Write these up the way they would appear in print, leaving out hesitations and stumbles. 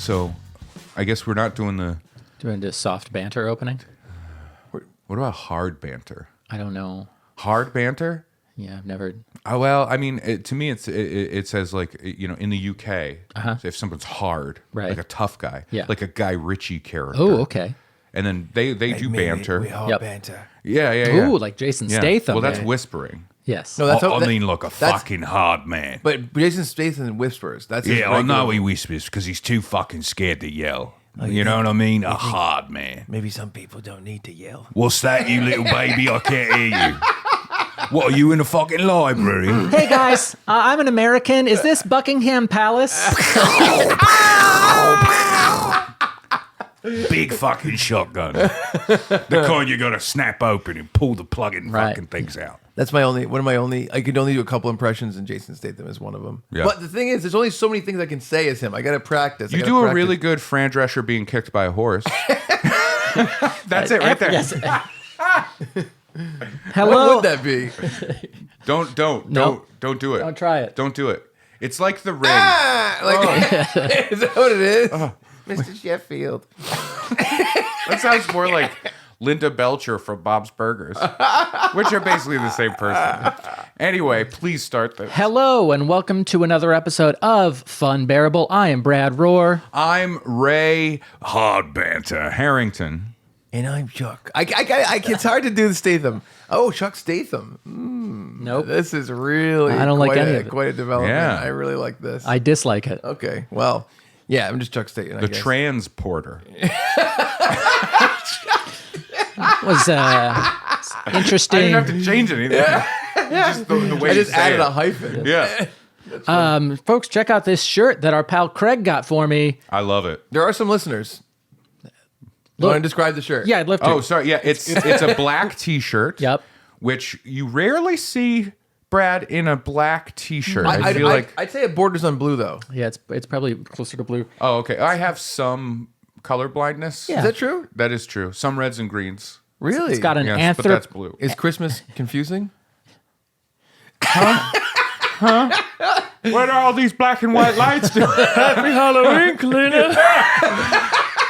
So, I guess we're not doing the... Doing the soft banter opening? What about hard banter? I don't know. Hard banter? Yeah, I've never... Oh, well, I mean, to me, it says like, in the UK, if someone's hard, like a tough guy, like a Guy Ritchie character. Oh, okay. And then they do banter. We all banter. Yeah. Ooh, like Jason Statham. Well, that's whispering. Yes. No, that's I mean, look, a fucking hard man. But Jason Statham whispers. That's his I know regular- he whispers because he's too fucking scared to yell. You know what I mean? A hard man. Maybe some people don't need to yell. What's that, you little baby? I can't hear you. What, are you in the fucking library? Hey, guys. I'm an American. Is this Buckingham Palace? Big fucking shotgun. The kind you gotta snap open and pull the plug and Right. fucking things out. That's one of my only. I could only do a couple impressions, and Jason Statham is one of them. Yeah. But the thing is, there's only so many things I can say as him. I got to practice. You do a really good Fran Drescher being kicked by a horse. That's it right there. Yes. What Hello. would that be? Don't do it. Don't try it. Don't do it. It's like the ring. Is that what it is? Mr. Sheffield. That sounds more like Linda Belcher from Bob's Burgers, which are basically the same person. Anyway, please start this. Hello, and welcome to another episode of Funbearable. I am Brad Rohr. I'm Ray Hard Banter Harrington. And I'm Chuck. It's hard to do the Statham. Oh, Chuck Statham. Nope. This is really I don't like any of it. quite a development. Yeah. I really like this. I dislike it. Okay, well, yeah, I'm just Chuck Statham. The transporter. Was interesting. I didn't have to change anything. Just the way I you just say added it. a hyphen. Yeah. Folks, check out this shirt that our pal Craig got for me. I love it. There are some listeners. You want to describe the shirt? Yeah, I'd love to. Oh, sorry. Yeah, it's a black T-shirt. Yep. Which you rarely see Brad in a black T-shirt. I feel like. I'd say it borders on blue, though. Yeah, it's probably closer to blue. Oh, okay. I have some color blindness. Yeah. Is that true? That is true. Some reds and greens. Really? It's got an Yes, but that's blue. Is Christmas confusing? What are all these black and white lights doing? Happy Halloween, cleaner.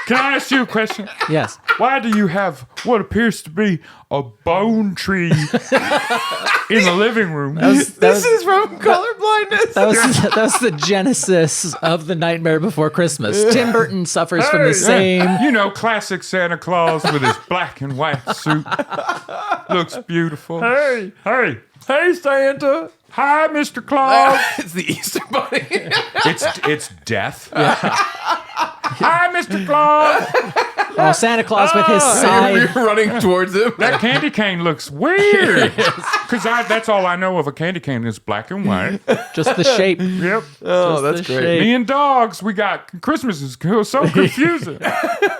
Can I ask you a question? Yes. Why do you have what appears to be a bone tree in the living room? This is from color blindness. That was the genesis of The Nightmare Before Christmas. Tim Burton suffers from the same. You know, classic Santa Claus with his black and white suit. Looks beautiful. Hey, Santa. hi, Mr. Claus. It's the Easter Bunny. It's death. Hi, Mr. Claus. Oh, Santa Claus with his You're side. running towards him. That candy cane looks weird. Because that's all I know of a candy cane is black and white. Just the shape. Yep. Oh, Just that's the great. shape. Me and dogs, we got Christmas is so confusing.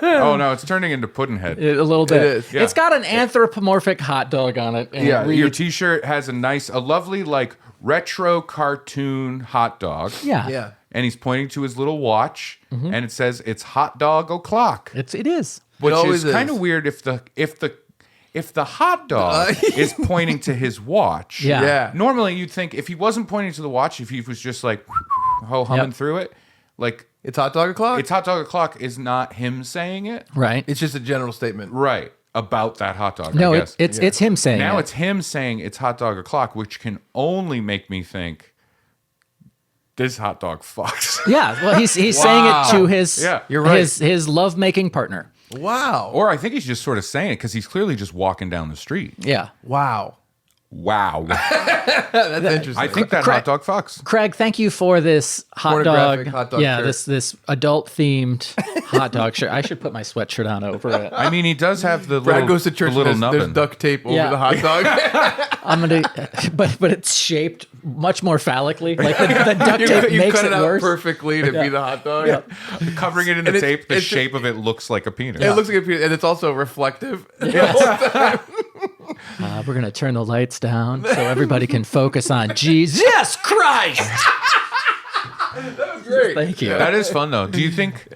Oh no, it's turning into Puddinhead. A little bit. It is, yeah. It's got an anthropomorphic hot dog on it. And Yeah, it Your reads- T-shirt has a lovely like retro cartoon hot dog. yeah. Yeah. And he's pointing to his little watch, and it says it's hot dog o'clock, It is. which always is kind is. of weird if the hot dog is pointing to his watch. Yeah. Yeah. Normally, you'd think if he wasn't pointing to the watch, if he was just like humming Yep. through it, like It's hot dog o'clock? it's hot dog o'clock is not him saying it, Right. It's just a general statement. right? About that hot dog. No, I guess. it's him saying Now it. it's him saying it's hot dog o'clock, which can only make me think this hot dog fucks. Yeah. Well, he's saying it to his Yeah, you're right. his lovemaking partner. Wow. Or I think he's just sort of saying it because he's clearly just walking down the street. Yeah. Wow. Wow. That's interesting. I think that hot dog fucks. Craig, thank you for this hot Pornographic dog. hot dog yeah, shirt. this adult themed hot dog shirt. I should put my sweatshirt on over it. I mean, he does have the Brad little, goes to church the little and there's nubbin. duct tape over Yeah. the hot dog. I'm gonna, but it's shaped much more phallically. Like the duct tape you makes cut it it out worse. perfectly to be the hot dog. Covering it in And the it's- tape, the it's- shape of it looks like a penis. It looks like a piece, and it's also reflective. We're gonna turn the lights down so everybody can focus on Jesus Christ. Great. Thank you. That is fun, though. Do you think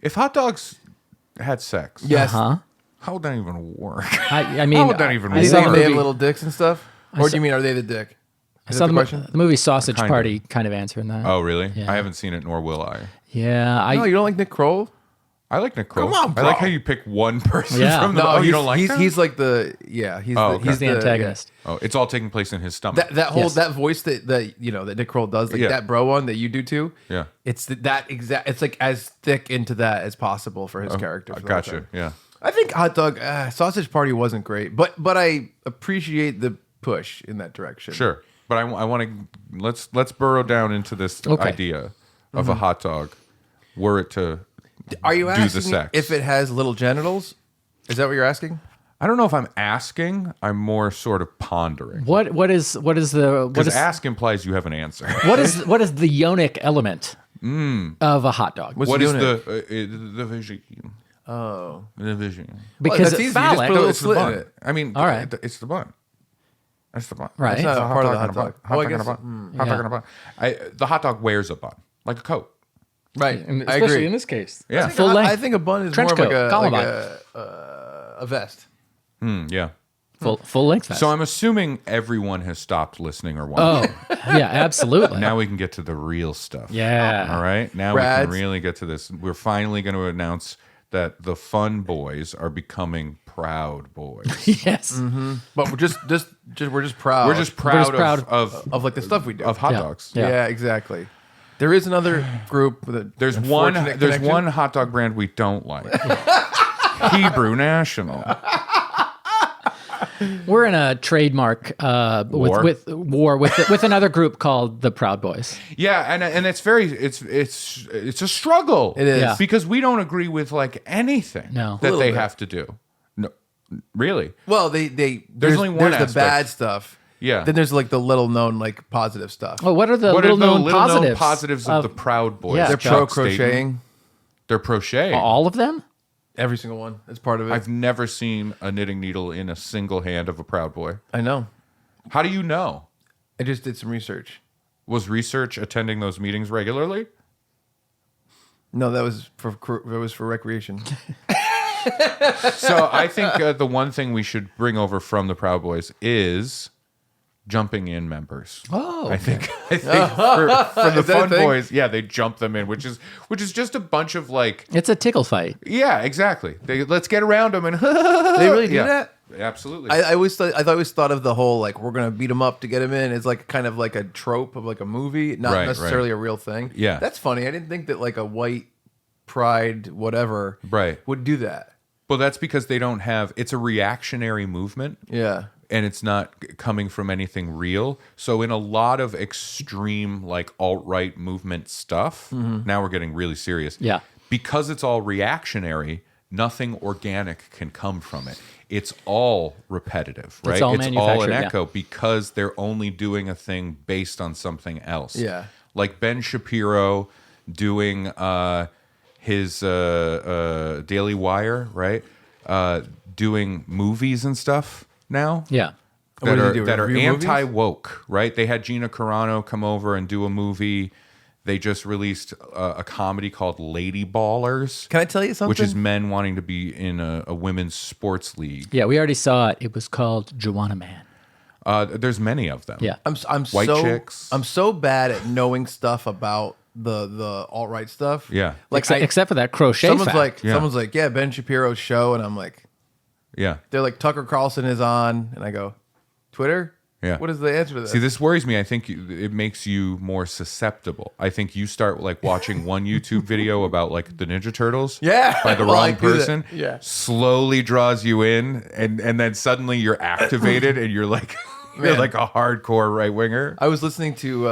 if hot dogs had sex, Yes. Huh? how would that even work? I mean, How would that even I Do you saw think the they have movie- little dicks and stuff? Or do you mean are they the dick? I Is saw that the question? the movie Sausage Kind of. Party kind of answering that. Oh, really? Yeah. I haven't seen it, nor will I. Yeah, No, you don't like Nick Kroll? I like Nick Kroll. Come on, I bro. like how you pick one person Yeah. from the. No, you don't like that? he's like the he's Oh, the, okay. he's the antagonist. Oh, it's all taking place in his stomach. That whole Yes. that voice that you know that Nick Kroll does, like Yeah. that bro one that you do too. Yeah. It's that exact. It's like as thick into that as possible for his character. for the whole Gotcha. thing. Yeah. I think Hot Dog Sausage Party wasn't great, but I appreciate the push in that direction. Sure, but I want to let's burrow down into this Okay. idea of a hot dog. Were it to Are you do the asking sex? if it has little genitals? Is that what you're asking? I don't know if I'm asking. I'm more sort of pondering. What is the what Because is ask implies you have an answer. what is the yonic element of a hot dog? What's What is unit? the vision? Oh, The vision. Because that's it's easy. You just phallic. put a little It's the slit in bun. it. I mean, All right. It's the bun. That's the bun. Right. It's not It's a part of the hot hot dog. dog. Hot Oh, I dog and a guess. bun. Hot Yeah. dog and a bun. The hot dog wears a bun, like a coat. Right. And I especially agree. in this case. Yeah. Full length. I think a bun is Trench more of coat, like Columbine. a vest. Yeah. Full length vest. So I'm assuming everyone has stopped listening or watching. Oh, yeah, absolutely. Now we can get to the real stuff. Yeah. All right. Now we Brad's- can really get to this. We're finally going to announce that the fun boys are becoming proud boys. Yes. But we're just proud. We're just proud, proud of like the stuff we do. of hot Yeah. dogs. Yeah. Yeah, exactly. There is another group with a There's one. unfortunate There's connection. one hot dog brand we don't like. Hebrew National. We're in a trademark War? with war with another group called the Proud Boys. Yeah, and it's very it's a struggle. It is. Yeah. because we don't agree with like anything No. that A little they bit. have to do. No, really. Well, there's only one There's the aspect. bad stuff. Yeah. Then there's like the little known like positive stuff. Oh, what are the What are little the known little known positives? positives of the Proud Boys? Yeah. They're Chuck pro Statham. crocheting. They're crocheting. All of them? Every single one is part of it. I've never seen a knitting needle in a single hand of a Proud Boy. I know. How do you know? I just did some research. Was research attending those meetings regularly? No, that was for recreation. So I think the one thing we should bring over from the Proud Boys is jumping in members. Oh, I think for the Is that a Fun thing? Boys, yeah, they jump them in, which is just a bunch of like, it's a tickle fight. yeah, exactly. Let's get around them and They really do Yeah. that? Absolutely. I always thought of the whole like we're gonna beat him up to get him in. It's like kind of like a trope of like a movie, not Right, necessarily a real thing. Yeah. That's funny. I didn't think that like a white pride whatever Right. would do that. Well, that's because they don't have. It's a reactionary movement. Yeah. And it's not coming from anything real. So in a lot of extreme like alt-right movement stuff, now we're getting really serious. Yeah. Because it's all reactionary, nothing organic can come from it. It's all repetitive, right? all It's all an manufactured, yeah. echo because they're only doing a thing based on something else. Yeah. Like Ben Shapiro doing his Daily Wire, right? Doing movies and stuff now. Yeah. What does he do, That are review movies? anti-woke, right? They had Gina Carano come over and do a movie. They just released a comedy called Lady Ballers, Can I tell you something? which is men wanting to be in a women's sports league. Yeah, we already saw it. It was called Joanna Man. There's many of them. Yeah. I'm White so chicks. I'm so bad at knowing stuff about the alt right stuff. Yeah. Like Except for that crochet someone's fact. like, yeah, Ben Shapiro's show, and I'm like, Yeah. they're like Tucker Carlson is on, and I go, Twitter? Yeah. What is the answer to that? See, this worries me. I think it makes you more susceptible. I think you start like watching one YouTube video about like the Ninja Turtles, Yeah. by the Well, I wrong do that. person, Yeah. slowly draws you in, and then suddenly you're activated, and you're like you're Man. like a hardcore right winger. I was listening to,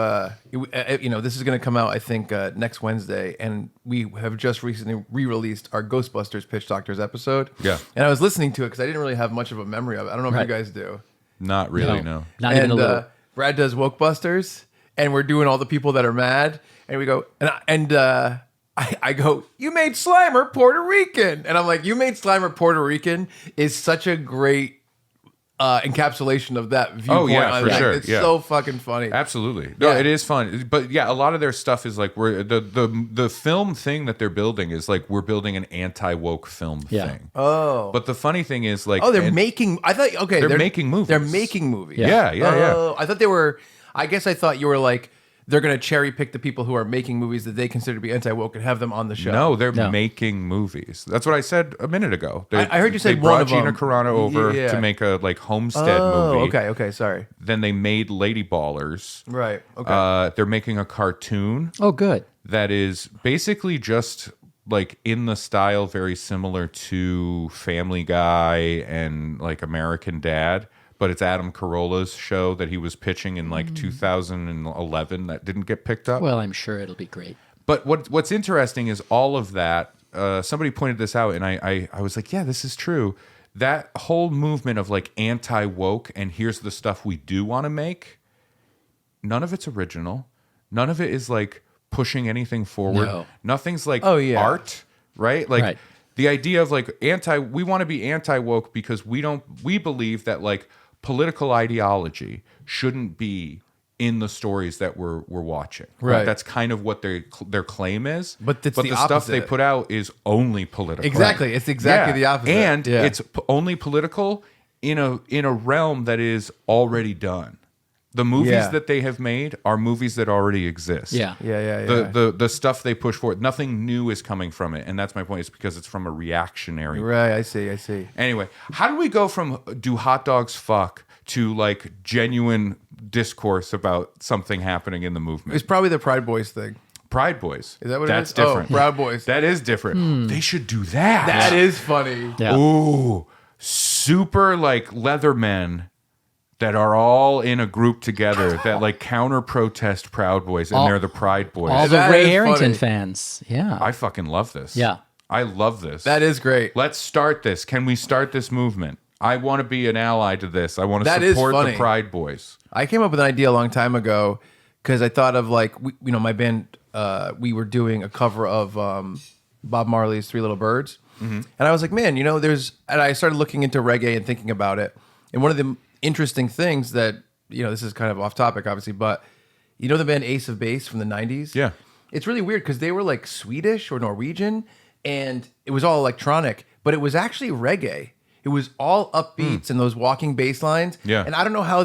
this is going to come out, I think, next Wednesday, and we have just recently re-released our Ghostbusters Pitch Doctors episode. Yeah. And I was listening to it because I didn't really have much of a memory of it. I don't know if Right. you guys do. Not really, no. Not even a little. Brad does Wokebusters, and we're doing all the people that are mad, and we go, I go, you made Slimer Puerto Rican, and I'm like, you made Slimer Puerto Rican is such a great encapsulation of that viewpoint. Oh, yeah, I'm for like, sure, It's yeah. so fucking funny. Absolutely. No, Yeah. it is fun. But yeah, a lot of their stuff is like the film thing that they're building is like we're building an anti-woke film Yeah. thing. Oh. But the funny thing is like Oh, they're and- making. I thought they're making movies. They're making movies. Yeah, yeah, yeah. Oh, I thought they were. I guess I thought you were like they're going to cherry pick the people who are making movies that they consider to be anti-woke and have them on the show. No, they're No. making movies. That's what I said a minute ago. I heard you said they one brought of Gina them. Carano over Yeah. to make a like homestead movie. Okay, sorry. Then they made Lady Ballers. Right, okay. They're making a cartoon Oh, good. that is basically just like in the style very similar to Family Guy and like American Dad, but it's Adam Carolla's show that he was pitching in like 2011 that didn't get picked up. Well, I'm sure it'll be great. But what's interesting is all of that. Somebody pointed this out, and I was like, yeah, this is true. That whole movement of like anti-woke and here's the stuff we do want to make, none of it's original. None of it is like pushing anything forward. No. Nothing's like art, right? Like Right. the idea of like we want to be anti-woke because we believe that like political ideology shouldn't be in the stories that we're watching. Right. That's kind of what their claim is. But it's the the stuff they opposite. put out is only political. Exactly. It's exactly the opposite. And Yeah. it's only political in a realm that is already done. The movies Yeah. that they have made are movies that already exist. Yeah. Yeah. The stuff they push forward, nothing new is coming from it, and that's my point. It's because it's from a reactionary. Right, I see. Anyway, how do we go from do hot dogs fuck to like genuine discourse about something happening in the movement? It's probably the Pride Boys thing. Pride Boys. Is that what That's it is? different. Oh, Proud Boys. That is different. They should do that. That is funny. Yeah. Ooh, super like leather men that are all in a group together that like counter protest Proud Boys, and they're the Pride Boys. All the That Ray is Harrington funny. fans. Yeah. I fucking love this. Yeah. I love this. That is great. Let's start this. Can we start this movement? I want to be an ally to this. I want to That is support funny. the Pride Boys. I came up with an idea a long time ago because I thought of like, my band, we were doing a cover of Bob Marley's Three Little Birds. And I was like, man, and I started looking into reggae and thinking about it. And one of the interesting things that, this is kind of off topic, obviously, but the band Ace of Base from the 90s? Yeah. It's really weird because they were like Swedish or Norwegian and it was all electronic, but it was actually reggae. It was all upbeats and those walking bass lines. Yeah. And I don't know how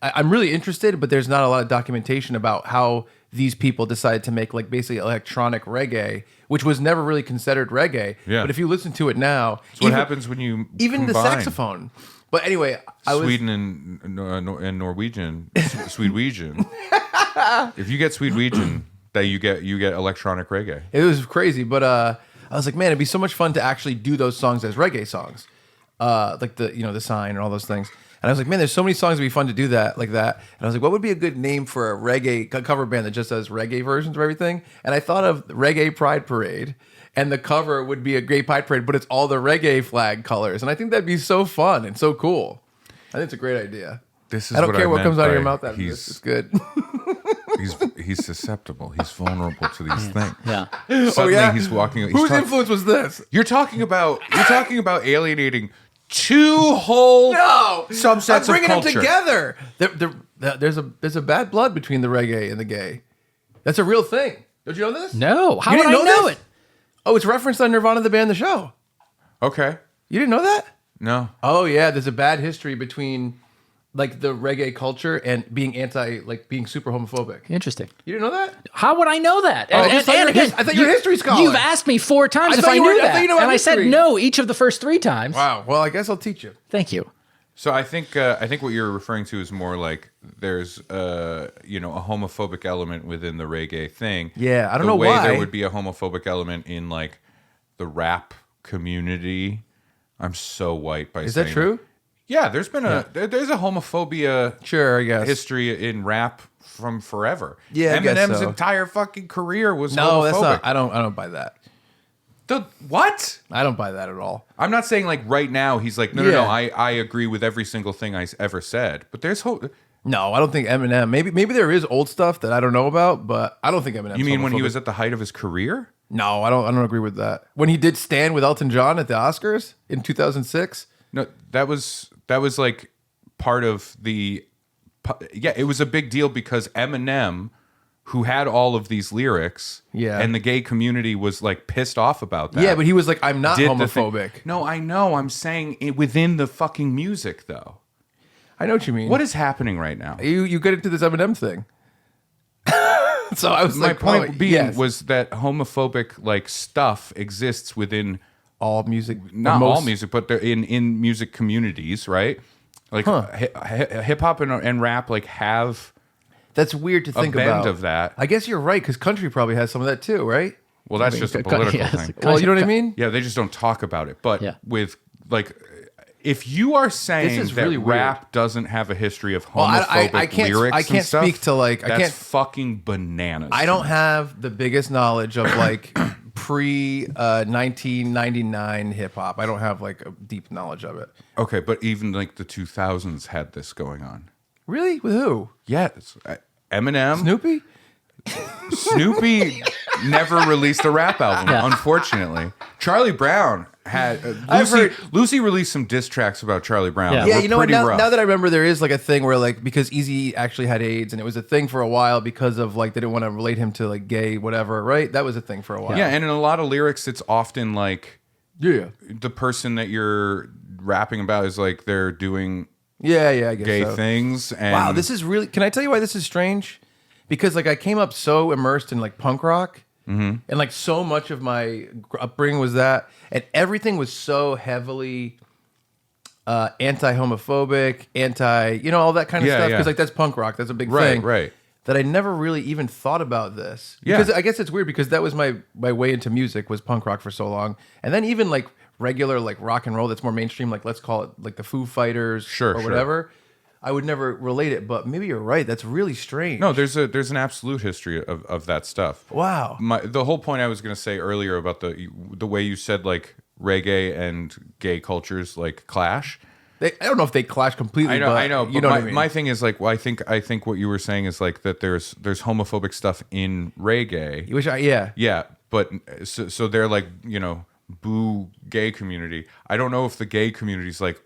I'm really interested, but there's not a lot of documentation about how these people decided to make like basically electronic reggae, which was never really considered reggae. Yeah. But if you listen to it now, So what happens when you even the combine saxophone. But anyway, Sweden and Norwegian, Swedwegian. If you get Swedwegian, that you get electronic reggae. It was crazy, but I was like, man, it'd be so much fun to actually do those songs as reggae songs, like the Sign and all those things. And I was like, man, there's so many songs that'd be fun to do that like that. And I was like, what would be a good name for a reggae cover band that just does reggae versions of everything? And I thought of Reggae Pride Parade, and the cover would be a gay pride parade, but it's all the reggae flag colors. And I think that'd be so fun and so cool. I think it's a great idea. This is I don't care what meant comes out of your by mouth out of this. It's good. He's susceptible. He's vulnerable to these things. Yeah. Suddenly he's walking. Whose influence was this? You're talking about alienating two whole subsets I'm bringing of them culture. together. There's a bad blood between the reggae and the gay. That's a real thing. Don't you know this? No. How You would didn't I know this? it? Oh, it's referenced on Nirvana, the band, the show. Okay. You didn't know that? No. Oh yeah, there's a bad history between like the reggae culture and being being super homophobic. Interesting. You didn't know that? How would I know that? I thought you were a history scholar. You've asked me 4 times I if thought I you knew were- I that. thought you knew about And I said history. no each of the first 3 times. Wow. Well, I guess I'll teach you. Thank you. So I think what you're referring to is more like there's a homophobic element within the reggae thing. Yeah, I don't the know way why. there would be a homophobic element in like the rap community. I'm so white by Is saying that true? Yeah, there's been there's a homophobia Sure, I guess. history in rap from forever. Yeah, I guess Eminem's so. entire fucking career was No, homophobic. that's not. I don't buy that. What? I don't buy that at all. I'm not saying like right now he's like no, Yeah. I agree with every single thing I ever said, but there's hope. No, I don't think Eminem. Maybe there is old stuff that I don't know about, but I don't think Eminem. You mean when he was at the height of his career? No, I don't agree with that. When he did Stand with Elton John at the Oscars in 2006. No, that was like part of the. Yeah, it was a big deal because Eminem, who had all of these lyrics, Yeah. and the gay community was like pissed off about that. Yeah, but he was like, I'm not Did the thing- homophobic. No, I know. I'm saying within the fucking music, though. I know what you mean. What is happening right now? You get into this Eminem thing? So I was My like, point oh, being yes. was that homophobic like stuff exists within all music, not most, all music, but they're in music communities, right? Like hip hop and rap like have That's weird to think bend about. of that. I guess you're right because country probably has some of that too, right? well, that's just a political thing. Well, you know what I mean? Yeah, they just don't talk about it. But Yeah. with like, if you are saying is that really rap doesn't have a history of Well, homophobic I can't. lyrics, I can't and stuff, speak to like. I that's can't. fucking bananas. I to don't me. have the biggest knowledge of like pre 1999 hip hop. I don't have like a deep knowledge of it. Okay, but even like the 2000s had this going on. Really? With who? Yes, Eminem, Snoopy? Snoopy never released a rap album, Yeah. unfortunately. Charlie Brown had I've Lucy, heard- Lucy released some diss tracks about Charlie Brown. Yeah. that Yeah, were you know what? pretty Now, rough. now that I remember, there is like a thing where like because Eazy actually had AIDS and it was a thing for a while because of like they didn't want to relate him to like gay whatever, right? That was a thing for a while. Yeah, and in a lot of lyrics, it's often like yeah, the person that you're rapping about is like they're doing yeah. I guess gay so. things. And Wow, this is really. Can I tell you why this is strange? Because like I came up so immersed in like punk rock, and like so much of my upbringing was that, and everything was so heavily anti-homophobic, all that kind of Yeah, stuff. yeah. Because like that's punk rock. That's a big Right, thing. right. That I never really even thought about this. Yeah. Because I guess it's weird because that was my way into music was punk rock for so long, and then even like regular like rock and roll that's more mainstream, like let's call it like the Foo Fighters Sure, or sure. whatever. I would never relate it, but maybe you're right. That's really strange. No, there's an absolute history of that stuff. Wow. The whole point I was going to say earlier about the way you said like reggae and gay cultures like clash. I don't know if they clash completely. I know. You But know my, what I mean? my thing is like, well, I think what you were saying is like that there's homophobic stuff in reggae. Yeah. Yeah, but so they're like, boo gay community. I don't know if the gay community's like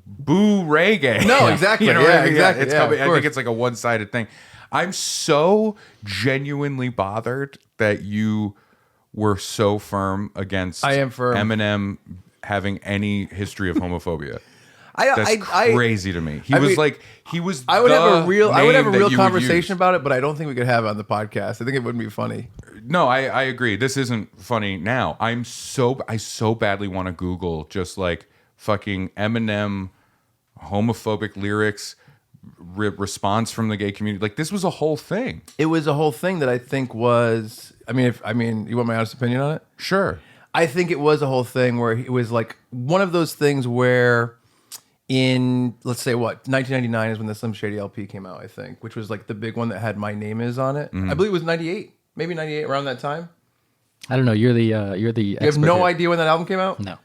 boo reggae. No, exactly. You know Yeah, what I mean? exactly. It's Yeah, probably, of I course. think it's like a one-sided thing. I'm so genuinely bothered that you were so firm against I am firm. Eminem having any history of homophobia. That's I crazy to me. He I was mean, like, he was. I would have a real conversation conversation about it, but I don't think we could have it on the podcast. I think it wouldn't be funny. No, I agree. This isn't funny now. I so badly want to Google just like fucking Eminem homophobic lyrics response from the gay community. Like this was a whole thing. It was a whole thing that I think was. I mean, you want my honest opinion on it? Sure. I think it was a whole thing where it was like one of those things where in, let's say 1999 is when the Slim Shady LP came out, I think, which was like the big one that had My Name Is on it. I believe it was 98, maybe 98, around that time. I don't know. You're the You have no idea when that album came out? No.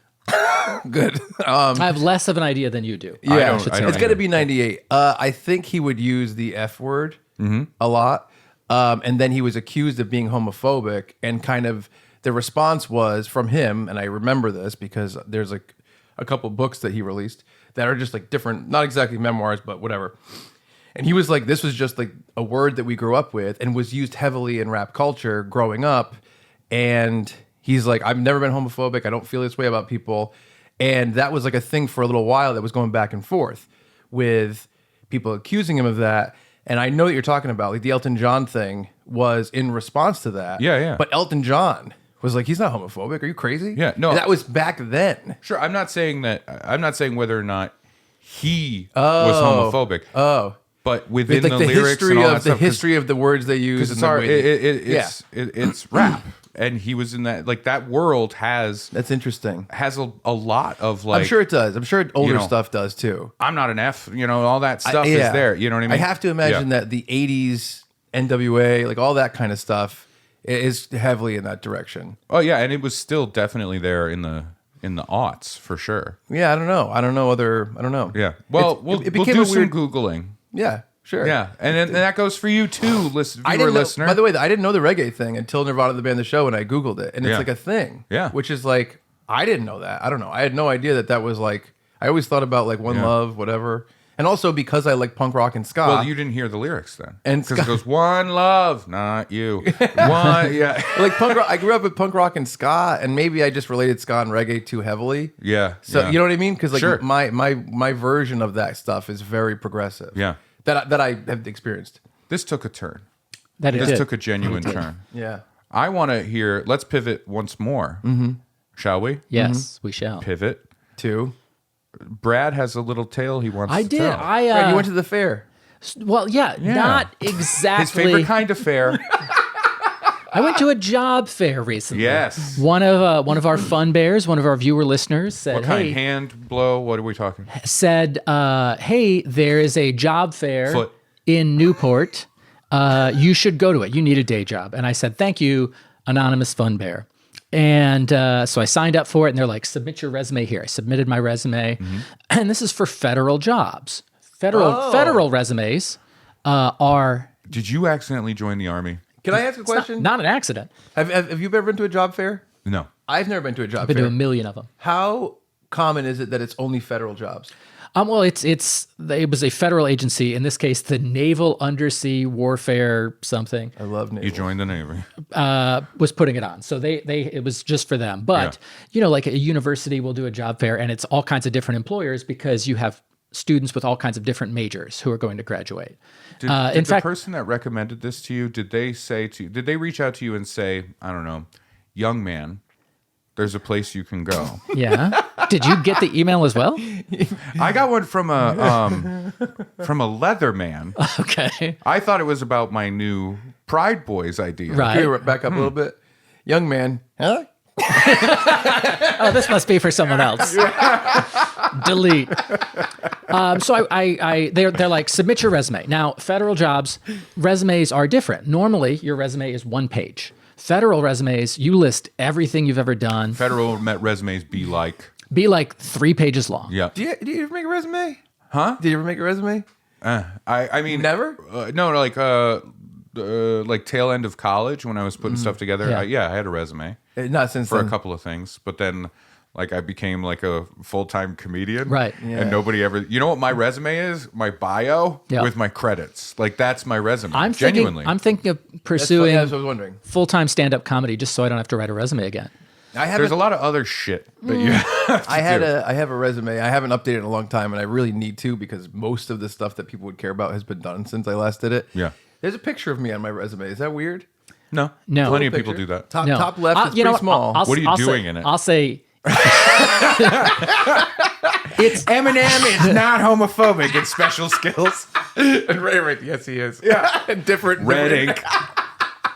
Good. I have less of an idea than you do. Yeah, don't it's either. got to be 98. I think he would use the F word a lot. And then he was accused of being homophobic, and kind of the response was from him, and I remember this because there's like a couple books that he released that are just like different, not exactly memoirs, but whatever. And he was like, this was just like a word that we grew up with and was used heavily in rap culture growing up. And he's like, I've never been homophobic. I don't feel this way about people. And that was like a thing for a little while that was going back and forth with people accusing him of that. And I know that you're talking about like the Elton John thing was in response to that. Yeah, yeah. But Elton John was like, he's not homophobic. Are you crazy? Yeah, no. And that was back then. Sure. I'm not saying whether or not he was homophobic. Oh. But within Like the the lyrics history and all of that the stuff, 'cause- history of the words they use. because and it's the our, way they- it's rap, and he was in that. Like that world has That's interesting. a lot of like. I'm sure it does. I'm sure older know, stuff does too. I'm not an F. All that stuff Yeah. is there. You know what I mean? I have to imagine Yeah. that the 80s NWA, like all that kind of stuff, is heavily in that direction. Oh yeah, and it was still definitely there in the aughts for sure. Yeah, I don't know. I don't know. Yeah. Well, It we'll became do a some weird- googling. Yeah, sure. Yeah, and that goes for you too, I viewer, didn't know, listener. by the way, I didn't know the reggae thing until Nirvana the band the show, and I Googled it, and it's Yeah. like a thing. Yeah. Which is like, I didn't know that. I don't know. I had no idea that was like, I always thought about like One Yeah. Love, whatever. And also because I like punk rock and ska. Well, you didn't hear the lyrics then, And because it goes one love, not you. One, yeah, like punk rock, I grew up with punk rock and ska, and maybe I just related ska and reggae too heavily. yeah. So yeah. you know what I mean? Because like Sure. my version of that stuff is very progressive. Yeah. That I have experienced. This took a turn. That it This did. took a genuine turn. Yeah. I want to hear. Let's pivot once more. Shall we? Yes, we shall. Pivot. 2. Brad has a little tale he wants I to did. tell. Right, you went to the fair. Well, yeah, not exactly. His favorite kind of fair. I went to a job fair recently. Yes. One of our fun bears, one of our viewer listeners said, What kind? "Hey, Hand, blow? What are we talking? hey, there is a job fair Foot. in Newport. You should go to it. You need a day job." And I said, "Thank you, anonymous fun bear." And so I signed up for it, and they're like, "Submit your resume here." I submitted my resume, and this is for federal jobs. Federal resumes are Did you accidentally join the army? Can I ask a question? not an accident. Have you ever been to a job fair? No. I've never been to a job I've been fair. to a million of them. How common is it that it's only federal jobs? Well, it was a federal agency, in this case, the Naval Undersea Warfare something, I love naval. You joined the Navy. was putting it on. So it was just for them. But, like a university will do a job fair, and it's all kinds of different employers because you have students with all kinds of different majors who are going to graduate. Did In the fact, person that recommended this to you, did they reach out to you and say, I don't know, young man, there's a place you can go? yeah. Did you get the email as well? I got one from a leather man. Okay. I thought it was about my new Pride Boys idea. Right. Can we back up a little bit? Young man. Huh? Oh, this must be for someone else. Delete. So they're like, submit your resume. Now, federal jobs, resumes are different. Normally, your resume is 1 page. Federal resumes, you list everything you've ever done. Federal resumes be like 3 pages long. yeah. Do you ever make a resume? Huh? Did you ever make a resume? I mean, Never? No, like tail end of college when I was putting stuff together. Yeah. I had a resume Not since for then. a couple of things, but then like I became like a full-time comedian. Right. Yeah. And nobody ever, you know what my resume is? My bio Yeah. with my credits. Like that's my resume. I'm Genuinely. thinking of That's pursuing what I was wondering. full-time stand-up comedy just so I don't have to write a resume again. There's a lot of other shit that you have to I do. have a resume. I haven't updated it in a long time, and I really need to because most of the stuff that people would care about has been done since I last did it. Yeah. There's a picture of me on my resume. Is that weird? No. No. Plenty of Picture. people do that. Top, No. top left is You know pretty what? small. What are you doing in it? I'll say It's Eminem is not homophobic. It's special skills. and Ray, yes, he is. Yeah, different. Red ink.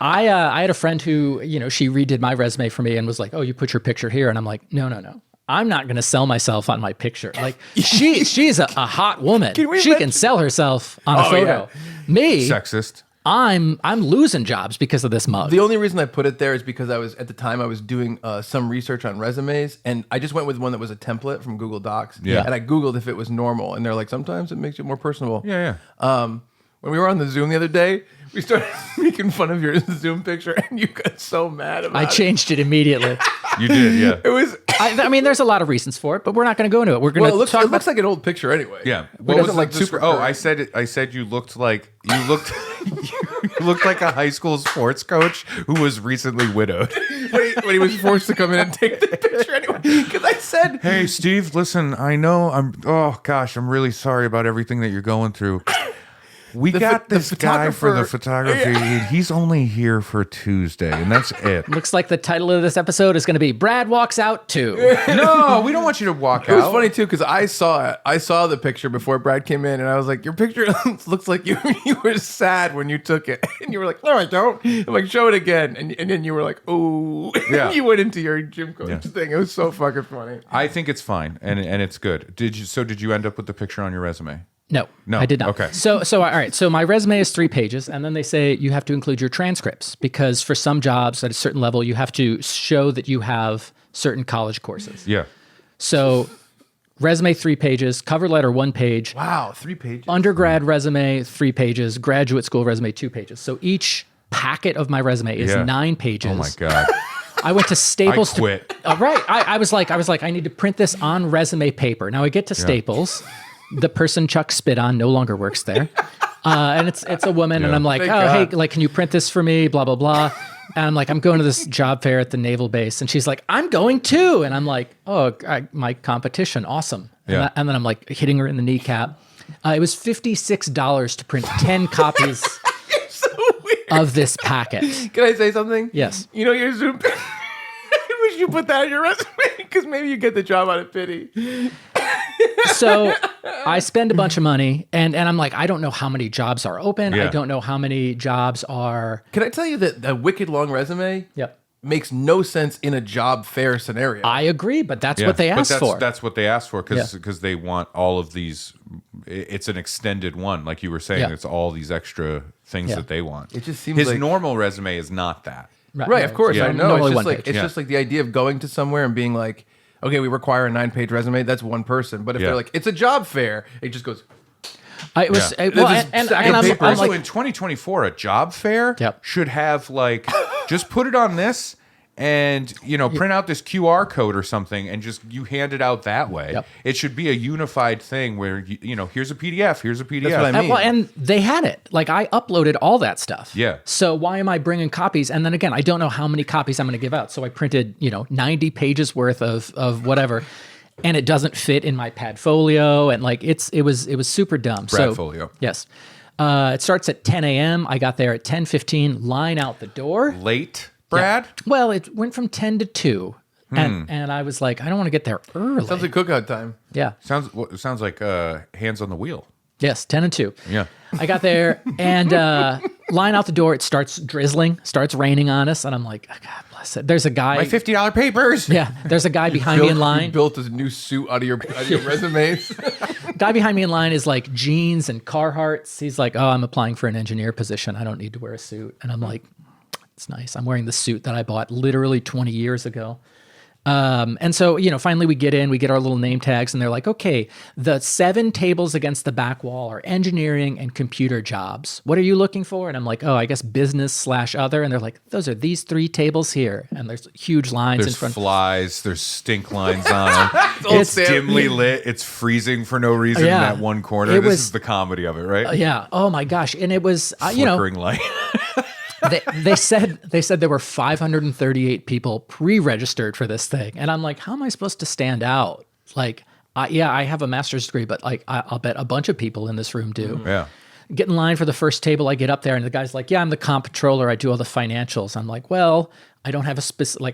I had a friend who, she redid my resume for me and was like, "Oh, you put your picture here," and I'm like, "No. I'm not going to sell myself on my picture. Like she's a hot woman. She imagine? can sell herself on a Oh, photo. yeah. Me, Sexist. I'm losing jobs because of this mug. The only reason I put it there is because at the time I was doing some research on resumes, and I just went with one that was a template from Google Docs. Yeah. And I Googled if it was normal, and they're like, sometimes it makes it more personable. Yeah. When we were on the Zoom the other day, we started making fun of your Zoom picture, and you got so mad about I it. changed it immediately. You did, yeah. It was. I mean, there's a lot of reasons for it, but we're not going to go into it. We're going Well, to it talk looks about. like an old picture anyway. Yeah. It What was doesn't the like super. Oh, I said you looked like you looked like a high school sports coach who was recently widowed. when he was forced to come in and take the picture anyway. Because I said, Hey Steve, listen, I know I'm really sorry about everything that you're going through. We got this guy for the photography. And he's only here for Tuesday, and that's it. Looks like the title of this episode is going to be Brad Walks Out Too. No, we don't want you to walk it was out. funny too because I saw it. I saw the picture before Brad came in, and I was like, "Your picture looks like you were sad when you took it." And you were like, "No, I don't." I'm like, "Show it again," and then you were like, "Oh," Yeah. You went into your gym coach Yeah. thing. It was so fucking funny. I think it's fine, and it's good. Did you end up with the picture on your resume? No, No, I did not. okay. So all right. So my resume is 3 pages, and then they say you have to include your transcripts because for some jobs at a certain level, you have to show that you have certain college courses. Yeah. So resume 3 pages, cover letter 1 page, Wow, 3 pages. undergrad resume 3 pages, graduate school resume 2 pages. So each packet of my resume is Yeah. 9 pages. Oh my god. I went to Staples. I quit. Right. I was like, I need to print this on resume paper. Now I get to Staples. The person Chuck spit on no longer works there. And it's a woman. And I'm like, Thank oh, God. hey, like, can you print this for me? Blah, blah, blah. And I'm like, I'm going to this job fair at the naval base. And she's like, I'm going too. And I'm like, oh, my competition. Awesome. Yeah. And then I'm like hitting her in the kneecap. It was $56 to print 10 copies. So weird. of this packet. Can I say something? Yes. You know your Zoom. I wish you put that on your resume because maybe you get the job out of pity. So I spend a bunch of money and I'm like, I don't know how many jobs are open. Yeah. I don't know how many jobs are. Can I tell you that a wicked long resume Yep. makes no sense in a job fair scenario? I agree, but that's what they asked for. That's what they asked for because Yeah. they want all of these. It's an extended one, like you were saying. Yeah. It's all these extra things Yeah. that they want. It just seems his like- normal resume is not that. Right, of course, Yeah. I know. Normally It's one just like page. it's Yeah. just like the idea of going to somewhere and being like, okay, we require a 9-page resume. That's one person. But if Yeah. they're like, it's a job fair, it just goes. I was Yeah. well, There's and a stack of I'm papers. Also, like, in 2024, a job fair Yep. should have like just put it on this and print out this QR code or something and just you hand it out that way. Yep. It should be a unified thing where here's a PDF, here's a PDF. That's what I mean. well, and they had it. Like I uploaded all that stuff. Yeah. So why am I bringing copies? And then again, I don't know how many copies I'm going to give out. So I printed, 90 pages worth of whatever, and it doesn't fit in my Padfolio, and like it was super dumb. Bradfolio. Yes. It starts at 10 a.m. I got there at 10:15. Line out the door. Late, Brad? Well, it went from 10 to 2, and I was like, I don't want to get there early. Sounds like cookout time. Yeah. Sounds like hands on the wheel. Yes, 10 and 2. Yeah. I got there and line out the door. It starts drizzling, starts raining on us. And I'm like, God bless it. There's a guy. My $50 papers. Yeah. There's a guy behind me in You line. built a new suit out of your resumes. Guy behind me in line is like jeans and Carhartts. He's like, oh, I'm applying for an engineer position. I don't need to wear a suit. And I'm like, it's nice. I'm wearing the suit that I bought literally 20 years ago. And so, finally we get in, we get our little name tags, and they're like, okay, the 7 tables against the back wall are engineering and computer jobs. What are you looking for? And I'm like, oh, I guess business/other. And they're like, those are these 3 tables here. And there's huge lines in There's front. flies. There's stink lines on them. It's It's dimly lit. It's freezing for no reason Yeah. in that one corner. It This was- is the comedy of it, right? Yeah. Oh my gosh. And it was, Flickering light. they said there were 538 people pre-registered for this thing, and I'm like, how am I supposed to stand out? Like, I have a master's degree, but like, I'll bet a bunch of people in this room do. Yeah. Get in line for the first table. I get up there, and the guy's like, "Yeah, I'm the comptroller. I do all the financials." I'm like, "Well, I don't have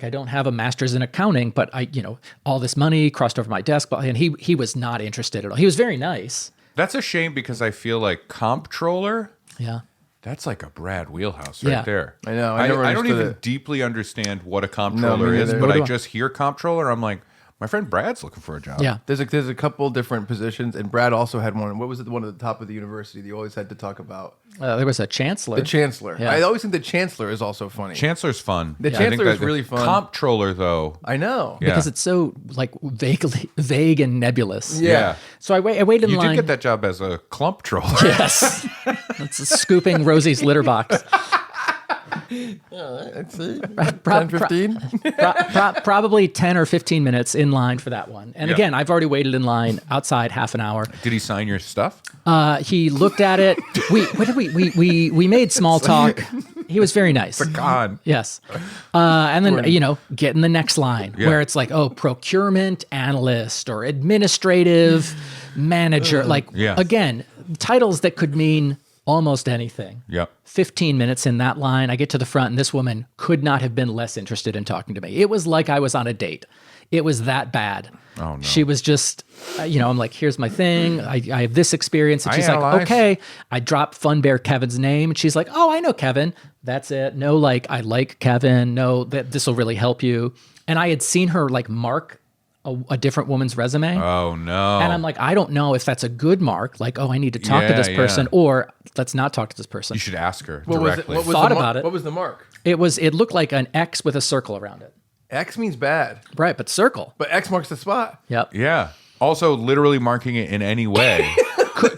I don't have a master's in accounting, but all this money crossed over my desk." And he was not interested at all. He was very nice. That's a shame because I feel like comptroller. Yeah. That's like a Brad wheelhouse right Yeah. there. I know. I never I don't understood even it. deeply understand what a comptroller me is, neither. but Nor I do I. just hear comptroller. I'm like, my friend Brad's looking for a job. Yeah. There's a couple different positions, and Brad also had one. What was it? The one at the top of the university that you always had to talk about? There was a chancellor. The chancellor. Yeah. I always think the chancellor is also funny. Chancellor's fun. The I think chancellor is that- really fun. Comptroller though. I know. Yeah. because it's so like vague and nebulous. Yeah. So I waited in You line. did get that job as a clump troller. Yes. That's scooping Rosie's litter box. Let's see. Pro- 10, 15. Probably 10 or 15 minutes in line for that one. And Yeah. again, I've already waited in line outside half an hour. Did he sign your stuff? He looked at it. We made small talk. He was very nice. God. Yes. And then, get in the next line Yeah. where it's like, oh, procurement analyst or administrative manager. Like, Yeah. again, titles that could mean almost anything. Yep. 15 minutes in that line. I get to the front, and this woman could not have been less interested in talking to me. It was like I was on a date. It was that bad. Oh, no. She was just, I'm like, here's my thing. I have this experience. And I she's like, analyze. okay. I dropped Funbear Kevin's name. And she's like, oh, I know Kevin. That's it. No, like, I like Kevin. No, that this will really help you. And I had seen her like mark a different woman's resume. Oh no. And I'm like, I don't know if that's a good mark. Like, oh, I need to talk to Yeah, this person, yeah. or let's not talk to this person. you should ask her What was it? directly. What was Thought the mar- about it. What was the mark? It looked like an X with a circle around it. X means bad, Right, but circle. but X marks the spot. Yep. Yeah. Also, literally marking it in any way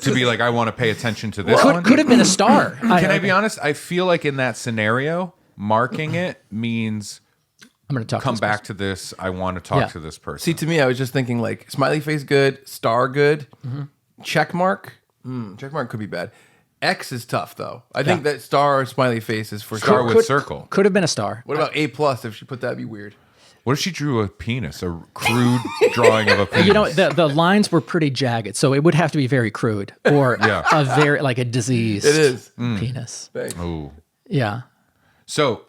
to be like, I want to pay attention to this one. Could have been a star. Can I be honest? I feel like in that scenario, marking it means I'm going to talk. come to this back to this. I want to talk Yeah. to this person. See, to me, I was just thinking like smiley face good, star good, check mark. Check mark could be bad. X is tough though. I think that star or smiley face is for Star sure. with circle. Could have been a star. What about A plus? If she put that, would be weird. What if she drew a penis? A crude drawing of a penis. The lines were pretty jagged, so it would have to be very crude or Yeah. a very like a diseased It is. penis. Thanks. Ooh. Yeah. So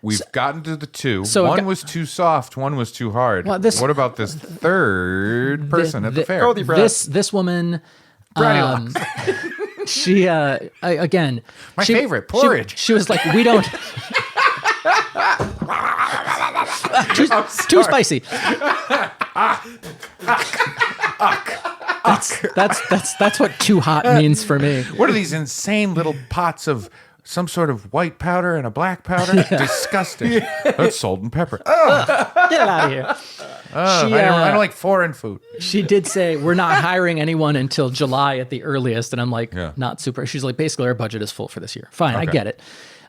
we've gotten to the two. so One was too soft. One was too hard. Well, what about this third person at the fair? This woman, she again, My favorite, porridge. She was like, we don't. Too spicy. That's what too hot means for me. What are these insane little pots of some sort of white powder and a black powder? Disgusting. That's salt and pepper. Oh, Get out of here. I don't like foreign food. She did say we're not hiring anyone until July at the earliest, and I'm like, not super. She's like, basically our budget is full for this year. Fine, I get it.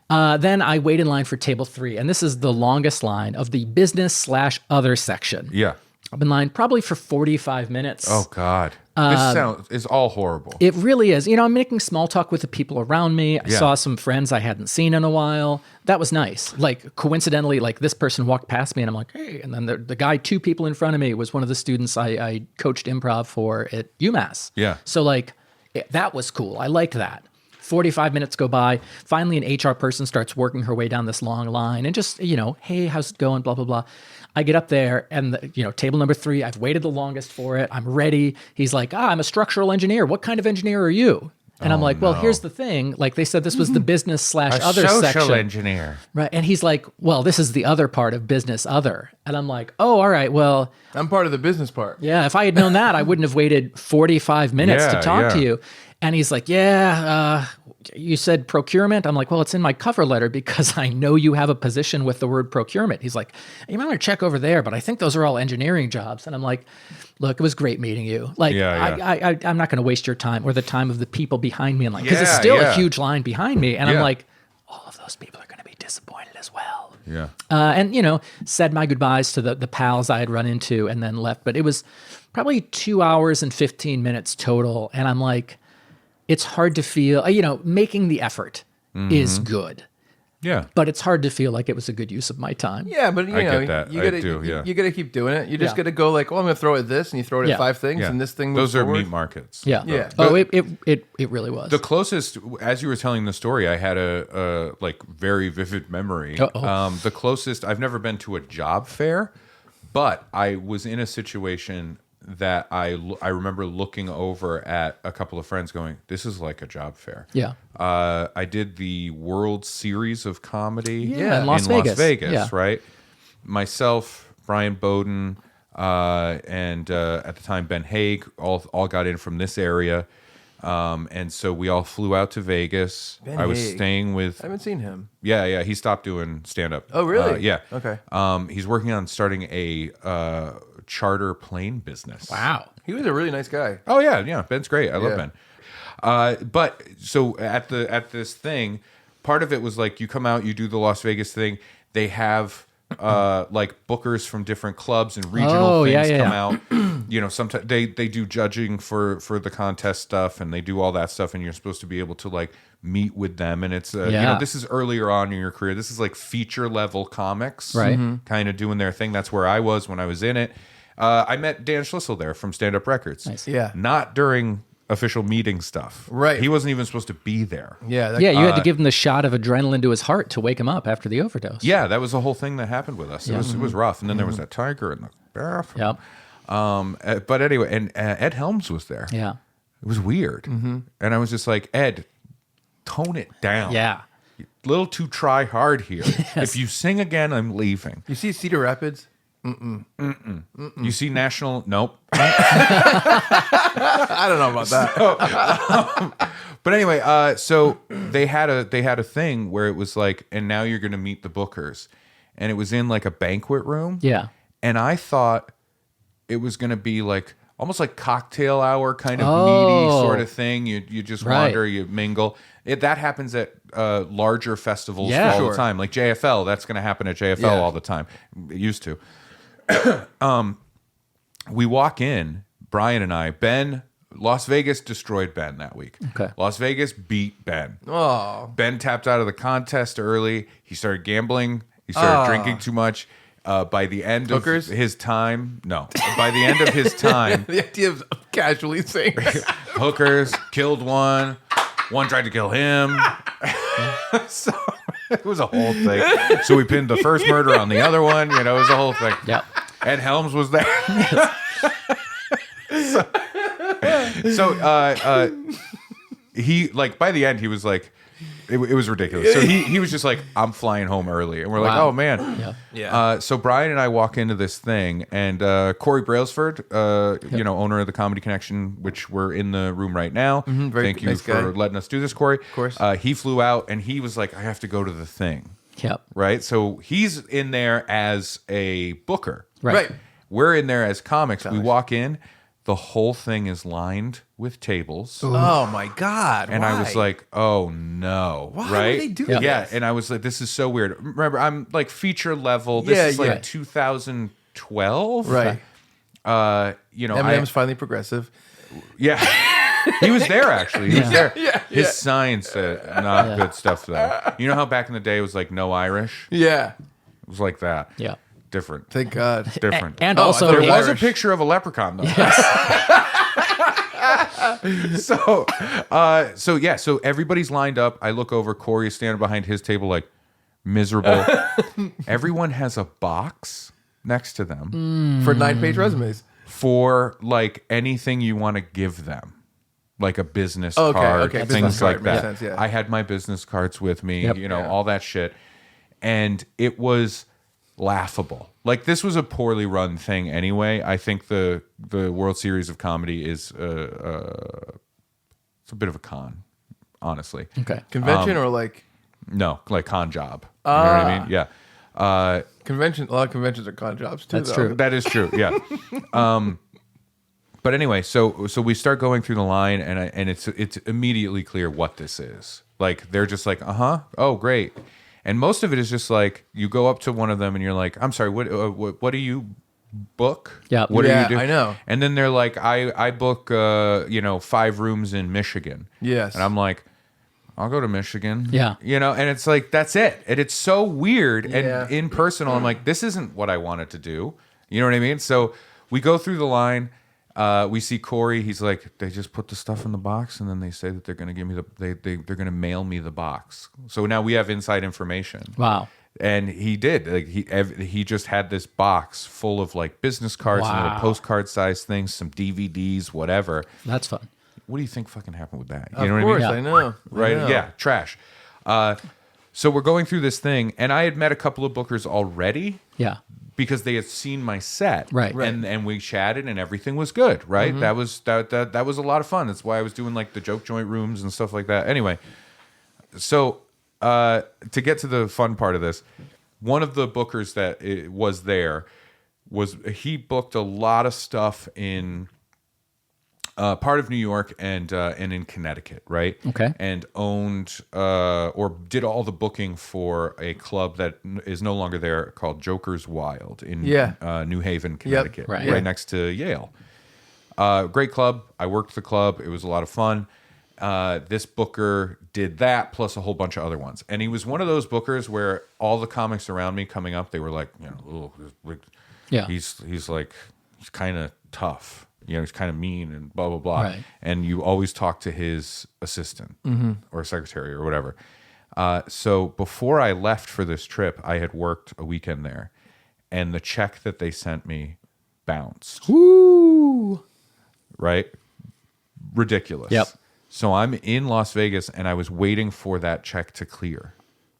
Then I wait in line for table 3, and this is the longest line of the business/other section. Yeah. I've been in line probably for 45 minutes. Oh God. This is all horrible. It really is. You know, I'm making small talk with the people around me. I saw some friends I hadn't seen in a while. That was nice. Like, coincidentally, like this person walked past me and I'm like, hey. And then the guy 2 people in front of me was one of the students I coached improv for at UMass. Yeah. So like, that was cool. I liked that. 45 minutes go by. Finally, an HR person starts working her way down this long line and just, hey, how's it going? Blah, blah, blah. I get up there and, table number 3, I've waited the longest for it. I'm ready. He's like, I'm a structural engineer. What kind of engineer are you? And I'm like, well, here's the thing. Like they said, this was the business/other section. Social engineer. Right. And he's like, well, this is the other part of business other. And I'm like, oh, all right. Well, I'm part of the business part. yeah, if I had known that, I wouldn't have waited 45 minutes to talk to you. And he's like, you said procurement? I'm like, well, it's in my cover letter because I know you have a position with the word procurement. He's like, you might want to check over there, but I think those are all engineering jobs. And I'm like, look, it was great meeting you. Like, I'm not going to waste your time or the time of the people behind me. And like, because it's still a huge line behind me. And I'm like, all of those people are going to be disappointed as well. Yeah. And, said my goodbyes to the pals I had run into and then left. But it was probably 2 hours and 15 minutes total. And I'm like, it's hard to feel, making the effort is good. Yeah. But it's hard to feel like it was a good use of my time. Yeah, but I get that. you I gotta, do, yeah. you gotta keep doing it. You just gotta go like, I'm gonna throw it at this, and you throw it at 5 things, and this thing moves Those are forward. meat markets. Yeah. Yeah. Oh, it really was. The closest, as you were telling the story, I had a very vivid memory. The closest, I've never been to a job fair, but I was in a situation that I remember looking over at a couple of friends going, this is like a job fair. Yeah. I did the World Series of Comedy in Las Vegas. Right? Myself, Brian Bowden, and at the time Ben Haig all got in from this area. And so we all flew out to Vegas. I was staying with... I haven't seen him. Yeah. He stopped doing stand-up. Oh, really? Yeah. Okay. He's working on starting a charter plane business. Wow. He was a really nice guy. Oh, yeah. Ben's great. I love Ben. But so at this thing, part of it was like you come out, you do the Las Vegas thing. They have like bookers from different clubs and regional things come out. Sometimes they do judging for the contest stuff, and they do all that stuff, and you're supposed to be able to like meet with them. And it's this is earlier on in your career. This is like feature level comics, right? Kind of doing their thing. That's where I was when I was in it. I met Dan Schlissel there from Stand Up Records. Nice. Yeah. Not during official meeting stuff. Right. He wasn't even supposed to be there. Yeah. You had to give him the shot of adrenaline to his heart to wake him up after the overdose. Yeah, that was the whole thing that happened with us. It was rough. And then there was that tiger in the bathroom. Yep. But anyway, and Ed Helms was there. Yeah. It was weird. And I was just like, Ed, tone it down. Yeah. A little too try hard here. If you sing again, I'm leaving. You see Cedar Rapids? You see National? Nope. I don't know about that. But anyway, so they had a thing where it was like, and now you're going to meet the bookers, and it was in like a banquet room. Yeah. And I thought it was going to be like almost like cocktail hour kind of meaty sort of thing. You just wander, you mingle. That happens at larger festivals all the time, like JFL. That's going to happen at JFL all the time. It used to. We walk in, Brian and I. Ben, Las Vegas destroyed Ben that week. Okay. Las Vegas beat Ben. Oh. Ben tapped out of the contest early. He started gambling. He started drinking too much. By the end of his time, by the end of his time, The idea of casually saying hookers killed one. One tried to kill him. It was a whole thing. So we pinned the first murder on the other one. You know, it was a whole thing. Yep. Ed Helms was there. He like by the end he was like, it was ridiculous. So he was just like, I'm flying home early, and we're like, Wow. oh man. Yeah. Yeah. So Brian and I walk into this thing, and Corey Brailsford, you know, owner of the Comedy Connection, which we're in the room right now. very Thank you nice for guy. letting us do this, Corey. Of course. He flew out, and he was like, I have to go to the thing. Yep. Right. So he's in there as a booker. Right. We're in there as comics. We walk in, the whole thing is lined with tables. Oh my God. And I was why? like, oh no. Why would right? they do Yeah. this? And I was like, this is so weird. Remember, I'm like feature level. This Yeah, is like yeah. 2012. Right. You know, Eminem's finally progressive. yeah. He was there actually. He was there. Yeah, His yeah. sign said not good stuff though. You know how back in the day it was like no Irish? Yeah. It was like that. Yeah. Different. Thank God. Different. And Oh, I also thought There it was a Irish. picture of a leprechaun though. So everybody's lined up. I look over. Corey is standing behind his table, like miserable. Everyone has a box next to them For 9-page resumes. for like anything you want to give them, like a business Okay, card, okay, things business like card that. makes sense, yeah. I had my business cards with me, Yep. you know, Yeah. all that shit, and it was laughable. Like this was a poorly run thing anyway. I think the World Series of Comedy is it's a bit of a con, honestly. Okay. Convention or like No, like con job. You know what I mean? Yeah. convention? A lot of conventions are con jobs too. That's though. true. That is true. Yeah. But anyway, so we start going through the line, and it's immediately clear what this is. Like they're just like, oh great, and most of it is just like you go up to one of them and you're like, I'm sorry, what do you book? Yeah. What Yeah, do you do? I know. And then they're like, I book 5 rooms in Michigan. Yes. And I'm like, I'll go to Michigan. Yeah. You know, and it's like, that's it. And it's so weird Yeah. and impersonal. I'm like, this isn't what I wanted to do. You know what I mean? So we go through the line. We see Corey. He's like, they just put the stuff in the box, and then they say that they're going to give me they're going to mail me the box. So now we have inside information. Wow. And he did. Like he just had this box full of like business cards and Wow. little postcard sized things, some DVDs, whatever. That's fun. What do you think fucking happened with that? You Of know what course, I mean? I know. Right? I know. Yeah, trash. So we're going through this thing, and I had met a couple of bookers already Yeah. because they had seen my set, Right. And we chatted, and everything was good, right? That was that was a lot of fun. That's why I was doing like the joke joint rooms and stuff like that. Anyway, so to get to the fun part of this, one of the bookers that was there he booked a lot of stuff in part of New York and in Connecticut, right? Okay. And owned or did all the booking for a club that is no longer there called Joker's Wild in New Haven, Connecticut, Right. right next to Yale. Great club. I worked the club. It was a lot of fun. This booker did that plus a whole bunch of other ones, and he was one of those bookers where all the comics around me coming up, they were like, Yeah. he's kind of tough. He's kind of mean and blah, blah, blah. Right. And you always talk to his assistant or secretary or whatever. So before I left for this trip, I had worked a weekend there, and the check that they sent me bounced. Woo. Right? Ridiculous. Yep. So I'm in Las Vegas, and I was waiting for that check to clear.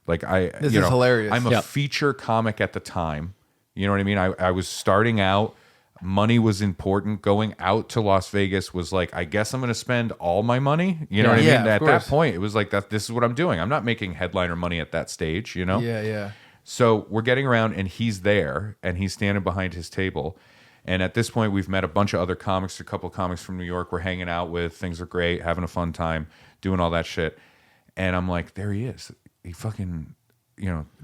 Like This is hilarious. I'm a Yep. feature comic at the time. You know what I mean? I was starting out. Money was important. Going out to Las Vegas was like, I guess I'm going to spend all my money. You know what I Yeah, mean? of At that course. point, it was like that. This is what I'm doing. I'm not making headliner money at that stage. You know? Yeah, yeah. So we're getting around, and he's there, and he's standing behind his table. And at this point, we've met a bunch of other comics, a couple of comics from New York. We're hanging out with. Things are great, having a fun time, doing all that shit. And I'm like, there he is. He fucking,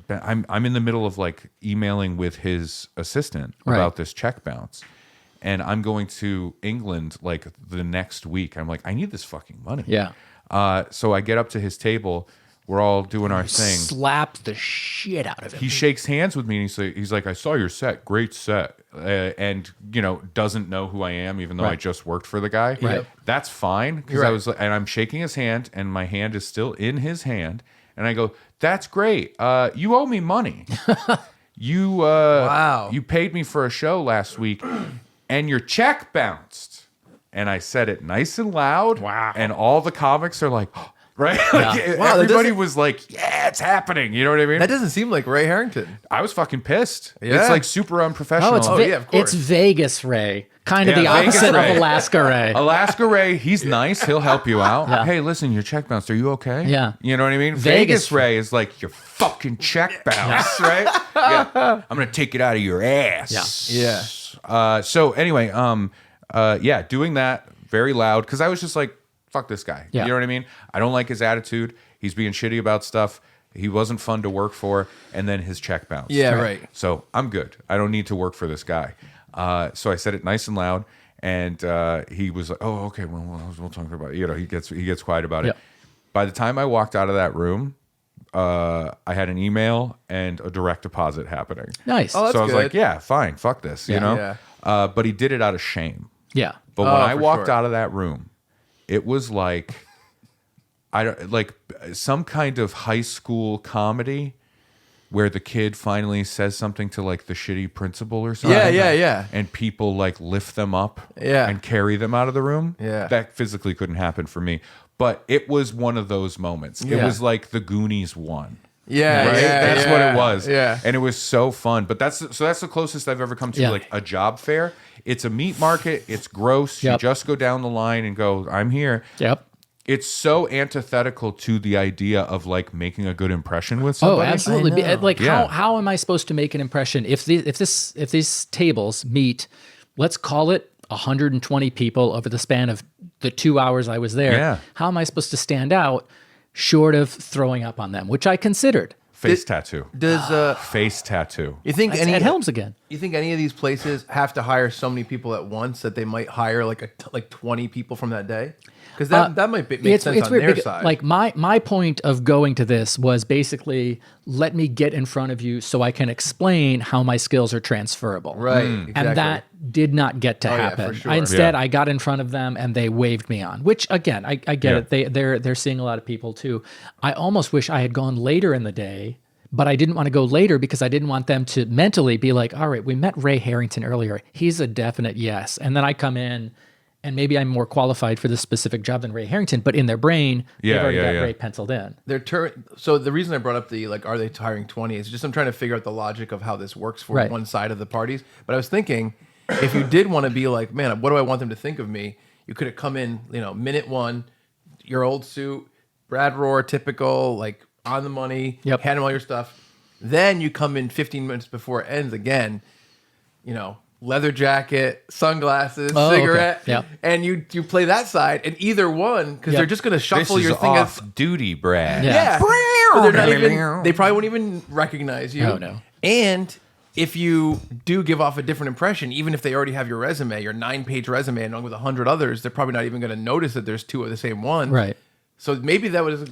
I'm in the middle of like emailing with his assistant Right. about this check bounce. And I'm going to England like the next week. I'm like, I need this fucking money. Yeah. So I get up to his table. We're all doing our thing. Slap the shit out of him. He shakes hands with me, and he's like, I saw your set, great set, and doesn't know who I am, even though I Right. just worked for the guy. Right. That's fine because You're I right. was, and I'm shaking his hand, and my hand is still in his hand, And I go, that's great. You owe me money. You you paid me for a show last week and your check bounced. And I said it nice and loud. Wow. And all the comics are like, right? Like, Wow, everybody was like, yeah, it's happening. You know what I mean? That doesn't seem like Ray Harrington. I was fucking pissed. Yeah. It's like super unprofessional. yeah, of course. It's Vegas Ray. Kind of Yeah, the Vegas opposite Ray. of Alaska Ray. Alaska Ray, he's nice. He'll help you out. Hey, listen, your check bounced. Are you okay? Yeah. You know what I mean? Vegas Vegas Ray is like, your fucking check bounced, right? Yeah. I'm going to take it out of your ass. Yeah. So anyway, doing that very loud because I was just like, fuck this guy. Yeah. You know what I mean? I don't like his attitude. He's being shitty about stuff. He wasn't fun to work for. And then his check bounced. Yeah, right. So I'm good. I don't need to work for this guy. So I said it nice and loud, and he was like, "Oh, okay, we'll talk about it." You know, he gets quiet about it. Yep. By the time I walked out of that room, I had an email and a direct deposit happening. Nice. Oh, that's So I was good. like, "Yeah, fine, fuck this," you know. Yeah. But he did it out of shame. Yeah. But when I for walked sure. out of that room, it was like some kind of high school comedy where the kid finally says something to like the shitty principal or something. Yeah. And people like lift them up Yeah. and carry them out of the room. Yeah. That physically couldn't happen for me. But it was one of those moments. It Yeah. was like the Goonies won. Yeah, Right? That's what it was. Yeah. And it was so fun. But that's the closest I've ever come to Yeah. like a job fair. It's a meat market. It's gross. Yep. You just go down the line and go, I'm here. Yep. It's so antithetical to the idea of like making a good impression with Oh, somebody. absolutely. Like Yeah. how am I supposed to make an impression if these tables meet, let's call it 120 people over the span of the 2 hours I was there. Yeah. How am I supposed to stand out short of throwing up on them, which I considered. Face tattoo. Does Face tattoo. you think It's any at Helms again. You think any of these places have to hire so many people at once that they might hire like 20 people from that day? Because that might make sense on their because, side. Like my point of going to this was basically let me get in front of you so I can explain how my skills are transferable. right, And exactly. that did not get to yeah, happen. for sure. Instead, Yeah. I got in front of them and they waved me on. Which again, I get Yeah. it. They're seeing a lot of people too. I almost wish I had gone later in the day, but I didn't want to go later because I didn't want them to mentally be like, all right, we met Ray Harrington earlier. He's a definite yes. And then I come in and maybe I'm more qualified for this specific job than Ray Harrington, but in their brain, they've already got Ray penciled in. So the reason I brought up the are they hiring 20 is just I'm trying to figure out the logic of how this works for Right. one side of the parties. But I was thinking, if you did want to be like, man, what do I want them to think of me? You could have come in, minute one, your old suit, Brad Rohr, typical, like on the money, Yep. hand them all your stuff. Then you come in 15 minutes before it ends again, leather jacket, sunglasses, Oh, okay. cigarette, Yep. and you play that side, and either one, because Yep. they're just going to This shuffle is your thing off as duty, Brad. Yeah. yeah. But they're not even, they probably won't even recognize you. Oh, no. And if you do give off a different impression, even if they already have your resume, your 9-page resume, along with 100 others, they're probably not even going to notice that there's two of the same one. Right. So maybe that was the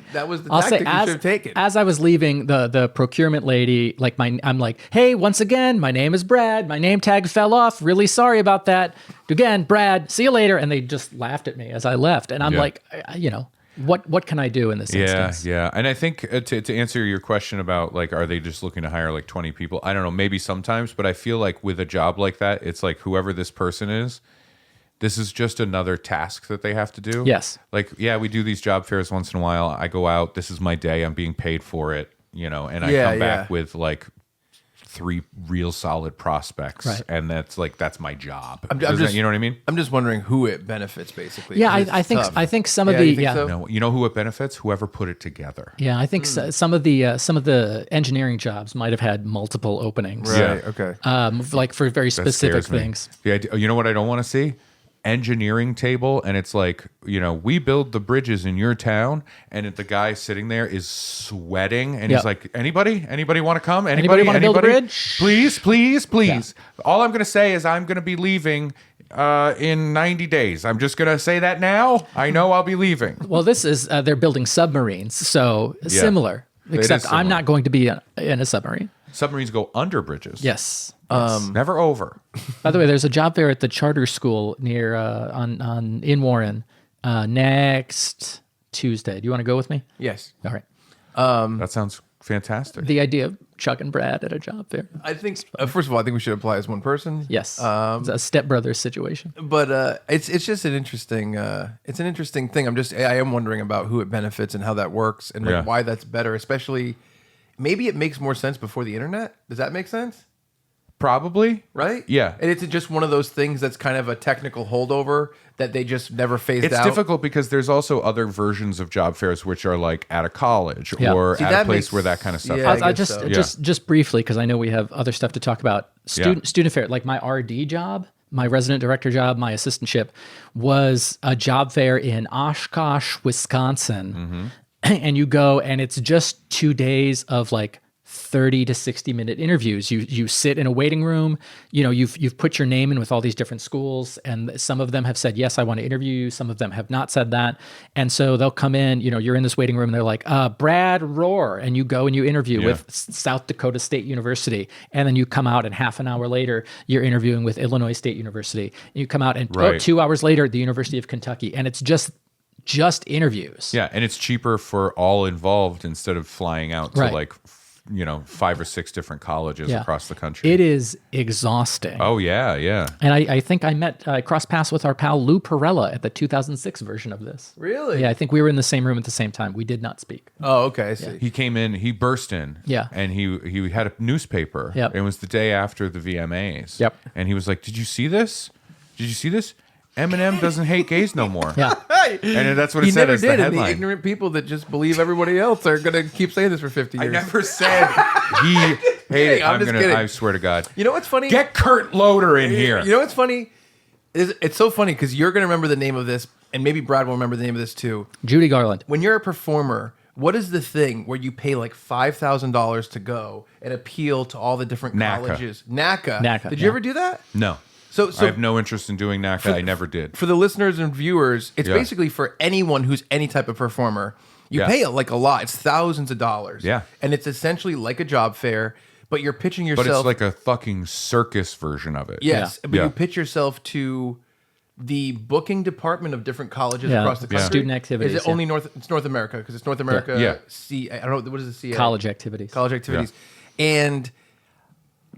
I'll say tactic you should have taken. as I was leaving, the procurement lady, I'm like, hey, once again, my name is Brad. My name tag fell off. Really sorry about that. Again, Brad, see you later. And they just laughed at me as I left. And I'm Yeah. like, what can I do in this instance? Yeah. And I think to answer your question about like, are they just looking to hire like 20 people? I don't know, maybe sometimes, but I feel like with a job like that, it's like whoever this person is, this is just another task that they have to do. Yes. Like, yeah, we do these job fairs once in a while. I go out, this is my day, I'm being paid for it, and I Yeah, come back yeah. with like 3 real solid prospects. Right. And that's my job. I'm Does that- just- you know what I mean? I'm just wondering who it benefits, basically. Yeah, 'cause it's I think tough. I think some of Yeah, the you think so? No, you know who it benefits? Whoever put it together. Yeah, I think some of the engineering jobs might have had multiple openings. Right, Yeah. okay. Like for very That specific scares me. things. The idea, you know what I don't want to see? Engineering table, and it's like, we build the bridges in your town, and the guy sitting there is sweating, and Yep. he's like, anybody want to come? Anybody wanna build a bridge? Please. All I'm going to say is I'm going to be leaving in 90 days. I'm just going to say that now. I know I'll be leaving. Well, this is they're building submarines, so similar. It Except is I'm similar. not going to be in a submarine. Submarines go under bridges. Yes. Never over. By the way, there's a job fair at the charter school near in Warren next Tuesday. Do you want to go with me? Yes. All right. That sounds fantastic. The idea of Chuck and Brad at a job fair. I think first of all, I think we should apply as one person. Yes, it's a stepbrothers situation. But it's just an interesting thing. I am wondering about who it benefits and how that works and like why that's better. Especially, maybe it makes more sense before the internet. Does that make sense? Probably. Right? Yeah. And it's just one of those things that's kind of a technical holdover that they just never phased out. It's difficult because there's also other versions of job fairs which are like at a college or See, at that a place makes- where that kind of stuff yeah, I happens. guess Just briefly, because I know we have other stuff to talk about. Student fair, like my RD job, my resident director job, my assistantship was a job fair in Oshkosh, Wisconsin. And you go and it's just 2 days of like 30 to 60 minute interviews. You sit in a waiting room, you've put your name in with all these different schools, and some of them have said, yes, I want to interview you. Some of them have not said that. And so they'll come in, you're in this waiting room and they're like, Brad Rohr. And you go and you interview with South Dakota State University. And then you come out and half an hour later, you're interviewing with Illinois State University. And you come out and 2 hours later, the University of Kentucky. And it's just interviews. Yeah, and it's cheaper for all involved instead of flying out to like 5 or 6 different colleges across the country. It is exhausting. Oh yeah. And I think I crossed paths with our pal Lou Perella at the 2006 version of this. Really? Yeah, I think we were in the same room at the same time. We did not speak. Oh, okay. I see. He came in, he burst in. Yeah. And he had a newspaper. Yep. It was the day after the VMAs. Yep. And he was like, "Did you see this? Did you see this? Eminem doesn't hate gays no more." Yeah. And that's what it He said never as the did, and the headline. ignorant people that just believe everybody else are gonna keep saying this for 50 years. I never said he hated. I'm just kidding. I swear to God. You know what's funny? Get Kurt Loder in here. You know what's funny? It's so funny because you're gonna remember the name of this, and maybe Brad will remember the name of this too. Judy Garland. When you're a performer, what is the thing where you pay like $5,000 to go and appeal to all the different NACA. colleges? NACA. NACA, Did you yeah. ever do that? No. So I have no interest in doing NACA. I never did. For the listeners and viewers, it's Yeah. basically for anyone who's any type of performer. You Yeah. pay like a lot. It's thousands of dollars. Yeah. And it's essentially like a job fair, but you're pitching But yourself. it's like a fucking circus version of it. yes, Yeah. but Yeah. you pitch yourself to the booking department of different colleges Yeah. across the country. Student activities, Is it only It's North America because it's North America. Yeah. I don't know what is the CA? College activities. College activities, and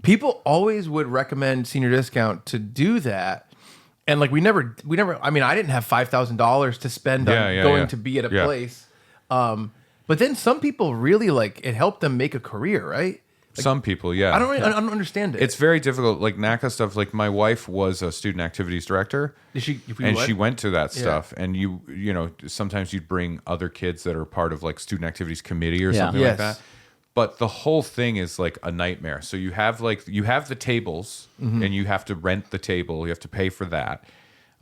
people always would recommend senior discount to do that. And like we never. I mean, I didn't have $5,000 to spend on going to be at a place. But then some people really like it helped them make a career, right? Some people, yeah. I don't understand it. It's very difficult. Like NACA stuff. Like my wife was a student activities director, she went to that stuff. And you know, sometimes you'd bring other kids that are part of like student activities committee or something like Yes. that. But the whole thing is like a nightmare. So you have the tables, and you have to rent the table. You have to pay for that.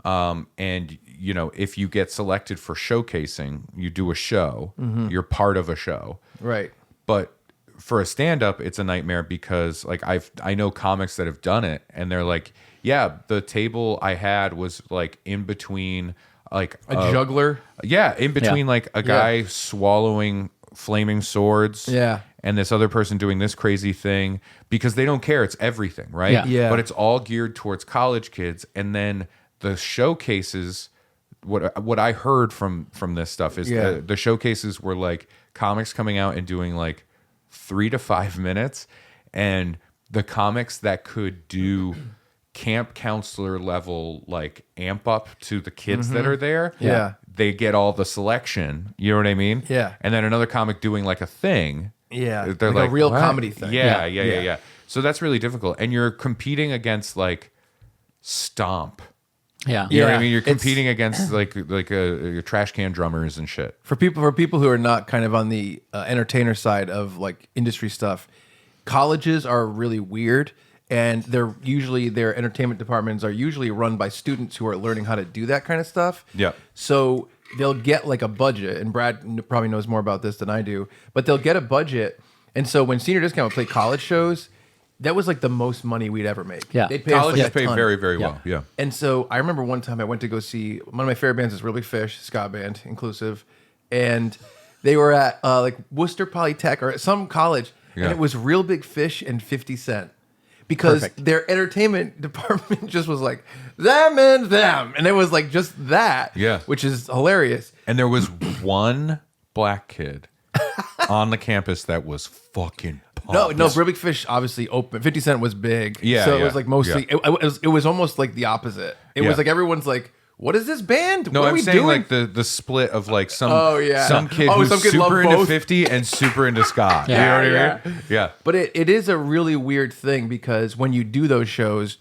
And you know, if you get selected for showcasing, you do a show. You're part of a show, right. but for a stand-up, it's a nightmare because like I know comics that have done it, and they're like, yeah, the table I had was like in between like A juggler. yeah, in between Yeah. like a guy swallowing flaming swords, Yeah. and this other person doing this crazy thing because they don't care. It's everything, right? Yeah. Yeah. But it's all geared towards college kids, and then the showcases. What I heard from this stuff is the showcases were like comics coming out and doing like 3 to 5 minutes, and the comics that could do camp counselor level like amp up to the kids that are there, Yeah. they get all the selection. You know what I mean? Yeah. And then another comic doing like a thing. Yeah. They're Like a real "What?" comedy thing. Yeah. So that's really difficult, and you're competing against like Stomp. Yeah. You know what I Yeah, mean? You're it's- competing against like a trash can drummers and shit. For people who are not kind of on the entertainer side of like industry stuff, colleges are really weird, and their entertainment departments are usually run by students who are learning how to do that kind of stuff. Yeah. So they'll get like a budget, and Brad probably knows more about this than I do, but they'll get a budget, and so when Senior Discount would play college shows, that was like the most money we'd ever make. Yeah. They'd pay us Colleges like a pay ton. very, very well. Yeah. And so I remember one time I went to go see one of my favorite bands is Really Fish, ska band, inclusive, and they were at like Worcester Polytech or at some college, Yeah. and it was Real Big Fish and 50 Cent. Because Perfect. their entertainment department just was like, them and them. And it was like just that. Yeah. Which is hilarious. And there was one black kid on the campus that was fucking No, pumped. Big Fish obviously open. 50 Cent was big. Yeah, So it yeah, was like mostly, it was almost like the opposite. It was Yeah. like everyone's like, what is this band? No, what are I'm we saying doing? like the split of like some kid Oh, who's some kid super loved into both. 50 and super into ska. Yeah. You know what Yeah. I mean? Yeah. But it is a really weird thing because when you do those shows,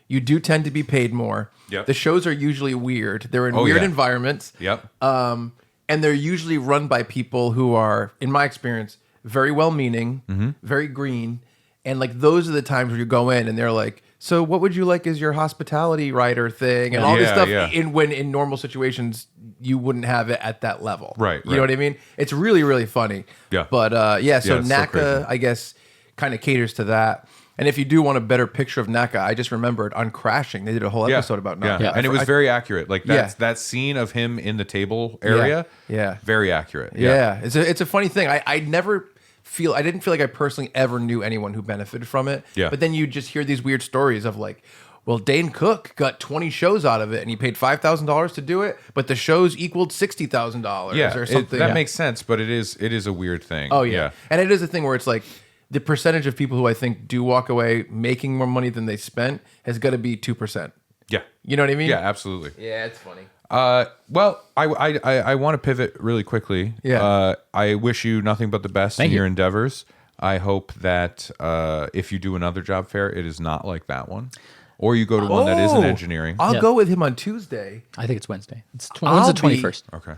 you do tend to be paid more. Yep. The shows are usually weird. They're in Oh, weird yeah. environments. Yep. And they're usually run by people who are, in my experience, very well-meaning, Mm-hmm. very green. And like those are the times where you go in and they're like, so what would you like as your hospitality writer thing? And all this Yeah, stuff yeah. when in normal situations you wouldn't have it at that level. Right, You know right. what I mean? It's really, really funny. Yeah. But so Yeah, it's so NACA, crazy. I guess, kind of caters to that. And if you do want a better picture of NACA, I just remembered on Crashing, they did a whole Yeah. episode about yeah. NACA. And it was very accurate. Like Yeah. that scene of him in the table area. Yeah. Very accurate. Yeah, it's a funny thing. I didn't feel like I personally ever knew anyone who benefited from it. Yeah. But then you just hear these weird stories of like, well, Dane Cook got 20 shows out of it and he paid $5,000 to do it, but the shows equaled $60,000 Yeah. or something. That makes sense, but it is a weird thing. Oh yeah. And it is a thing where it's like the percentage of people who I think do walk away making more money than they spent has got to be 2%. Yeah. You know what I mean? Yeah, absolutely. Yeah, it's funny. Well, I want to pivot really quickly. Yeah. I wish you nothing but the best Thank in you. your endeavors. I hope that if you do another job fair, it is not like that one, or you go to one that isn't engineering. I'll Yeah. go with him on Tuesday. I think it's Wednesday. It's I'll when's the be- 21st? Okay.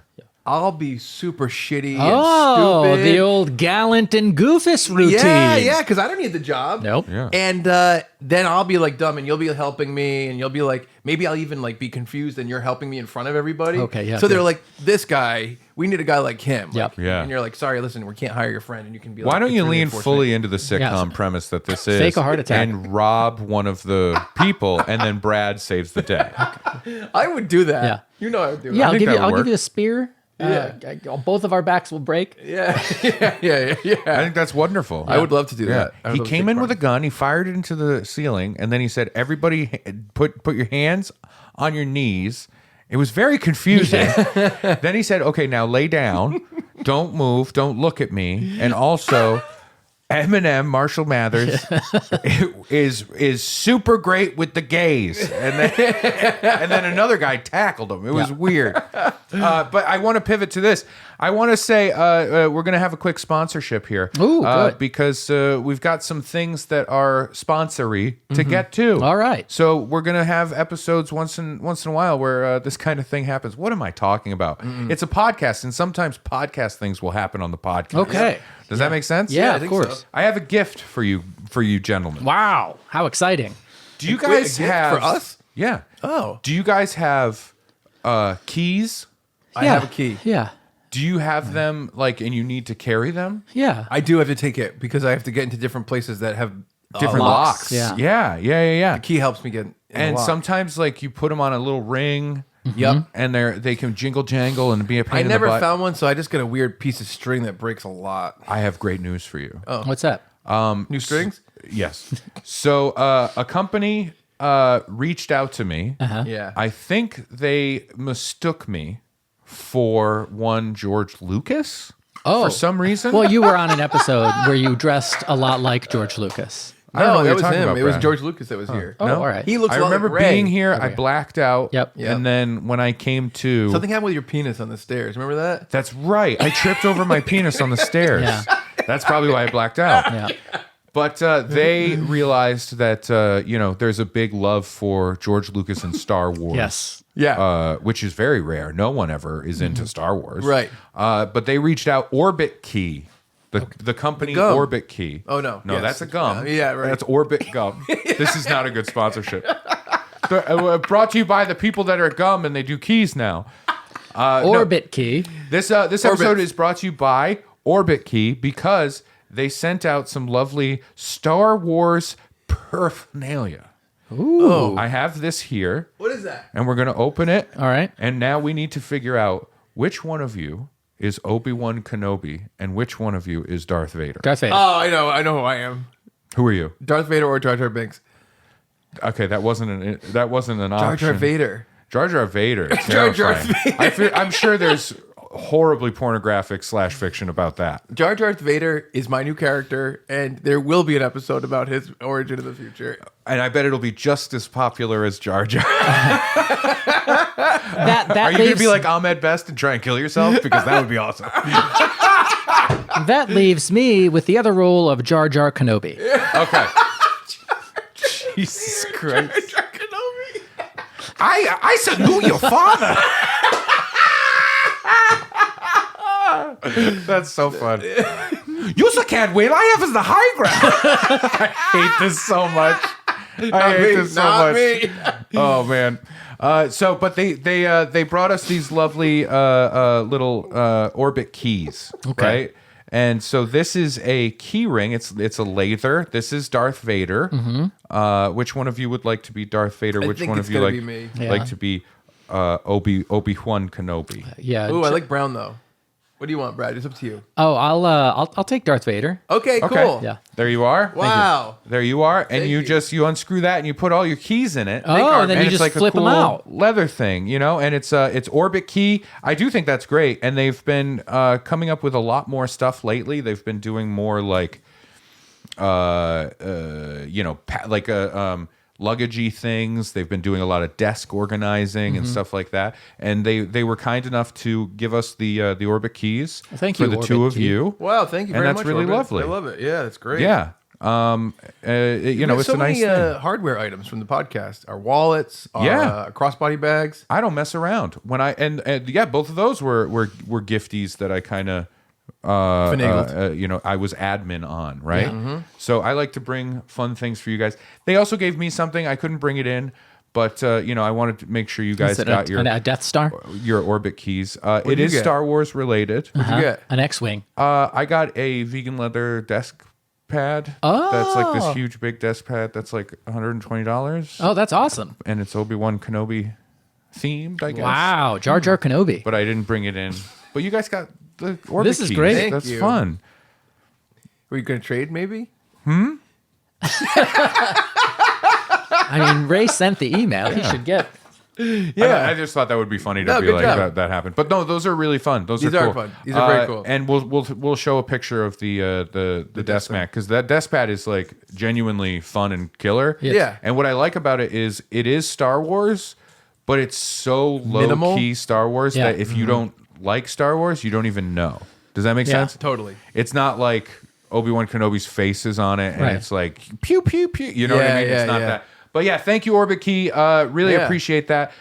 I'll be super shitty Oh, and stupid. the old gallant and goofus routine. Yeah, because I don't need the job. Nope. Yeah. And then I'll be like dumb, and you'll be helping me, and you'll be like, maybe I'll even like be confused, and you're helping me in front of everybody. Okay, yeah, So they're good. like, this guy, we need a guy like him. Yep. Like, Yeah. And you're like, sorry, listen, we can't hire your friend, and you can be like, Why don't "It's you really lean unfortunate." fully into the sitcom premise that this is, Fake a heart attack. and rob one of the people, and then Brad saves the day? I would do that. Yeah. You know I would do Yeah, that. I'll think that would give work. you a spear. Both of our backs will break. Yeah. I think that's wonderful. I would love to do Yeah. that. I would He love to came take in part. with a gun. He fired it into the ceiling, and then he said, "Everybody, put your hands on your knees." It was very confusing. Then he said, "Okay, now lay down. Don't move. Don't look at me." And also, Eminem, Marshall Mathers, is super great with the gays. And then another guy tackled him. It was weird. But I want to pivot to this. I want to say we're going to have a quick sponsorship here. Ooh, good. Because we've got some things that are sponsory to get to. All right. So we're going to have episodes once in a while where this kind of thing happens. What am I talking about? It's a podcast, and sometimes podcast things will happen on the podcast. Okay. Does that make sense? Yeah, I of think course. so. I have a gift for you gentlemen. Wow, how exciting! Do you Wait, a guys gift have for us? Yeah. Oh. Do you guys have keys? I have a key. Yeah, Do you have them like and you need to carry them? yeah. I do have to take it because I have to get into different places that have Different locks, locks. yeah. Yeah. Key helps me get in the And lock. sometimes like you put them on a little ring. Yep. And they can jingle jangle and be a pain I in never the butt. found one, so I just got a weird piece of string that breaks a lot. I have great news for you. What's that? New strings? Yes. So a company reached out to me. Yeah. I think they mistook me for one George Lucas for some reason. Well, you were on an episode where you dressed a lot like George Lucas. I don't know what that you're was talking him. about, It was Brad. George Lucas that was here. Oh, all right. He looks I a lot remember like Ray. being here. I blacked out. Yep. And then when I came to, Something happened with your penis on the stairs. Remember that? that's right. I tripped over my penis on the stairs. Yeah. That's probably why I blacked out. Yeah. But they realized that there's a big love for George Lucas and Star Wars. Yes. Yeah. Which is very rare. No one ever is into Star Wars. Right. But they reached out. Orbit Key. The company The gum. Orbit Key. Oh, no. No, Yes. that's a gum. Yeah, right. That's Orbit Gum. This is not a good sponsorship. Brought to you by the people that are gum and they do keys now. Orbit key. This episode is brought to you by Orbit Key because they sent out some lovely Star Wars paraphernalia. Ooh. I have this here, What is that? and we're going to open it. All right. And now we need to figure out which one of you is Obi-Wan Kenobi and which one of you is Darth Vader. Darth Vader. Oh, I know who I am. Who are you? Darth Vader or Jar Jar Binks? Okay, that wasn't an Jar option. Jar Vader. Jar Jar Vader. Jar Jar Terrifying. I'm sure there's horribly pornographic /fiction about that. Jar Jar Vader is my new character, and there will be an episode about his origin in the future. And I bet it'll be just as popular as Jar Jar. That Are you going to leaves, be like Ahmed Best and try and kill yourself? Because that would be awesome. that leaves me with the other role of Jar Jar Kenobi. Okay. Jesus Christ. Jar Jar Kenobi. I salute your father. That's so fun. You can't win. I have is the high ground. I hate this so much. I hate this so Not much. me. Oh man. But they brought us these lovely little orbit keys, right? And so this is a key ring. It's a lather. This is Darth Vader. Which one of you would like to be Darth Vader? I Which think one it's of you gonna like be me. Yeah. to be Obi-Wan Kenobi? Yeah. Ooh, I like brown though. What do you want, Brad? It's up to you. Oh, I'll take Darth Vader. Okay, Okay. cool. Yeah. There you are. Wow. There you are, and Thank you you. just unscrew that and you put all your keys in it. Oh, and then you it's just like flip a cool them out. leather thing, and it's orbit key. I do think that's great, and they've been coming up with a lot more stuff lately. They've been doing more like, luggagey things. They've been doing a lot of desk organizing and stuff like that. And they were kind enough to give us the orbit keys Thank for you, the Orbit two of key. you. Wow, thank you And very that's much. really Orbit. lovely. I love it. Yeah, that's great. Yeah. There's It's so a nice many thing. hardware items from the podcast. Our wallets, our Yeah. crossbody bags. I don't mess around when and both of those were gifties that I kind of Finagled. I was admin on, right? So I like to bring fun things for you guys. They also gave me something. I couldn't bring it in, but I wanted to make sure you guys Is it got a Death Star? your orbit keys. It did you is get? Star Wars related. What'd you get? An X-wing. I got a vegan leather desk pad. That's like this huge big desk pad. That's like $120. Oh, that's awesome. And it's Obi-Wan Kenobi themed, I guess. Wow, Jar Jar Kenobi. But I didn't bring it in. But you guys got the orbit This is keys. great. Thank That's you. fun. Were you going to trade maybe? I mean, Ray sent the email. He should get. Yeah, I just thought that would be funny to No, be good like job. that happened. But no, those are really fun. These These are are cool. fun. These are very cool. And we'll show a picture of the desk mat because that desk pad is like genuinely fun and killer. Yeah. And what I like about it is Star Wars, but it's so low Minimal? key Star Wars Yeah. that if you don't like Star Wars, you don't even know. Does that make Yeah. sense? Totally. It's not like Obi-Wan Kenobi's face is on it and Right. it's like pew pew pew. You know what I Yeah, mean? yeah, It's not yeah. that. But yeah, thank you, Orbit Key. Really Yeah. appreciate that.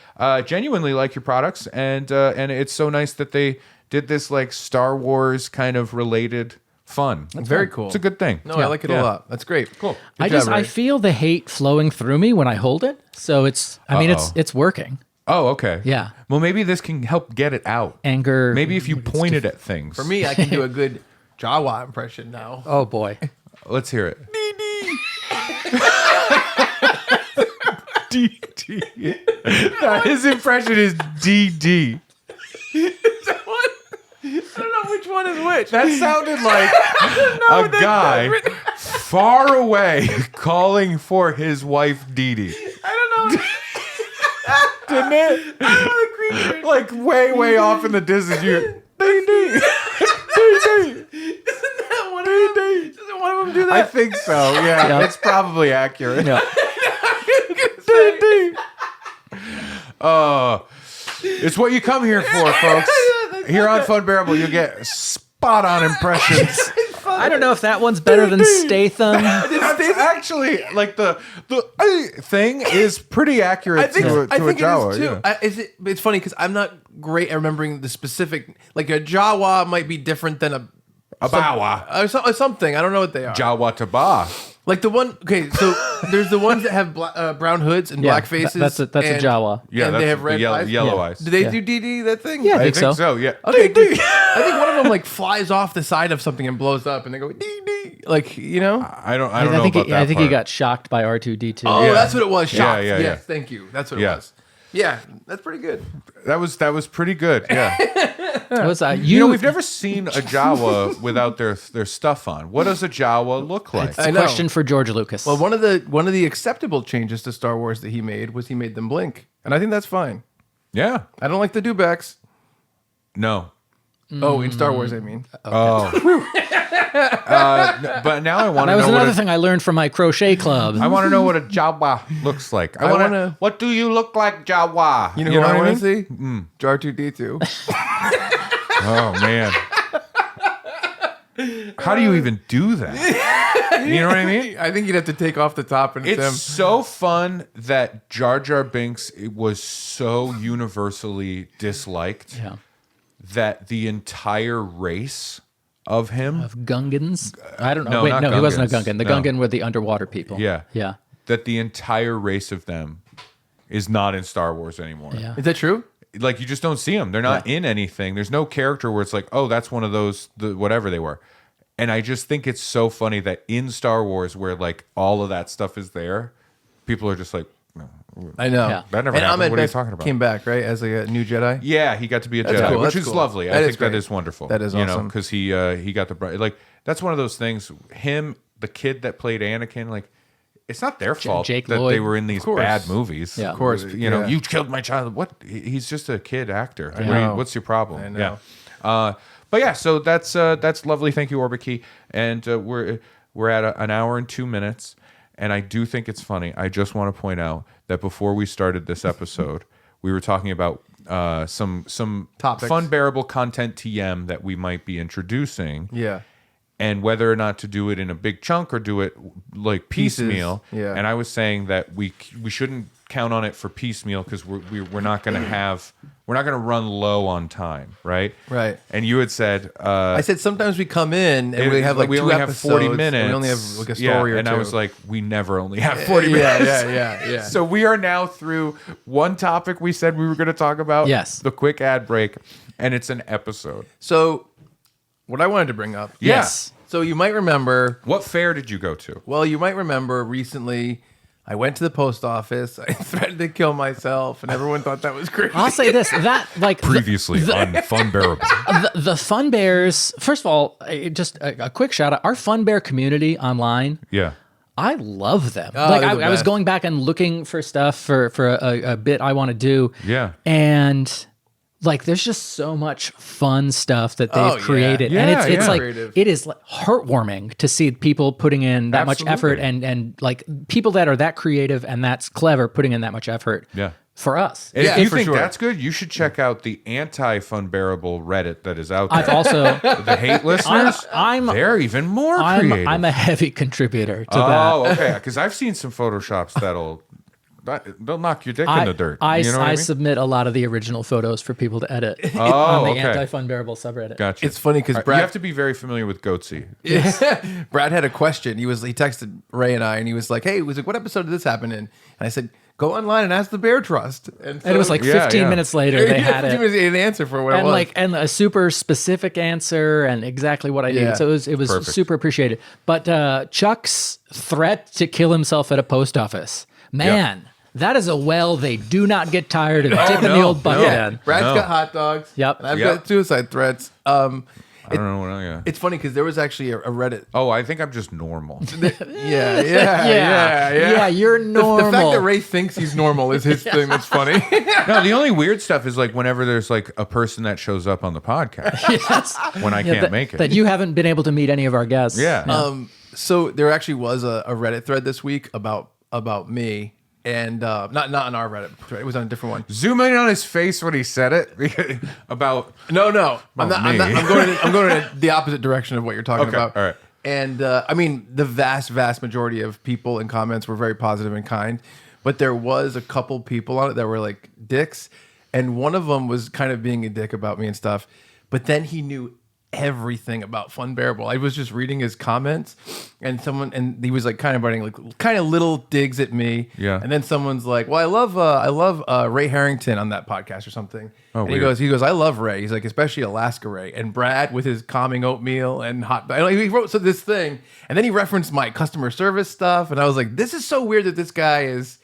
Genuinely like your products, and it's so nice that they did this like Star Wars kind of related fun. That's very cool. It's a good thing. No, I like it Yeah. a lot. That's great. Cool. Good I job, Ray. feel the hate flowing through me when I hold it. So it's it's working. Oh, okay. Yeah. Well, maybe this can help get it out. Anger. Maybe if you pointed at things. For me, I can do a good Jawa impression now. Oh boy. Let's hear it. DD. His impression is DD. What? I don't know which one is which. That sounded like a guy far away calling for his wife Dee Dee. I don't know. Didn't it? I don't know the creature. Like way off in the distance. You Dee Dee. Dee Dee. Isn't that one of them? Doesn't one of them do I that? think so. Yeah, Yeah. it's probably accurate. Yeah. Dee Dee. It's what you come here for, folks. Here on Funbearable, you get spot on impressions. I don't know if that one's better than Statham. It's actually like the thing is pretty accurate I think, to I a think Jawa. it is too. Yeah. It's funny because I'm not great at remembering the specific. Like a Jawa might be different than a Bawa. or something. I don't know what they are. Jawa Taba. Like the one. Okay, so there's the ones that have brown hoods and Yeah, black faces. that's a and- Jawa. Yeah, and that's they have the red eyes. yellow Yeah. eyes. Do they Yeah. do DD that thing? Yeah, I think so. so. Yeah. Okay, good. I think one of them like flies off the side of something and blows up, and they go DD. Like I you know. don't know I think about that. I think he part. got shocked by R2D2. Oh, Yeah. that's what it was. Shocked. Yeah, yeah, yes, yeah. thank you. That's what Yeah. it was. Yeah, that's pretty good. That was pretty good. Yeah. Was, You know, we've never seen a Jawa without their stuff on. What does a Jawa look like? It's a I know. question for George Lucas. Well, one of the acceptable changes to Star Wars that he made was he made them blink, and I think that's fine. Yeah. I don't like the dewbacks. No. Oh, in Star Wars, I mean. Oh. But now I want to know. That was another what thing I learned from my crochet club. I want to know what a Jawa looks like. I want to. wanna- What do you look like, Jawa? You know what I want to mean? see? Jar 2D2. Oh man. How do you even do that? You know what I mean? I think you'd have to take off the top and It's him. so fun that Jar Jar Binks was so universally disliked Yeah. that the entire race of him, Of Gungans. I don't know. No, Wait, not no, he wasn't a Gungans. Gungan. The No. Gungan were the underwater people. yeah, Yeah. that the entire race of them is not in Star Wars anymore. Yeah. Is that true? Like you just don't see them. They're not in anything. There's no character where it's like, oh, that's one of those, whatever they were. And I just think it's so funny that in Star Wars, where like all of that stuff is there, people are just like, no, I know. Yeah. that never And happened. Ahmed What are you Best talking about? came back, right? As a new Jedi? Yeah, he got to be a That's Jedi, cool. which That's is cool. lovely. That I is think that great. is wonderful. That is awesome. Because he got the like. That's one of those things. Him, the kid that played Anakin, like it's not their fault Jake that Lloyd. they were in these course. bad movies. Yeah. Of course, you know, yeah. you killed my child. What? He's just a kid actor. I know. mean, what's your problem? I know. Yeah. But yeah, so that's lovely. Thank you, Orbikey. And we're at an hour and 2 minutes, and I do think it's funny. I just want to point out that before we started this episode, we were talking about some Topics. Funbearable content TM that we might be introducing, Yeah. and whether or not to do it in a big chunk or do it like piecemeal. yeah. And I was saying that we shouldn't count on it for piecemeal because we're not going to run low on time, right? Right. And you had said, I said sometimes we come in and we have like we two only have episodes. 40 minutes. And we only have like a story or and two. I was like, we never only have 40 yeah, minutes. yeah. So we are now through one topic we said we were going to talk about. Yes. The quick ad break, and it's an episode. So what I wanted to bring up. Yeah. Yes. So you might remember, What fair did you go to? well, you might remember recently I went to the post office. I threatened to kill myself, and everyone thought that was crazy. I'll say this: that like Previously on Funbearable. the Fun Bears. First of all, just a quick shout out: our Fun Bear community online. Yeah. I love them. Oh, like they're the I was best. going back and looking for stuff for a bit I want to do. Yeah. And like there's just so much fun stuff that they've Oh, yeah. created. Yeah, and it's yeah. like Creative. it is like heartwarming to see people putting in that much effort Absolutely. and like people that are that creative and that's clever putting in that much effort. Yeah. For us. And Yeah, if you for think sure. that's good, you should check out the anti-Funbearable Reddit that is out there. I've also The hate listeners, they're even more creative. I'm a heavy contributor to that. Oh, okay. Because I've seen some Photoshops they'll knock your dick in the dirt. I, you know what I mean? submit a lot of the original photos for people to edit Oh, on the okay. anti-Funbearable subreddit. Gotcha. It's funny 'cause You Brad- have to be very familiar with Goatsy. Brad had a question. He texted Ray and I, and he was like, "Hey, he was like, what episode did this happen in?" And I said, "Go online and ask the Bear Trust." And And it was like Yeah, 15 yeah. minutes later they had He it. was an answer for what it And was. like and a super specific answer and exactly what I needed. Yeah. So it was Perfect. super appreciated. But Chuck's threat to kill himself at a post office. Man, that is a well they do not get tired of dipping the no, old bucket yeah, in. Brad's No. got hot dogs. Yep. And I've Yep. got suicide threats. I don't know what I got. It's funny because there was actually a Reddit. Oh, I think I'm just normal. Yeah, You're normal. The fact that Ray thinks he's normal is his thing that's funny. No, the only weird stuff is like whenever there's like a person that shows up on the podcast Yes. when I can't that, make it. that you haven't been able to meet any of our guests. Yeah. So there actually was a Reddit thread this week about me, and not on our Reddit thread. It was on a different one. Zoom in on his face when he said it about. No, I'm not. me. I'm going in the opposite direction of what you're talking Okay, about. all right. And I mean, the vast majority of people in comments were very positive and kind, but there was a couple people on it that were like dicks, and one of them was kind of being a dick about me and stuff. But then he knew everything about Funbearable. I was just reading his comments, and he was like kind of writing like kind of little digs at me. Yeah. And then someone's like, "Well, I love Ray Harrington on that podcast or something." Oh, and weird. he goes, "I love Ray." He's like, especially Alaska Ray and Brad with his calming oatmeal and hot. He wrote this thing, and then he referenced my customer service stuff, and I was like, "This is so weird that this guy is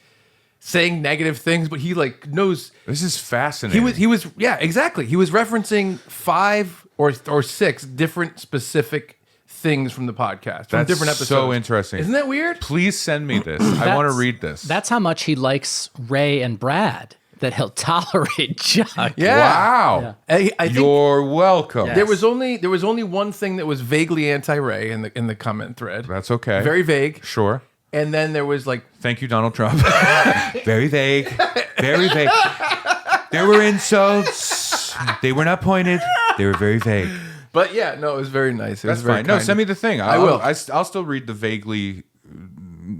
saying negative things, but he like knows." This is fascinating. He was yeah, exactly. He was referencing 5 or 6 different specific things from the podcast, from That's different episodes. so interesting. Isn't that weird? Please send me this. I want to read this. That's how much he likes Ray and Brad. that he'll tolerate Chuck. Yeah. Wow. I think You're welcome. Yeah. there was only one thing that was vaguely anti-Ray in the comment thread. That's okay. Very vague. Sure. And then there was like, Thank you, Donald Trump. Very vague. Very vague. There were insults. They were not pointed. They were very vague. but yeah, no, it was very nice. It That's was very fine. No, kind. send me the thing. I will. I'll still read the vaguely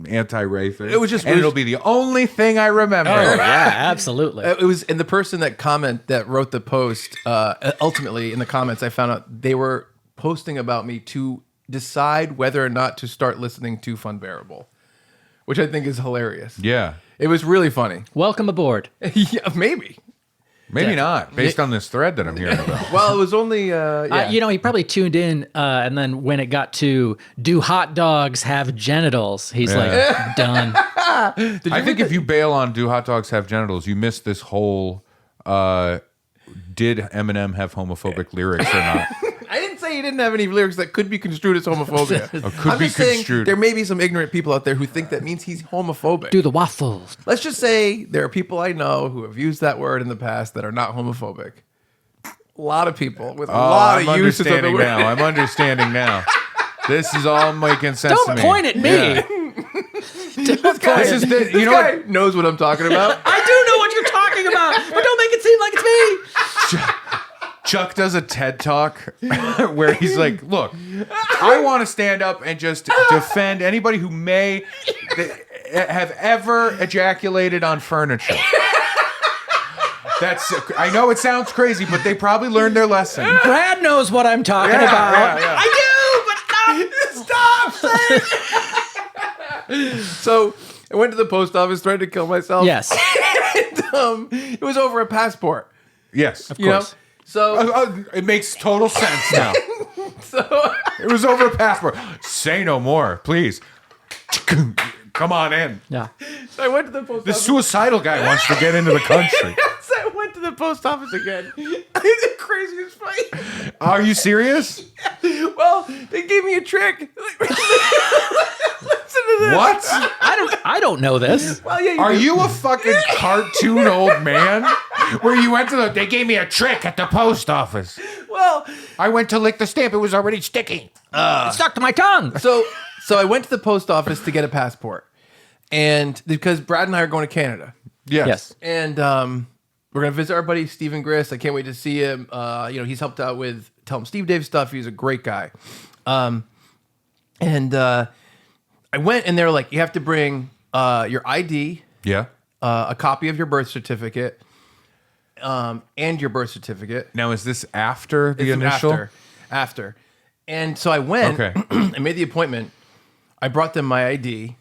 anti-Ray thing. It was just- and it'll be the only thing I remember. Oh, yeah, absolutely. It was, and the person that wrote the post, ultimately in the comments, I found out they were posting about me to decide whether or not to start listening to Funbearable, which I think is hilarious. Yeah. It was really funny. Welcome aboard. Yeah, maybe. Maybe not, based on this thread that I'm hearing about. Well, it was only, yeah. He probably tuned in, and then when it got to "Do hot dogs have genitals?" He's like, "Done." I think if you bail on "Do hot dogs have genitals," you miss this whole did Eminem have homophobic lyrics or not? I didn't say he didn't have any lyrics that could be construed as homophobia. could I'm be just saying construed. there may be some ignorant people out there who think that means he's homophobic. Do the waffles. Let's just say there are people I know who have used that word in the past that are not homophobic. A lot of people with a lot I'm of uses of the understanding word. now. I'm understanding now. This is all making sense to Don't me. point at me. Yeah. Don't point This at is me. the, you This know guy what? knows what I'm talking about. I do know what you're talking about, but don't make it seem like it's me. Chuck does a TED talk where he's like, look, I want to stand up and just defend anybody who may have ever ejaculated on furniture. I know it sounds crazy, but they probably learned their lesson. Brad knows what I'm talking Yeah, about. yeah, yeah. I do, but stop. So I went to the post office trying to kill myself. Yes, And, it was over a passport. Yes. of You know? course. So, It makes total sense now. so It was over a passport. Say no more, please. Come on in. Yeah. I went to the post This office. suicidal guy wants to get into the country. So I went to the post office again. The craziest fight. Are you serious? Well, they gave me a trick. Listen to this. What? I don't know this. Well, yeah, Are do. you a fucking cartoon old man? Where you went to they gave me a trick at the post office. Well, I went to lick the stamp. It was already sticky. It stuck to my tongue. so I went to the post office to get a passport, and because Brad and I are going to Canada, Yes. and we're gonna visit our buddy Stephen Griss. I can't wait to see him. He's helped out with Tell Him Steve Dave stuff. He's a great guy. I went, and they were like, you have to bring your ID, Yeah. a copy of your birth certificate, and your birth certificate. Now, is this after the It's initial? After. And so I went, Okay. I made the appointment. I brought them my ID.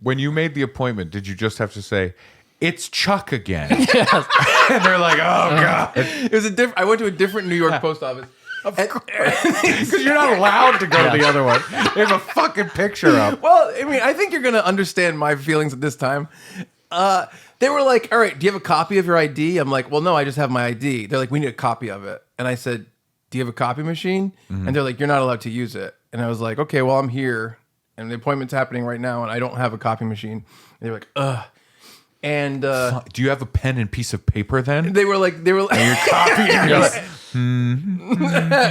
When you made the appointment, did you just have to say, it's Chuck again? And they're like, oh, God. It was I went to a different New York post office. Because you're not allowed to go to the other one. They have a fucking picture up. Well, I mean, I think you're going to understand my feelings at this time. They were like, all right, do you have a copy of your ID? I'm like, well, no, I just have my ID. They're like, we need a copy of it. And I said, do you have a copy machine? Mm-hmm. And they're like, you're not allowed to use it. And I was like, okay, well, I'm here. And the appointment's happening right now, and I don't have a copy machine. And they were like, ugh. And Do you have a pen and piece of paper then? they were like, You're copying. You're like,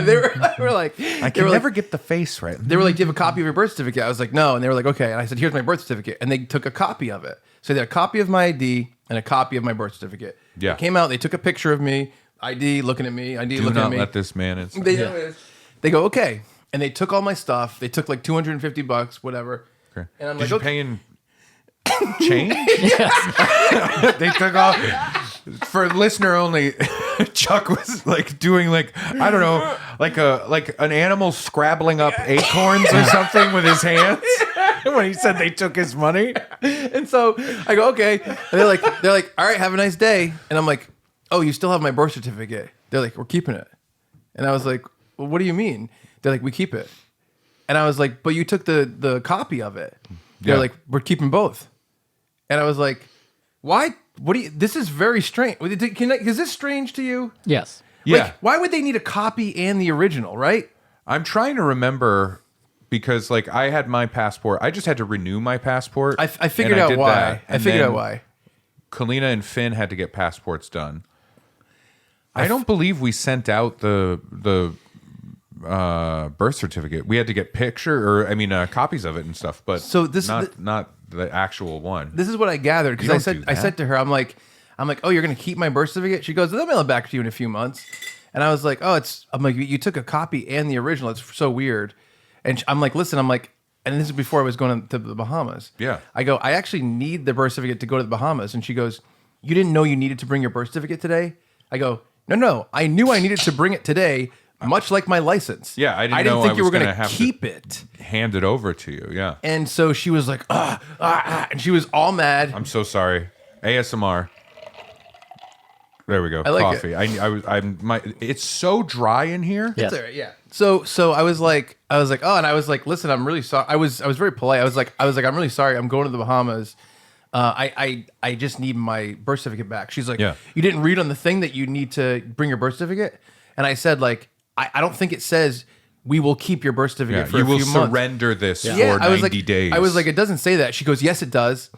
they were like, I can never get the face right. They were like, do you have a copy of your birth certificate? I was like, no. And they were like, okay. And I said, here's my birth certificate. And they took a copy of it. So they had a copy of my ID and a copy of my birth certificate. Yeah. They came out, they took a picture of me, ID looking at me, ID Do looking at not me. let this man inside. They go, okay. And they took all my stuff. They took like $250, whatever. Okay. And I'm Did like, you okay. pay in change? They took all for listener only. Chuck was like doing like I don't know, like an animal scrabbling up acorns or something with his hands. When he said they took his money. And so I go, okay. And they're like, all right, have a nice day. And I'm like, oh, you still have my birth certificate? They're like, we're keeping it. And I was like, well, what do you mean? They're like, we keep it. And I was like, but you took the copy of it. They're Yeah. like, we're keeping both. And I was like, why? What do you? This is very strange. Is this strange to you? Yes. Yeah. Like, why would they need a copy and the original? Right? I'm trying to remember because like I had my passport. I just had to renew my passport. I figured and out did why. that, I and figured then out why. Kalina and Finn had to get passports done. I don't believe we sent out the birth certificate. We had to get copies of it and stuff, but not the actual one. This is what I gathered because I said to her, I'm like, oh, you're gonna keep my birth certificate? She goes, they'll mail it back to you in a few months. And I was like, I'm like, you took a copy and the original. It's so weird. And I'm like, listen, and this is before I was going to the Bahamas. Yeah. I go, I actually need the birth certificate to go to the Bahamas. And she goes, you didn't know you needed to bring your birth certificate today? I go, no, I knew I needed to bring it today, much like my license. Yeah, I didn't think you were going to keep it. Hand it over to you, yeah. And so she was like, and she was all mad. I'm so sorry. ASMR. There we go. I like coffee. It's so dry in here. Yeah. It's all right, yeah. So I was like, oh, and I was like, listen, I'm really sorry. I was very polite. I was like, I'm really sorry. I'm going to the Bahamas. I just need my birth certificate back. She's like, Yeah. You didn't read on the thing that you need to bring your birth certificate? And I said, like, I don't think it says we will keep your birth certificate for a few months. You will surrender this for I was 90 days. I was like, it doesn't say that. She goes, yes, it does.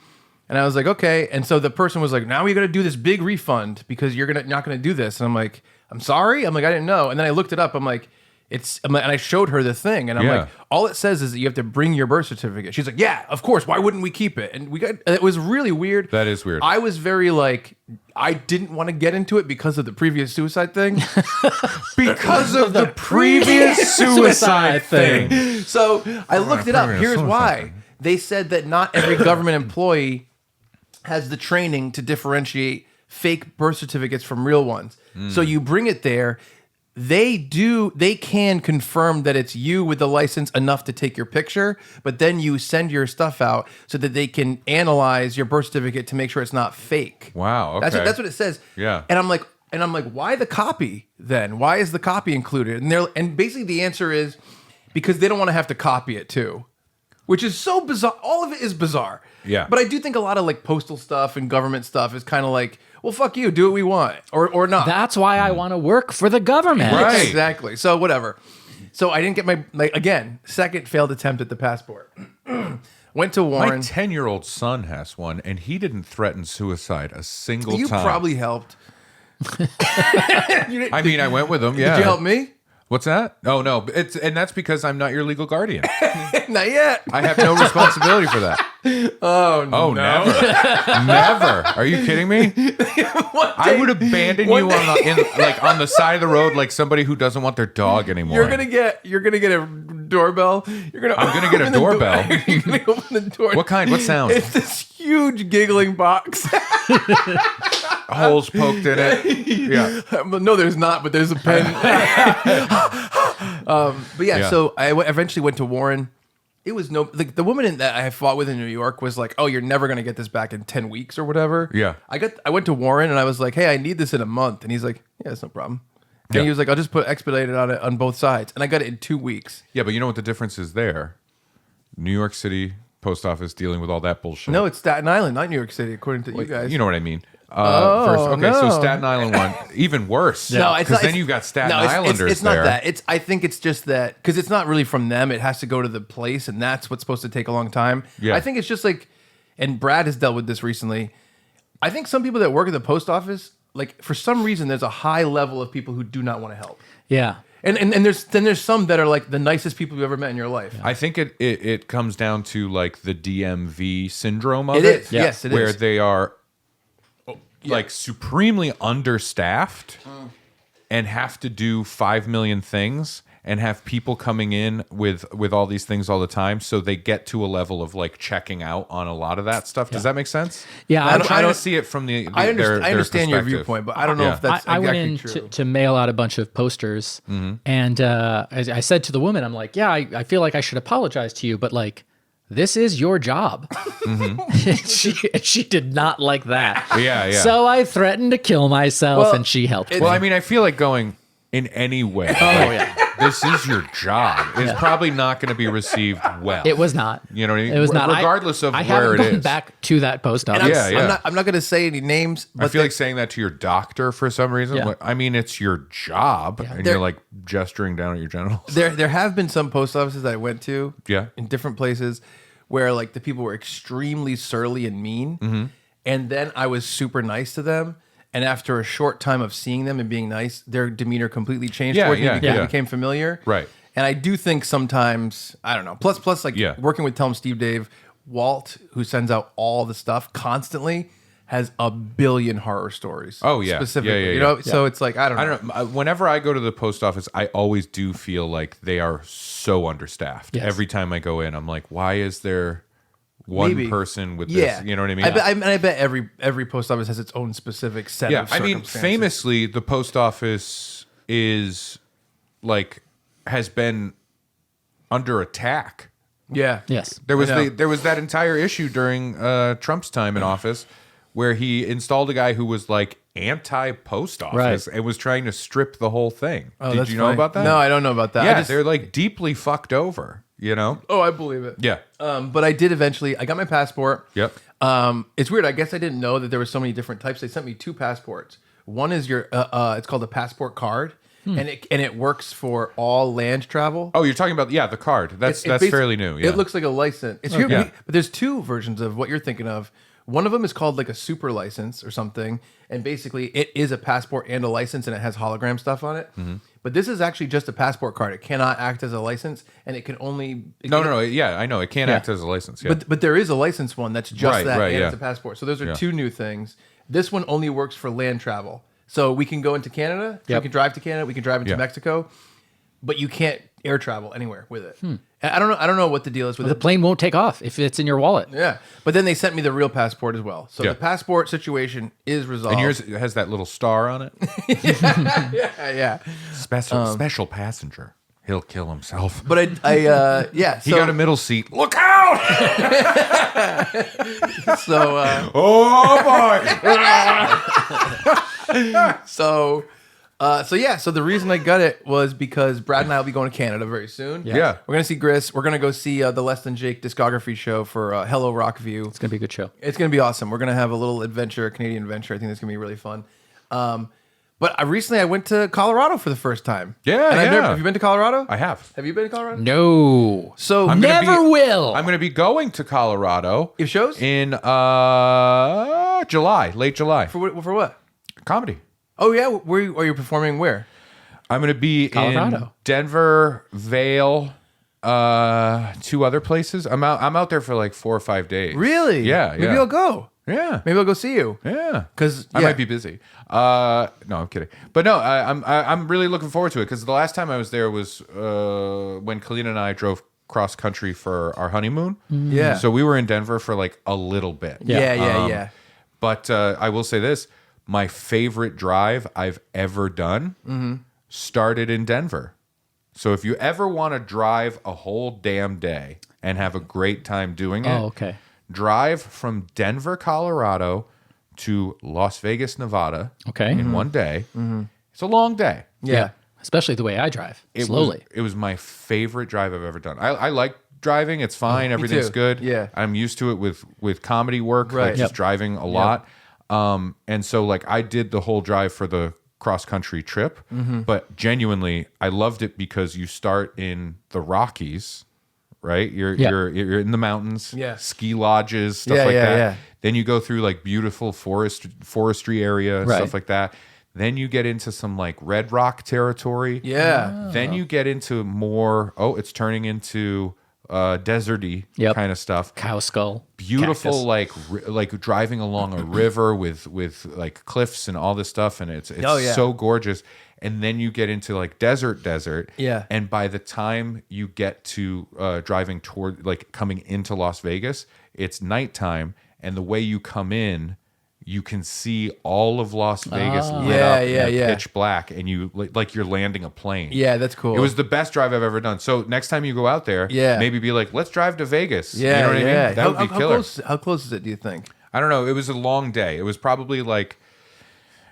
And I was like, okay. And so the person was like, now we got to do this big refund because you're not going to do this. And I'm like, I'm sorry. I'm like, I didn't know. And then I looked it up. I'm like, and I showed her the thing, and I'm like, all it says is that you have to bring your birth certificate. She's like, yeah, of course. Why wouldn't we keep it? And it was really weird. That is weird. I was very like, I didn't want to get into it because of the previous suicide thing. Because of the previous suicide thing. So I looked it up. Here's why. They said that not every government employee has the training to differentiate fake birth certificates from real ones. So you bring it there. They can confirm that it's you with the license enough to take your picture, but then you send your stuff out so that they can analyze your birth certificate to make sure it's not fake. Wow. Okay. That's what it says. Yeah. And I'm like, why the copy then? Why is the copy included? And basically the answer is because they don't want to have to copy it too, which is so bizarre. All of it is bizarre. Yeah. But I do think a lot of like postal stuff and government stuff is kind of like, well, fuck you, do what we want or not. That's why I want to work for the government. Right. Exactly. So whatever. So I didn't get my again, second failed attempt at the passport. Went to My Warren. 10-year-old son has one, and he didn't threaten suicide a single You time. probably helped. I mean, I went with him. Yeah. Did you help me? What's that? Oh no, and that's because I'm not your legal guardian. Not yet. I have no responsibility for that. Oh no. Never, never. Are you kidding me? I would abandon you on the side of the road like somebody who doesn't want their dog anymore. You're gonna get a doorbell. I'm gonna get a doorbell. You're gonna open the door. What kind? What sound? It's this huge giggling box. Holes poked in it. Yeah. No, there's not, but there's a pen. But yeah, so I eventually went to Warren. It was the woman that I fought with in New York was like, "Oh, you're never gonna get this back in 10 weeks or whatever." Yeah. I went to Warren and I was like, "Hey, I need this in a month," and he's like, "Yeah, it's no problem." And he was like, "I'll just put expedited on it on both sides," and I got it in 2 weeks. Yeah, but you know what the difference is there? New York City post office dealing with all that bullshit. No, it's Staten Island, not New York City, according to you guys. You know what I mean. No. So Staten Island one, even worse. No, it's because not. then you've got Staten it's Islanders It's not there. that. I think it's just that because it's not really from them. It has to go to the place, and that's what's supposed to take a long time. Yeah. I think it's just like, and Brad has dealt with this recently. I think some people that work at the post office, like for some reason, there's a high level of people who do not want to help. Yeah. And there's some that are like the nicest people you've ever met in your life. I think it comes down to like the DMV syndrome of It it. is. Yeah. Yes, it where is. they are like supremely understaffed and have to do 5 million things and have people coming in with all these things all the time, so they get to a level of like checking out on a lot of that stuff. Does that make sense? Yeah, I'm trying to see it from I understand your perspective. viewpoint, but I don't know if that's I went exactly in true. to mail out a bunch of posters, and I said to the woman, I'm like, yeah, I feel like I should apologize to you, but like, this is your job. she did not like that. Yeah. So I threatened to kill myself, and she helped me. Well, I mean, I feel like going in any way. Oh, yeah. This is your job. It's probably not going to be received well. It was not. You know what I mean? It was not. Regardless of I where haven't it gone is. back to that post office. Yeah. I'm not going to say any names. But I feel like saying that to your doctor for some reason. Yeah. I mean, it's your job, and you're like gesturing down at your genitals. There have been some post offices that I went to Yeah. in different places where like the people were extremely surly and mean. and then I was super nice to them. And after a short time of seeing them and being nice, their demeanor completely changed towards me because it became familiar. Right. And I do think sometimes, I don't know, plus like working with Tell 'em Steve Dave, Walt, who sends out all the stuff constantly, has a billion horror stories. Oh, yeah. Specifically. Yeah. You know, so it's like, I don't know. Whenever I go to the post office, I always do feel like they are so understaffed. Yes. Every time I go in, I'm like, why is there one person with this? You know what I mean? I bet every post office has its own specific set of circumstances. Famously, the post office is like has been under attack. Yeah. Yes. There was that entire issue during Trump's time in office where he installed a guy who was like anti-post office and was trying to strip the whole thing. Oh, Did you know about that? No, I don't know about that. Yeah, they're like deeply fucked over, you know? Oh, I believe it. Yeah. But I did eventually. I got my passport. Yep. It's weird. I guess I didn't know that there were so many different types. They sent me 2 passports. One is your. It's called a passport card, and it works for all land travel. Oh, you're talking about the card. That's fairly new. Yeah. It looks like a license. It's weird, but there's 2 versions of what you're thinking of. One of them is called like a super license or something, and basically it is a passport and a license, and it has hologram stuff on it. Mm-hmm. But this is actually just a passport card. It cannot act as a license, and it can only... No. Yeah, I know. It can't act as a license. Yeah. But there is a license one that's just and yeah. it's a passport. So those are 2 new things. This one only works for land travel. So we can go into Canada. We can drive to Canada. We can drive into Mexico. But you can't air travel anywhere with it. I don't know what the deal is with The plane won't take off if it's in your wallet. Yeah. But then they sent me the real passport as well. So the passport situation is resolved. And yours has that little star on it? yeah. Special passenger. He'll kill himself. But he got a middle seat. Look out! So oh boy! So the reason I got it was because Brad and I will be going to Canada very soon. Yeah. We're gonna see Gris. We're gonna go see the Less Than Jake discography show for Hello Rockview. It's going to be a good show. It's gonna be awesome. We're gonna have a little adventure, a Canadian adventure. I think that's gonna be really fun. But recently I went to Colorado for the first time. Yeah, And yeah. Have you been to Colorado? I have. Have you been to Colorado? No. So I'm gonna Never will. I'm going to be going to Colorado. If shows? In July, late July. For what? Comedy. Oh yeah, are you performing where? I'm going to be in Colorado. Denver, Vail, 2 other places. I'm out there for like 4 or 5 days. Really? Yeah. Maybe I'll go. Yeah. Maybe I'll go see you. Yeah, 'Cause, I yeah. might be busy. No, I'm kidding. But no, I'm really looking forward to it because the last time I was there was when Kalina and I drove cross country for our honeymoon. Yeah. So we were in Denver for like a little bit. Yeah. But I will say this: my favorite drive I've ever done started in Denver. So if you ever want to drive a whole damn day and have a great time doing it, okay. drive from Denver, Colorado to Las Vegas, Nevada in one day. It's a long day. Yeah. Especially the way I drive. Slowly. It was my favorite drive I've ever done. I like driving. It's fine. Everything's too. good. Yeah. I'm used to it with comedy work, Right. like just driving a lot. And so like I did the whole drive for the cross country trip, but genuinely I loved it because you start in the Rockies, right? You're in the mountains, ski lodges, stuff like that. Yeah. Then you go through like beautiful forestry area, stuff like that. Then you get into some like red rock territory. Yeah. Then you get into more, it's turning into deserty kind of stuff. Cow skull. Beautiful, like driving along a river with like cliffs and all this stuff, and it's so gorgeous. And then you get into like desert. Yeah. And by the time you get to driving toward, like coming into Las Vegas, it's nighttime, and the way you come in, you can see all of Las Vegas lit up and pitch black, and you like you're landing a plane. Yeah, that's cool. It was the best drive I've ever done. So next time you go out there, maybe be like, let's drive to Vegas. Yeah, you know what I mean? That would be killer. How close is it, do you think? I don't know. It was a long day. It was probably like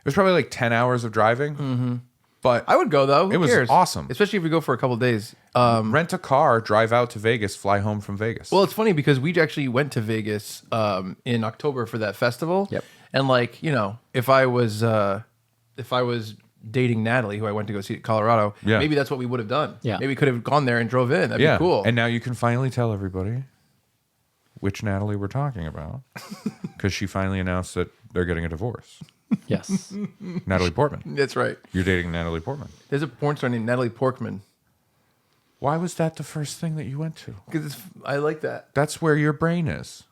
10 hours of driving. But I would go though. It was awesome. Especially if we go for a couple days. Rent a car, drive out to Vegas, fly home from Vegas. Well, it's funny because we actually went to Vegas in October for that festival. Yep. And like, if I was dating Natalie, who I went to go see at Colorado, maybe that's what we would have done. Yeah. Maybe we could have gone there and drove in. That'd be cool. And now you can finally tell everybody which Natalie we're talking about because she finally announced that they're getting a divorce. Yes. Natalie Portman. That's right. You're dating Natalie Portman. There's a porn star named Natalie Portman. Why was that the first thing that you went to? Because I like that. That's where your brain is.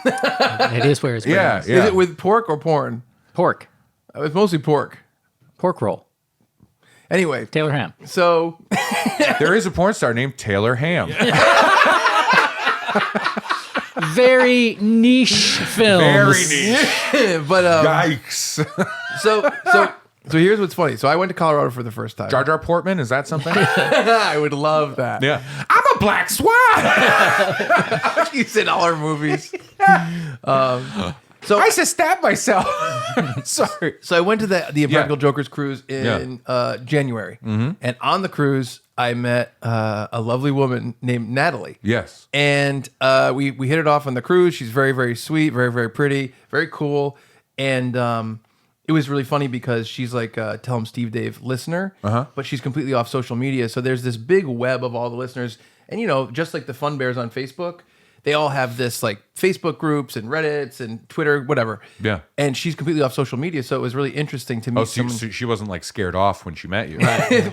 It is where it's Yeah, is. yeah. Is it with pork or porn? Pork. It's mostly pork. Pork roll. Anyway, Taylor Ham. so There is a porn star named Taylor Ham. Very niche films. Very neat. but Yikes. so here's what's funny. So I went to Colorado for the first time. Jar Jar Portman, is that something? I would love that. Yeah. I'm a black swan. He's in all our movies. So I should stab myself. Sorry. So I went to the Impractical Jokers cruise in January, and on the cruise I met a lovely woman named Natalie. Yes. And we hit it off on the cruise. She's very, very sweet, very, very pretty, very cool, and it was really funny because she's like Tell 'em Steve Dave listener, but she's completely off social media. So there's this big web of all the listeners, and just like the Fun Bears on Facebook. They all have this like Facebook groups and Reddits and Twitter, whatever. Yeah. And she's completely off social media, so it was really interesting to meet Oh, someone. so she wasn't like scared off when she met you.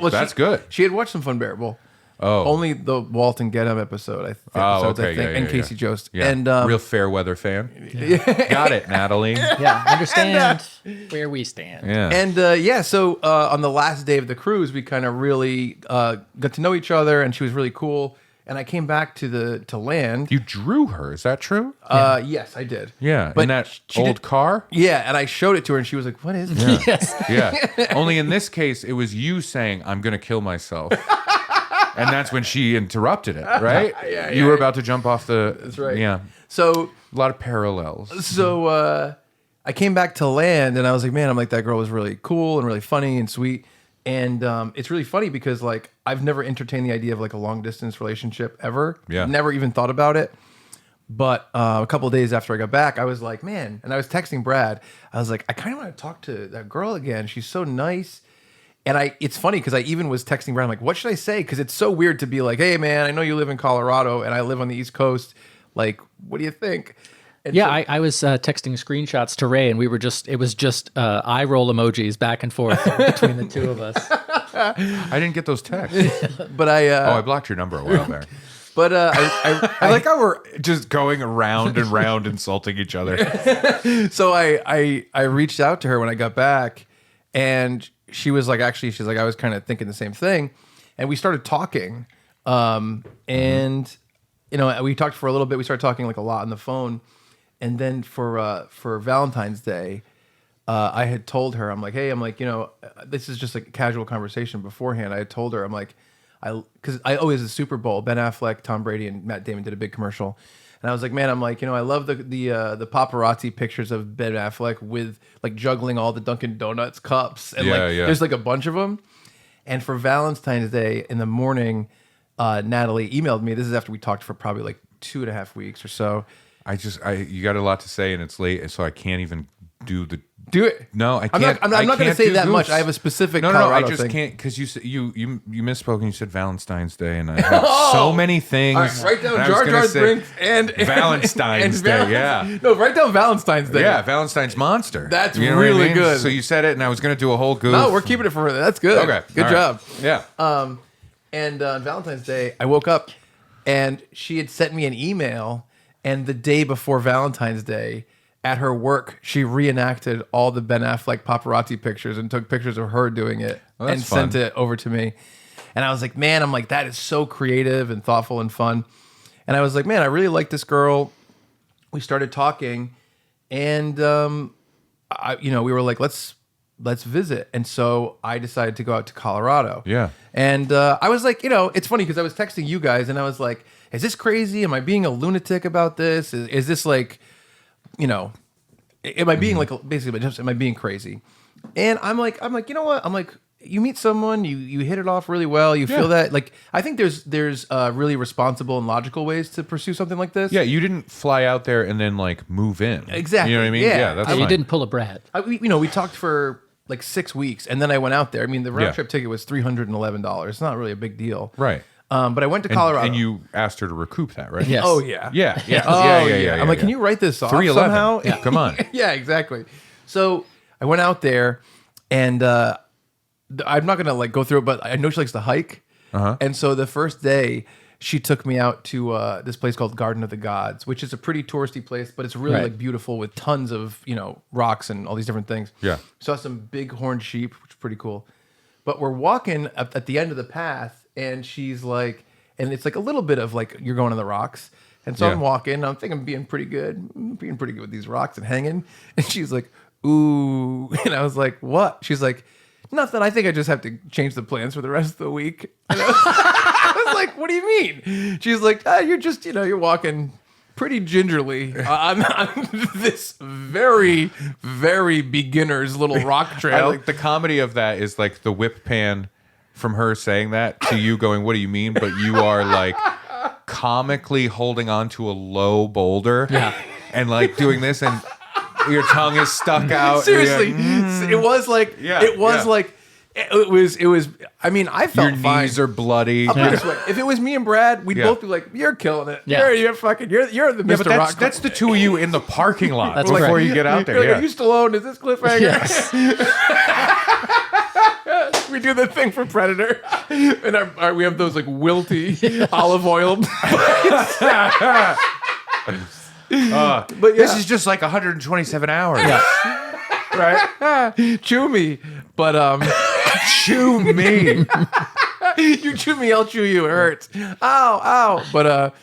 Well, That's good. She had watched some Funbearable. Oh. Only the Walt and Get Him episode, I think. Oh, episodes, okay. I think, Yeah, and yeah, Casey yeah. Jost. Yeah. And Real fair weather fan. Got it, Natalie. Yeah, understand where we stand. Yeah. And so on the last day of the cruise, we kind of really got to know each other, and she was really cool. And I came back to land. You drew her, is that true? Yes, I did. Yeah. But in that she old did- car? Yeah, and I showed it to her, and she was like, "What is this?" Yes. Yeah. Only in this case, it was you saying, I'm going to kill myself. And that's when she interrupted it, right? Yeah, you were about to jump off the. That's right. Yeah. So A lot of parallels. So I came back to land, and I was like, man, I'm like, that girl was really cool and really funny and sweet. And it's really funny because like I've never entertained the idea of like a long distance relationship ever. Yeah. Never even thought about it. But a couple of days after I got back, I was like, man, and I was texting Brad. I was like, I kind of want to talk to that girl again. She's so nice. And it's funny because I even was texting Brad. I'm like, what should I say? Because it's so weird to be like, hey, man, I know you live in Colorado and I live on the East Coast. Like, what do you think? And Yeah, so- I was texting screenshots to Ray, and it was just eye roll emojis back and forth between the two of us. I didn't get those texts. but I I blocked your number a while back. but I I like how we're just going around and round insulting each other. so I reached out to her when I got back, and she was like, she's like, I was kind of thinking the same thing, and we started talking, and we talked for a little bit. We started talking like a lot on the phone, and then for Valentine's Day, I had told her, I'm like, hey, I'm like, this is just like a casual conversation beforehand. I had told her, I'm like, because I always the Super Bowl, Ben Affleck, Tom Brady, and Matt Damon did a big commercial. And I was like, man, I'm like, I love the paparazzi pictures of Ben Affleck with like juggling all the Dunkin' Donuts cups, and there's like a bunch of them. And for Valentine's Day in the morning, Natalie emailed me. This is after we talked for probably like 2.5 weeks or so. You got a lot to say and it's late, so I can't even do it. No, I can't. I'm not going to say that much. I have a specific Colorado I just thing. can't because you misspoke and you said Valentine's Day and I have so many things. All right, write down and I was Jar gonna Jar say Binks and Valentine's Day. Yeah. No, write down Valentine's Day. Yeah, Valentine's Monster. That's You know what I really mean? good. So you said it, and I was going to do a whole goof. No, we're keeping it for that's good. Okay, good all job. right. Yeah. And on Valentine's Day, I woke up and she had sent me an email. And the day before Valentine's Day, at her work, she reenacted all the Ben Affleck paparazzi pictures and took pictures of her doing it that's and fun. sent it over to me. And I was like, man, that is so creative and thoughtful and fun. And I was like, man, I really like this girl. We started talking, and we were like, let's visit. And so I decided to go out to Colorado. Yeah. And I was like, it's funny because I was texting you guys and I was like, is this crazy? Am I being a lunatic about this? Is this like, am I being like, basically, am I being crazy? And I'm like, you know what? I'm like, you meet someone, you hit it off really well. You feel that, like, I think there's really responsible and logical ways to pursue something like this. Yeah, you didn't fly out there and then like move in. Exactly. You know what I mean? Yeah. That's You fine. didn't pull a Brad. We talked for like 6 weeks, and then I went out there. I mean, the round Yeah. trip ticket was $311. It's not really a big deal. Right. But I went to Colorado. And you asked her to recoup that, right? Yes. Oh yeah. Yeah. Yeah. Oh yeah. I'm like, can you write this off 311. somehow? Yeah. Come on. Yeah, exactly. So I went out there, and I'm not gonna like go through it, but I know she likes to hike. And so the first day, she took me out to this place called Garden of the Gods, which is a pretty touristy place, but it's really Right. like beautiful with tons of rocks and all these different things. Yeah. Saw some big horned sheep, which is pretty cool. But we're walking up at the end of the path, and she's like, and it's like a little bit of like you're going on the rocks. And so Yeah. I'm walking, I'm thinking I'm being pretty good with these rocks and hanging. And she's like, ooh. And I was like, what? She's like, nothing. I think I just have to change the plans for the rest of the week. And I was like, what do you mean? She's like, you're just, you're walking pretty gingerly on this very, very beginner's little rock I trail. like the comedy of that is like the whip pan from her saying that to you going, what do you mean? But you are like comically holding on to a low boulder and like doing this and your tongue is stuck out. Seriously, Like, it was like, it was, I mean, I your felt fine. knees are bloody. I'll put it this way. If it was me and Brad, we'd Yeah. both be like, "You're killing it. Yeah. You're the Mr. Yeah, but Rock." that's the two of you in the parking lot That's before correct. you get out You're like, there. Are you Stallone? Is this Cliffhanger? Yes. We do the thing for Predator, and we have those like wilty olive oil. But This is just like 127 hours. right. Chew me, but Chew me. you chew me, I'll chew you. It hurts. Ow. But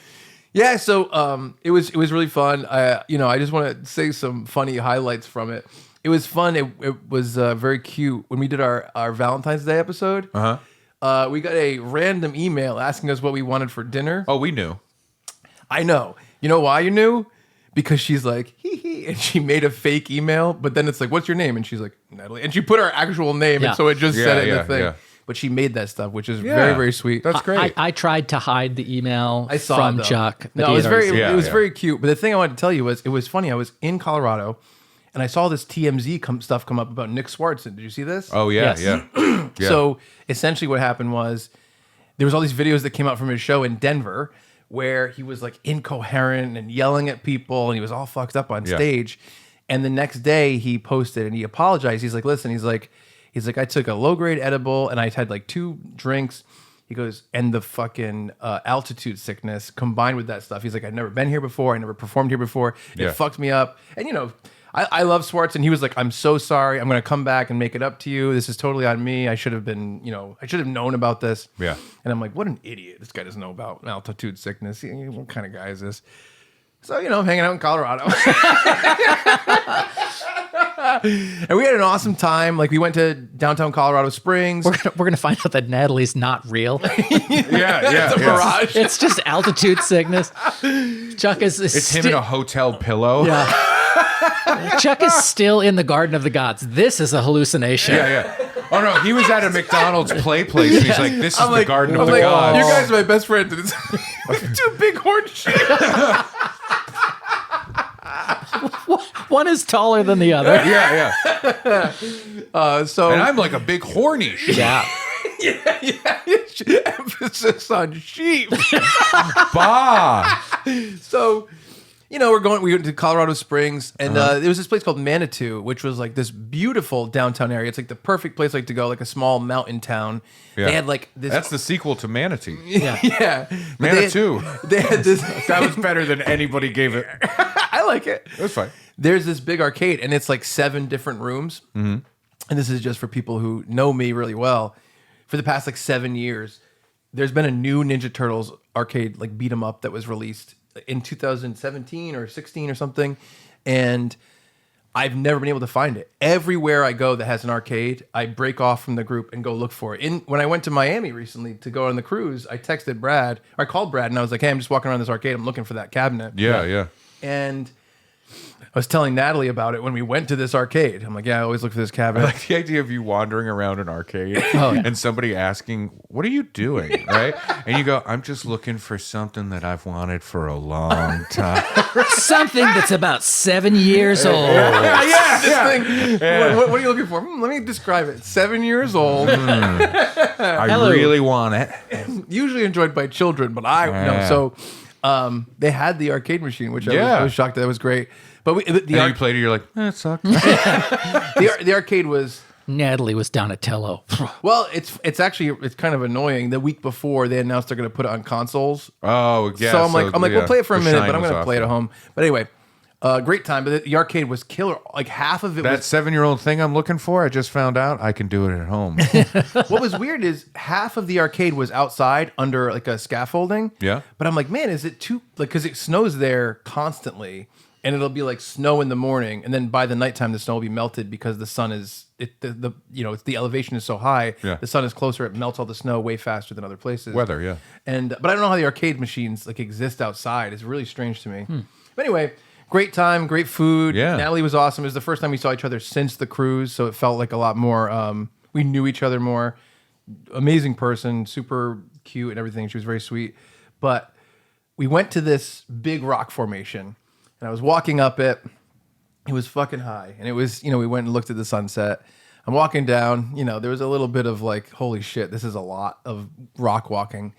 yeah. So it was really fun. I just want to say some funny highlights from it. It was fun. It was very cute when we did our Valentine's Day episode. We got a random email asking us what we wanted for dinner. Oh, we knew. I know. You know why you knew? Because she's like, hee, and she made a fake email, but then it's like, what's your name? And she's like, Natalie. And she put her actual name, Yeah. and so it just said it in Yeah, the thing. yeah. But she made that stuff, which is Yeah. very, very sweet. That's great. I tried to hide the email I saw from it, though. Chuck. that No, he it was had already very, seen. it was Yeah. very cute. But the thing I wanted to tell you was, it was funny. I was in Colorado, and I saw this TMZ stuff come up about Nick Swartzen. Did you see this? Oh, yeah, Yes. yeah. Yeah. So essentially, what happened was there was all these videos that came out from his show in Denver where he was like incoherent and yelling at people, and he was all fucked up on stage. And the next day, he posted and he apologized. He's like, "Listen," he's like, "I took a low grade edible and I had like 2 drinks." He goes, and the fucking altitude sickness combined with that stuff. He's like, "I'd never been here before. I never performed here before. It Yeah. fucked me up." And I love Swartz, and he was like, "I'm so sorry. I'm going to come back and make it up to you. This is totally on me. I should have been, I should have known about this." Yeah. And I'm like, what an idiot. This guy doesn't know about altitude sickness. What kind of guy is this? So, I'm hanging out in Colorado. And we had an awesome time. Like, we went to downtown Colorado Springs. We're gonna find out that Natalie's not real. Yeah. It's a mirage. It's just altitude sickness. Chuck is It's him in a hotel pillow. Chuck is still in the Garden of the Gods. This is a hallucination. Yeah. Oh, no. He was at a McDonald's play place, and he's like, this is the Garden of the Gods. You guys are my best friends. And it's 2 big horn sheep. One is taller than the other. Yeah. So And I'm like a big horny sheep. Yeah. emphasis on sheep. Bah. So, we went to Colorado Springs, and there was this place called Manitou, which was like this beautiful downtown area. It's like the perfect place like to go, like a small mountain town. Yeah. They had like this. That's the sequel to Manatee. yeah. But Manitou. They had this. That was better than anybody gave it. I like it. It was fine. There's this big arcade, and it's like 7 different rooms. And this is just for people who know me really well. For the past like 7 years, there's been a new Ninja Turtles arcade, like beat 'em up, that was released in 2017 or 16 or something. And I've never been able to find it. Everywhere I go that has an arcade, I break off from the group and go look for it. When I went to Miami recently to go on the cruise, I texted Brad, or I called Brad, and I was like, "Hey, I'm just walking around this arcade. I'm looking for that cabinet." Yeah. And I was telling Natalie about it when we went to this arcade. I'm like, yeah, I always look for this I cabinet. like the idea of you wandering around an arcade Oh, yeah. and somebody asking, "What are you doing?" Right? And you go, "I'm just looking for something that I've wanted for a long time." Something that's about 7 years old. Thing. What are you looking for? Let me describe it. 7 years old, I Hello. really want it. usually enjoyed by children, but Yeah. So they had the arcade machine, which Yeah. I was shocked that was great. But And you played it, you're like, "It sucks." the arcade was. Natalie was Donatello. Well, it's actually kind of annoying. The week before they announced they're going to put it on consoles. Oh, yeah. So I'm like, yeah, we'll play it for a the minute, shine but I'm was going to off play it it. at home. But anyway, great time. But the arcade was killer. Like half of it That was. 7-year-old thing I'm looking for, I just found out I can do it at home. What was weird is half of the arcade was outside under like a scaffolding. Yeah. But I'm like, man, is it too like because it snows there constantly, and it'll be like snow in the morning, and then by the nighttime the snow will be melted because the sun is the elevation is so high. Yeah. The sun is closer. It melts all the snow way faster than other places. Weather, yeah. But I don't know how the arcade machines like exist outside. It's really strange to me. But anyway, great time, great food. Yeah. Natalie was awesome. It was the first time we saw each other since the cruise, so it felt like a lot more. We knew each other more. Amazing person, super cute and everything. She was very sweet. But we went to this big rock formation, and I was walking up it. It was fucking high, and it was we went and looked at the sunset. I'm walking down. There was a little bit of like, holy shit, this is a lot of rock walking.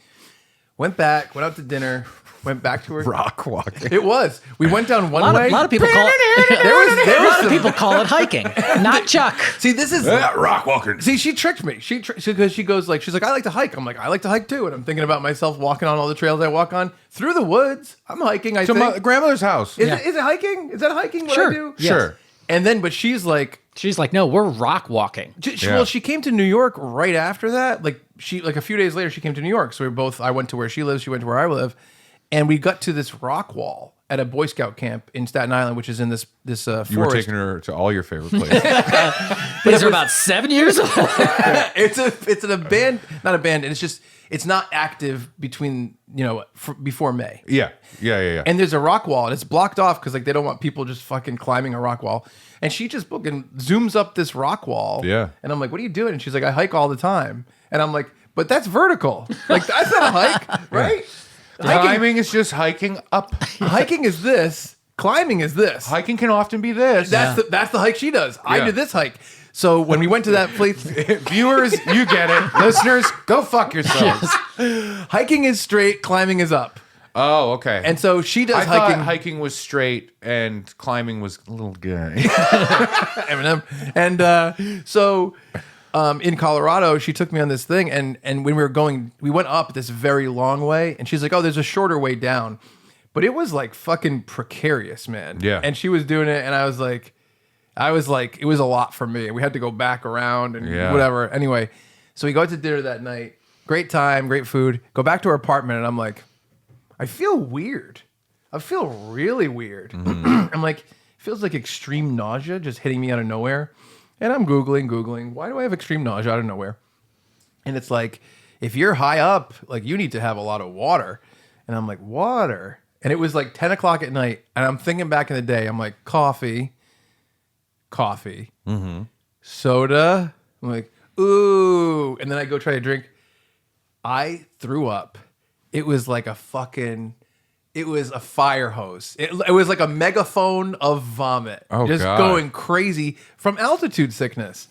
Went back, went out to dinner, went back to her. Rock walking. It was. We went down one A way. lot of people call it. There a was lot of some- people call it hiking, not Chuck. See, this is Rock walking. See, she tricked me. Because she goes like, she's like, I like to hike. I'm like, I like to hike too. And I'm thinking about myself walking on all the trails I walk on through the woods. I'm hiking. I To think. my grandmother's house. Is it hiking? Is that hiking? What Sure. I do? Yes. Sure. And then, but she's like, She's like, no, we're rock walking. well, she came to New York right after that. Like a few days later, she came to New York. So I went to where she lives. She went to where I live, and we got to this rock wall at a Boy Scout camp in Staten Island, which is in this forest. You were taking her to all your favorite places. These are about 7 years old. It's an abandoned, not abandoned. It's not active between before May. Yeah. And there's a rock wall, and it's blocked off because like they don't want people just fucking climbing a rock wall. And she just fucking zooms up this rock wall. Yeah. And I'm like, what are you doing? And she's like, I hike all the time. And I'm like, but that's vertical. Like that's not a hike, right? Climbing is just hiking up. Hiking is this. Climbing is this. Hiking can often be this. That's the hike she does. I Yeah. do this hike. So when we went to that place, Viewers, you get it. Listeners, go fuck yourselves. hiking is straight, climbing is up. Oh, okay. And so she does I thought hiking. hiking was straight and climbing was a little gay. Eminem. And so in Colorado, she took me on this thing, and when we were going, we went up this very long way, and she's like, oh, there's a shorter way down. But it was like fucking precarious, man. Yeah. And she was doing it, and I was like, it was a lot for me. We had to go back around and Yeah. whatever. Anyway, so we go out to dinner that night. Great time, great food. Go back to our apartment, and I'm like, I feel weird. I feel really weird. I'm like, it feels like extreme nausea just hitting me out of nowhere. And I'm Googling, why do I have extreme nausea out of nowhere? And it's like, if you're high up, like you need to have a lot of water. And I'm like, water? And it was like 10 o'clock at night. And I'm thinking back in the day, I'm like, coffee, soda. I'm like, ooh. And then I go try to drink. I threw up. It was like it was a fire hose. It was like a megaphone of vomit. Oh, just God. going crazy from altitude sickness.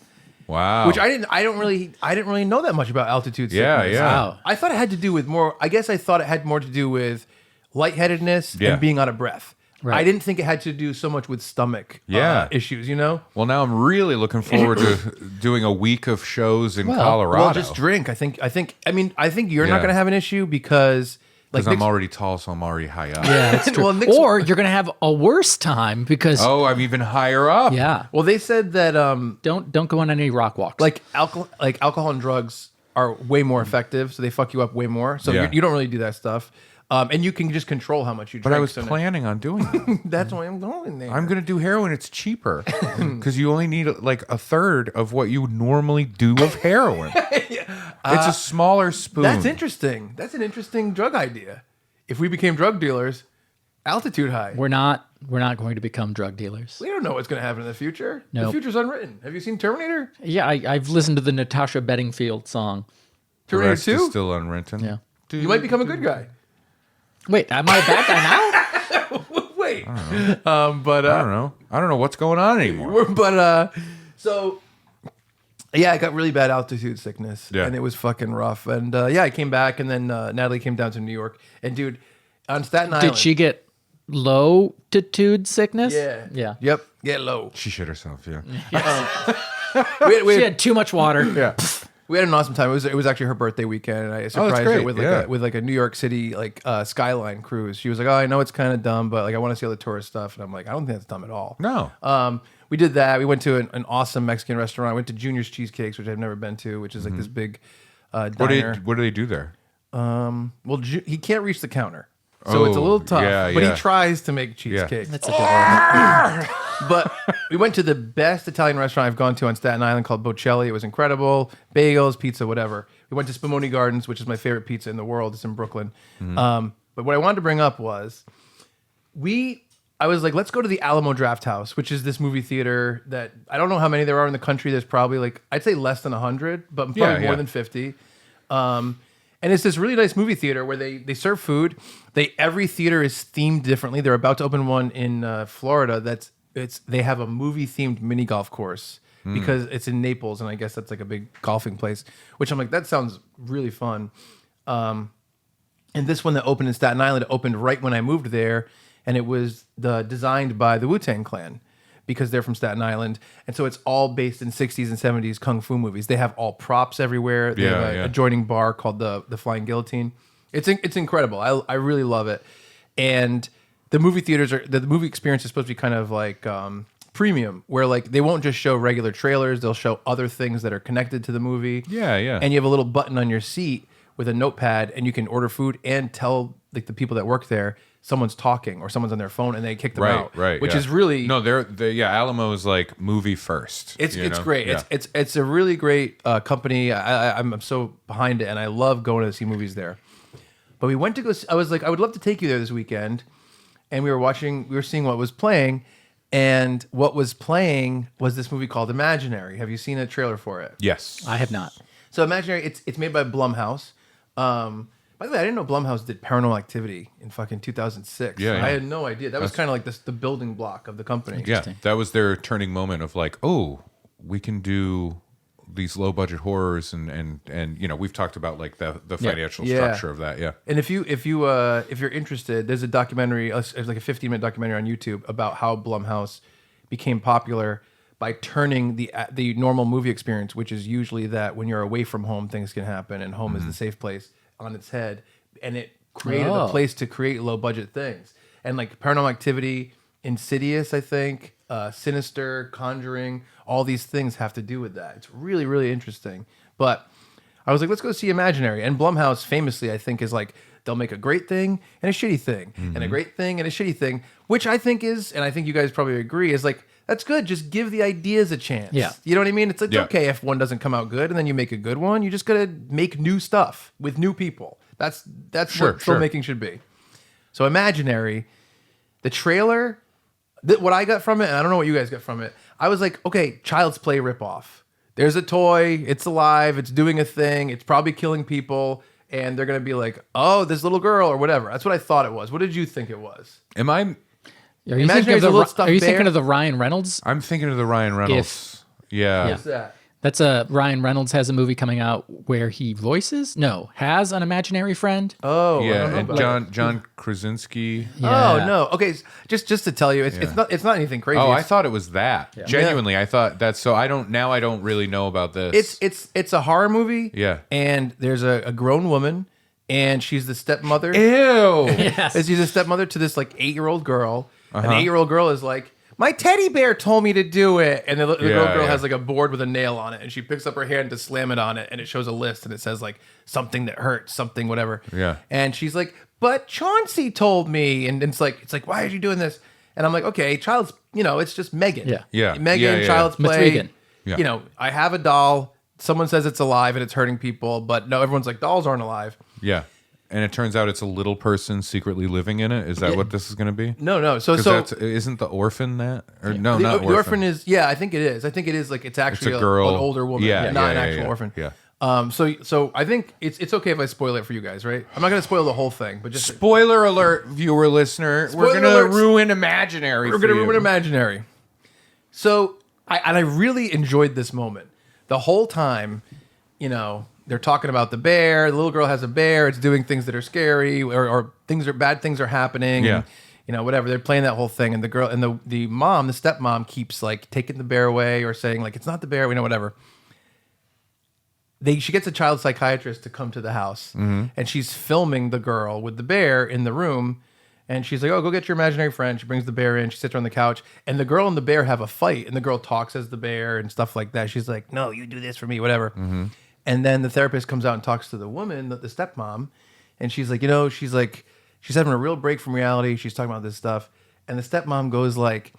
Wow. Which I didn't really know that much about altitude sickness. Yeah. Wow. I thought it had to do with more, I guess I thought it had more to do with lightheadedness Yeah. and being out of breath. Right. I didn't think it had to do so much with stomach issues, Well, now I'm really looking forward to doing a week of shows in Colorado. Well, just drink. I think you're not Yeah. going to have an issue because like Because I'm Nick's- already tall, so I'm already high up. Yeah, that's true. Well, Nick's- or you're going to have a worse time because, Oh, I'm even higher up. yeah, well, they said that don't go on any rock walks. like alcohol and drugs are way more effective, so they fuck you up way more. So Yeah. you don't really do that stuff, and you can just control how much you drink. But I was so planning on doing it. that's why I'm going there. I'm going to do heroin. It's cheaper because you only need like a third of what you normally do of heroin. It's a smaller spoon. That's interesting. That's an interesting drug idea. If we became drug dealers, altitude high. we're not We're not going to become drug dealers. We don't know what's going to happen in the future. The Nope. future's unwritten. Have you seen Terminator? Yeah, I've listened to the Natasha Bedingfield song. The Terminator rest is 2? still unwritten. Yeah. You might become a good guy. Wait, am I a bad guy now? Wait. But I don't know. I don't know what's going on anymore. But so yeah, I got really bad altitude sickness, Yeah. and it was fucking rough. And yeah, I came back, and then Natalie came down to New York, and dude, on Staten Island, Did she get low-titude sickness? Yeah, Yeah. yep, get low. She shit herself. Yeah. She had too much water. Yeah. We had an awesome time. It was actually her birthday weekend, and I surprised her great. with Yeah. like a New York City skyline cruise. She was like, "Oh, I know it's kind of dumb, but like I want to see all the tourist stuff." And I'm like, "I don't think that's dumb at all." No. We did that. We went to an awesome Mexican restaurant. I went to Junior's Cheesecakes, which I've never been to, which is like this big diner. What do they do there? Well, he can't reach the counter, so it's a Oh, little tough. yeah, but yeah. he tries to make cheesecakes. That's a good one. But we went to the best Italian restaurant I've gone to on Staten Island called Bocelli. It was incredible. Bagels, pizza, whatever. We went to Spumoni Gardens, which is my favorite pizza in the world. It's in Brooklyn. But what I wanted to bring up was I was like, let's go to the Alamo Draft House, which is this movie theater that I don't know how many there are in the country. There's probably like, I'd say less than 100, but probably Yeah, more yeah. than 50. And it's this really nice movie theater where they serve food. Every theater is themed differently. They're about to open one in Florida they have a movie themed mini golf course because it's in Naples, and I guess that's like a big golfing place, which I'm like, that sounds really fun. And this one that opened in Staten Island opened right when I moved there, and it was designed by the Wu-Tang Clan because they're from Staten Island, and so it's all based in 60s and 70s kung fu movies. They have all props everywhere. They have an adjoining bar called the Flying Guillotine. It's incredible. I really love it, and the movie theaters the movie experience is supposed to be kind of like premium, where like they won't just show regular trailers; they'll show other things that are connected to the movie. Yeah, yeah. And you have a little button on your seat with a notepad, and you can order food and tell like the people that work there someone's talking or someone's on their phone, and they kick them out. Right. Which yeah. is really Alamo is like movie first. It's you know? great. Yeah. It's a really great company. I'm so behind it, and I love going to see movies there. But we went to go. I was like, I would love to take you there this weekend. And we were seeing what was playing, and what was playing was this movie called Imaginary. Have you seen a trailer for it? Yes. I have not. So Imaginary, it's made by Blumhouse. By the way, I didn't know Blumhouse did Paranormal Activity in fucking 2006. Yeah, yeah. I had no idea. That was kind of like the building block of the company. Yeah, that was their turning moment of like, oh, we can do these low budget horrors and we've talked about like the financial structure of that. Yeah. And if you're interested, there's a documentary, it's like a 15-minute documentary on YouTube about how Blumhouse became popular by turning the normal movie experience, which is usually that when you're away from home, things can happen, and home is the safe place, on its head, and it created a place to create low budget things. And like Paranormal Activity, Insidious, I think, Sinister, Conjuring, all these things have to do with that. It's really, really interesting. But I was like, let's go see Imaginary. And Blumhouse famously, I think, is like, they'll make a great thing and a shitty thing, and a great thing and a shitty thing, which I think is, and I think you guys probably agree, is like, that's good. Just give the ideas a chance. Yeah. You know what I mean? It's okay if one doesn't come out good and then you make a good one. You just got to make new stuff with new people. That's what filmmaking should be. So Imaginary, the trailer, what I got from it, and I don't know what you guys got from it, I was like, okay, Child's Play ripoff. There's a toy, it's alive, it's doing a thing, it's probably killing people, and they're going to be like, oh, this little girl or whatever. That's what I thought it was. What did you think it was? Am I? Are you Imaginary's a little stuffed bear. thinking of the Ryan Reynolds? I'm thinking of the Ryan Reynolds. Yeah. What's that? That's Ryan Reynolds has a movie coming out where he has an imaginary friend. Oh, I Yeah, don't know and about John Krasinski. Yeah. Oh no. Okay, just to tell you, it's not anything crazy. Oh, I thought it was that. Genuinely, I thought that's so. I don't really know about this. It's a horror movie. Yeah. And there's a grown woman, and she's the stepmother. Ew. Yes. And she's a stepmother to this like 8-year-old girl. And the 8-year-old girl is like, my teddy bear told me to do it. And the little girl has like a board with a nail on it, and she picks up her hand to slam it on it, and it shows a list, and it says like something that hurts, something whatever. Yeah. And she's like, but Chauncey told me, and it's like why are you doing this? And I'm like, okay, it's just Megan. Yeah. Yeah. Megan, Yeah. Child's Play. Mithrigan. Yeah. I have a doll. Someone says it's alive and it's hurting people, but no, everyone's like, dolls aren't alive. Yeah. and it turns out it's a little person secretly living in it. Is that what this is going to be? No. So isn't the orphan that? Or no, the, not the orphan. orphan is. Yeah, I think it is. I think it is like it's actually a girl, an older woman. Yeah, not an yeah, actual yeah, orphan. Yeah. So I think it's okay if I spoil it for you guys, right? I'm not going to spoil the whole thing, but just Spoiler alert, viewer, listener. We're Spoiler going to alerts. ruin Imaginary. we're going to ruin Imaginary. So I really enjoyed this moment the whole time. You know, they're talking about the bear. The little girl has a bear. It's doing things that are scary, or bad things are happening. Yeah. And, you know, whatever. They're playing that whole thing, and the girl and the mom, the stepmom, keeps like taking the bear away or saying like it's not the bear. We know whatever. She gets a child psychiatrist to come to the house, and she's filming the girl with the bear in the room. And she's like, "Oh, go get your imaginary friend." She brings the bear in. She sits her on the couch, and the girl and the bear have a fight. And the girl talks as the bear and stuff like that. She's like, "No, you do this for me, whatever." And then the therapist comes out and talks to the woman, the stepmom, and she's like, she's having a real break from reality. She's talking about this stuff, and the stepmom goes like,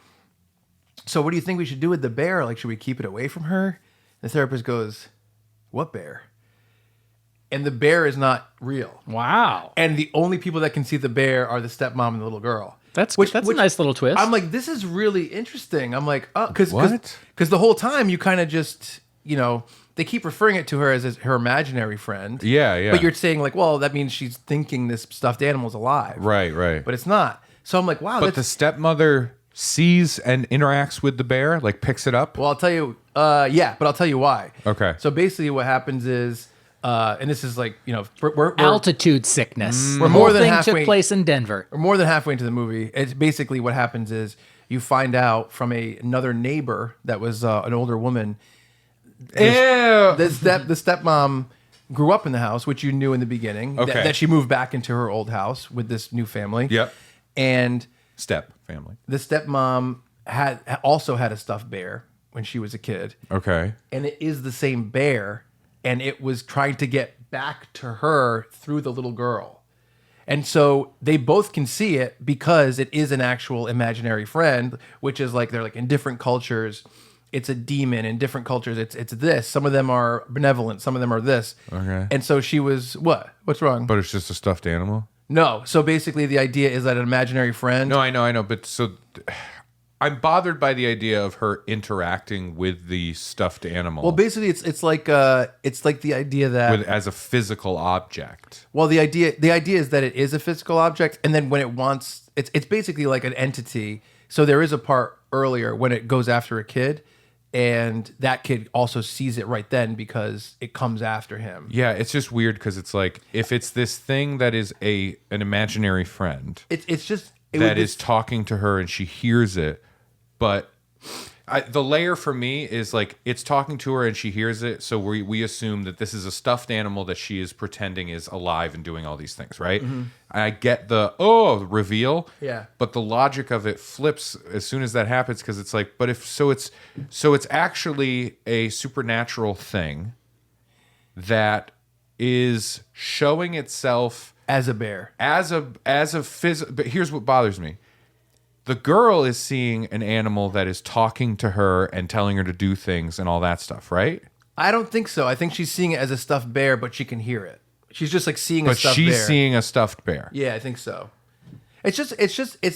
"So what do you think we should do with the bear? Like, should we keep it away from her?" The therapist goes, "What bear?" And the bear is not real. Wow. And the only people that can see the bear are the stepmom and the little girl. That's a nice little twist. I'm like, this is really interesting. I'm like, oh, because What? the whole time you kind of just, you know, they keep referring it to her as her imaginary friend. Yeah. But you're saying like, well, that means she's thinking this stuffed animal's alive. Right. But it's not. So I'm like, wow. But the stepmother sees and interacts with the bear, like picks it up. Well, I'll tell you. Yeah, but I'll tell you why. Okay. So basically, what happens is, and this is like, you know, we're altitude sickness. We're more than thing halfway. took place in Denver. We're more than halfway into the movie. It's basically what happens is you find out from another neighbor that was an older woman. Ew. The stepmom grew up in the house, which you knew in the beginning. Okay. That she moved back into her old house with this new family. Yep. And Step family. the stepmom also had a stuffed bear when she was a kid. Okay. And it is the same bear, and it was trying to get back to her through the little girl. And so they both can see it because it is an actual imaginary friend, which is like, they're like in different cultures, it's a demon. In different cultures, it's this. Some of them are benevolent, some of them are this. Okay. And so she was, what? What's wrong? But it's just a stuffed animal? No. So basically the idea is that an imaginary friend. No, I know. But so I'm bothered by the idea of her interacting with the stuffed animal. Well, basically it's like the idea that as a physical object. well, the idea is that it is a physical object, and then when it wants, it's basically like an entity. So there is a part earlier when it goes after a kid, and that kid also sees it right then because it comes after him. Yeah, it's just weird because it's like if it's this thing that is an imaginary friend It's just that is talking to her and she hears it, but the layer for me is like it's talking to her and she hears it, so we assume that this is a stuffed animal that she is pretending is alive and doing all these things, right? I get the reveal, Yeah. but the logic of it flips as soon as that happens because it's like, but if so, it's actually a supernatural thing that is showing itself as a bear. as a physical. But here's what bothers me. The girl is seeing an animal that is talking to her and telling her to do things and all that stuff, right? I don't think so. I think she's seeing it as a stuffed bear, but she can hear it. She's just like seeing a But stuffed she's bear. seeing a stuffed bear. Yeah, I think so. It's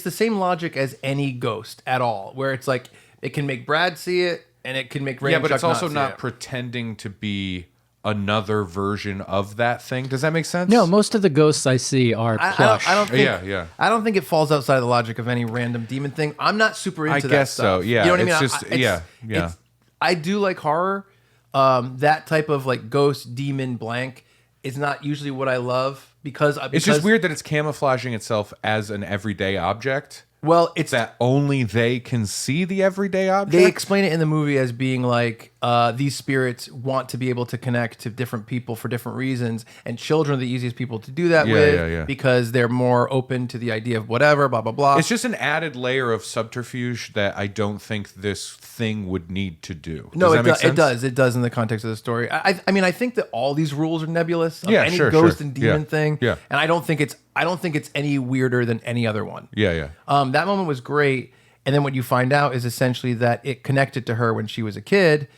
the same logic as any ghost at all, where it's like it can make Brad see it and it can make Ray Yeah, and but Chuck it's also see not it. pretending to be another version of that thing. Does that make sense? No, most of the ghosts I see are plush. I don't think, Yeah. I don't think it falls outside of the logic of any random demon thing. I'm not super into I that guess stuff. so. Yeah, You know what I mean? it's just yeah. I do like horror. That type of like ghost, demon, blank is not usually what I love because It's just weird that it's camouflaging itself as an everyday object. Well, it's That only they can see the everyday object. they explain it in the movie as being like these spirits want to be able to connect to different people for different reasons, and children are the easiest people to do that with because they're more open to the idea of whatever, blah blah blah. It's just an added layer of subterfuge that I don't think this thing would need to do. No, Does that make sense? it does. It does in the context of the story. I mean, I think that all these rules are nebulous. Of Yeah, any sure, ghost sure. and demon Yeah, thing. yeah. And I don't think it's any weirder than any other one. Yeah. That moment was great. And then what you find out is essentially that it connected to her when she was a kid,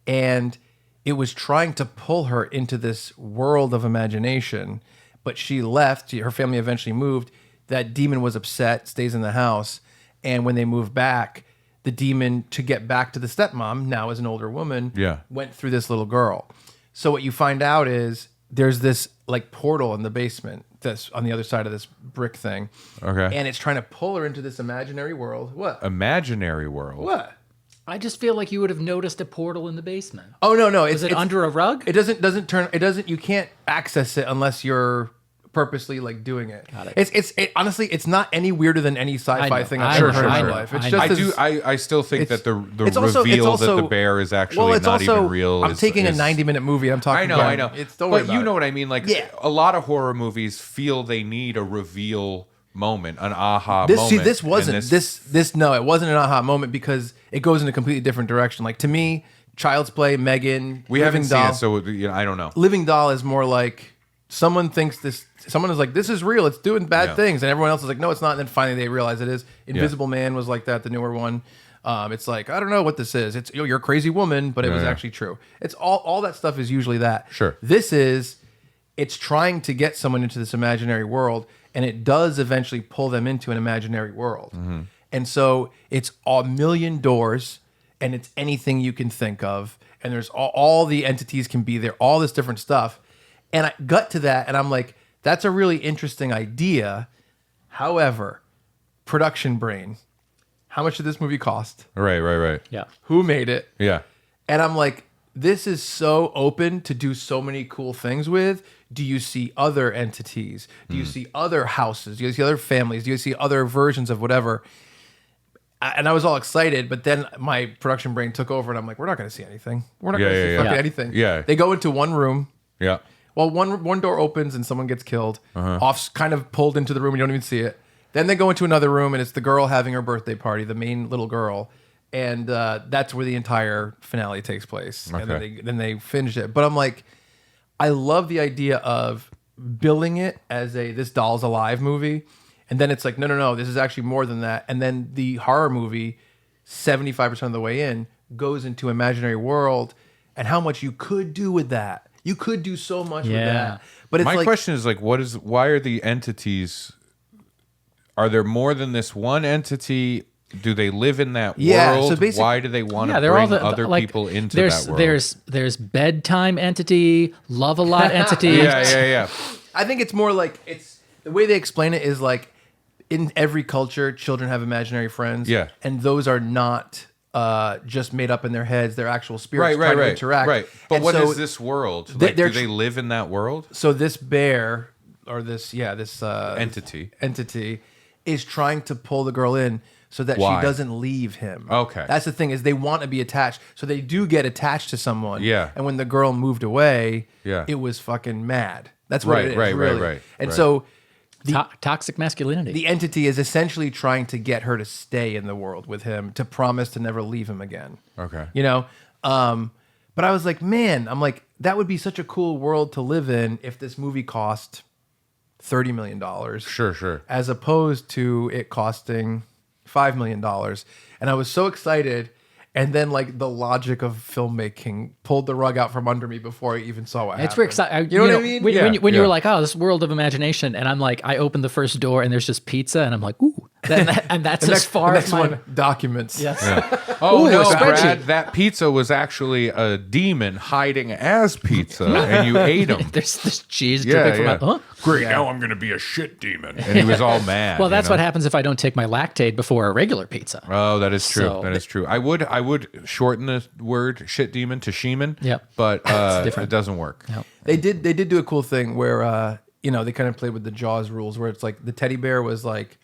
and it was trying to pull her into this world of imagination, but she left. Her family eventually moved. That demon was upset, stays in the house. And when they move back, the demon, to get back to the stepmom, now as an older woman, went through this little girl. So what you find out is there's this like portal in the basement that's on the other side of this brick thing. Okay. And it's trying to pull her into this imaginary world. What? Imaginary world. What? I just feel like you would have noticed a portal in the basement. Oh no! Is it under a rug? It doesn't turn. It doesn't. You can't access it unless you're purposely like doing it. Got it. It's honestly, it's not any weirder than any sci-fi thing I've ever heard in my life. It's just I still think that the it's reveal that the bear is actually not even real. I'm taking a 90-minute movie. I'm talking. I know. Don't worry but you know what I mean. Like a lot of horror movies feel they need a reveal moment, an aha moment. See, this wasn't this. No, it wasn't an aha moment because it goes in a completely different direction. Like to me, Child's Play, Megan, we haven't seen it, so I don't know. Living Doll is more like someone thinks this. Someone is like, this is real. It's doing bad things, and everyone else is like, no, it's not. And then finally they realize it is. Invisible Man was like that, the newer one. It's like, I don't know what this is. It's you're a crazy woman, but it was actually true. It's all that stuff is usually that. Sure. It's trying to get someone into this imaginary world, and it does eventually pull them into an imaginary world. Mm-hmm. And so it's a million doors, and it's anything you can think of, and there's all the entities can be there, all this different stuff. And I got to that, and I'm like, that's a really interesting idea. However, production brain. How much did this movie cost? Right. Yeah. Who made it? Yeah. And I'm like, this is so open to do so many cool things with. Do you see other entities? Do you see other houses? Do you see other families? Do you see other versions of whatever? And I was all excited, but then my production brain took over, and I'm like, we're not going to see anything. We're not going to see fucking anything. Yeah. They go into one room. Yeah. Well, one door opens and someone gets killed. Off, kind of pulled into the room. You don't even see it. Then they go into another room, and it's the girl having her birthday party, the main little girl, and that's where the entire finale takes place. Okay. And then they finish it. But I'm like, I love the idea of billing it as this doll's alive movie, and then it's like, no, this is actually more than that. And then the horror movie, 75% of the way in, goes into imaginary world, and how much you could do with that. You could do so much with that. But it's my question is like, why are the entities? Are there more than this one entity? Do they live in that world? So basically, why do they want to bring other people into that world? There's bedtime entity, love a lot entity. Yeah. I think it's more like the way they explain it is like in every culture, children have imaginary friends. Yeah. And those are not just made up in their heads. They're actual spirits trying to interact. Right. But and what so is this world? Like, do they live in that world? So this bear or this entity is trying to pull the girl in so that she doesn't leave him. Okay. That's the thing, is they want to be attached. So they do get attached to someone. Yeah. And when the girl moved away, it was fucking mad. That's what it is. Right. And so toxic masculinity. the entity is essentially trying to get her to stay in the world with him, to promise to never leave him again. Okay. You know? But I was like, man, I'm like, that would be such a cool world to live in if this movie cost $30 million. Sure. As opposed to it costing $5 million. And I was so excited. And then, like, the logic of filmmaking pulled the rug out from under me before I even saw what happened. It's very exciting. You know what I mean? When you were like, oh, this world of imagination, and I'm like, I opened the first door and there's just pizza, and I'm like, ooh. And that's as far as my... one, documents. Yes. Oh, Ooh, no, a spreadsheet. Brad, that pizza was actually a demon hiding as pizza, and you ate him. There's this cheese dripping from my... Huh? Great, now I'm going to be a shit demon. And he was all mad. Well, that's what happens if I don't take my Lactaid before a regular pizza. Oh, that is true. That is true. I would shorten the word shit demon to sheeman. Yep. But it doesn't work. Yep. They did do a cool thing where, they kind of played with the Jaws rules, where it's like the teddy bear was like,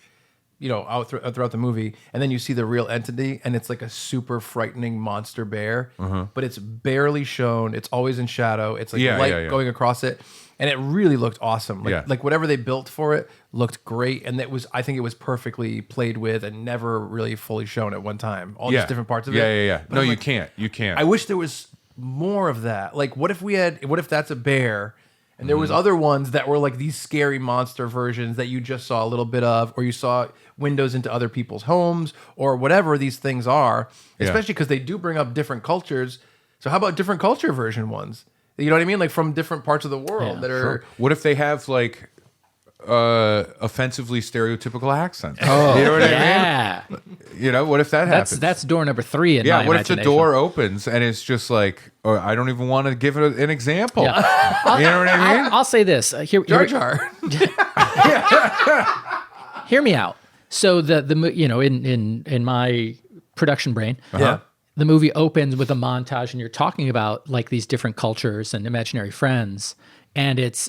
out throughout the movie, and then you see the real entity, and it's like a super frightening monster bear, but it's barely shown. It's always in shadow. It's like light going across it, and it really looked awesome. Like whatever they built for it looked great, and I think it was perfectly played with and never really fully shown at one time. All these different parts of it. Yeah. But No, I'm you like, can't. You can't. I wish there was more of that. Like, what if that's a bear? And there was other ones that were like these scary monster versions that you just saw a little bit of, or you saw windows into other people's homes, or whatever these things are, especially because they do bring up different cultures. So how about different culture version ones? You know what I mean? Like from different parts of the world that are... What if they have like offensively stereotypical accents. You know what I mean? You know, what if that happens? That's door number 3 in my what if the imagination. door opens and it's just like, oh, I don't even want to give it an example. Yeah. You know what I mean? I'll say this. Jar Jar. Hear me out. So in my production brain, Yeah. the movie opens with a montage, and you're talking about like these different cultures and imaginary friends, and it's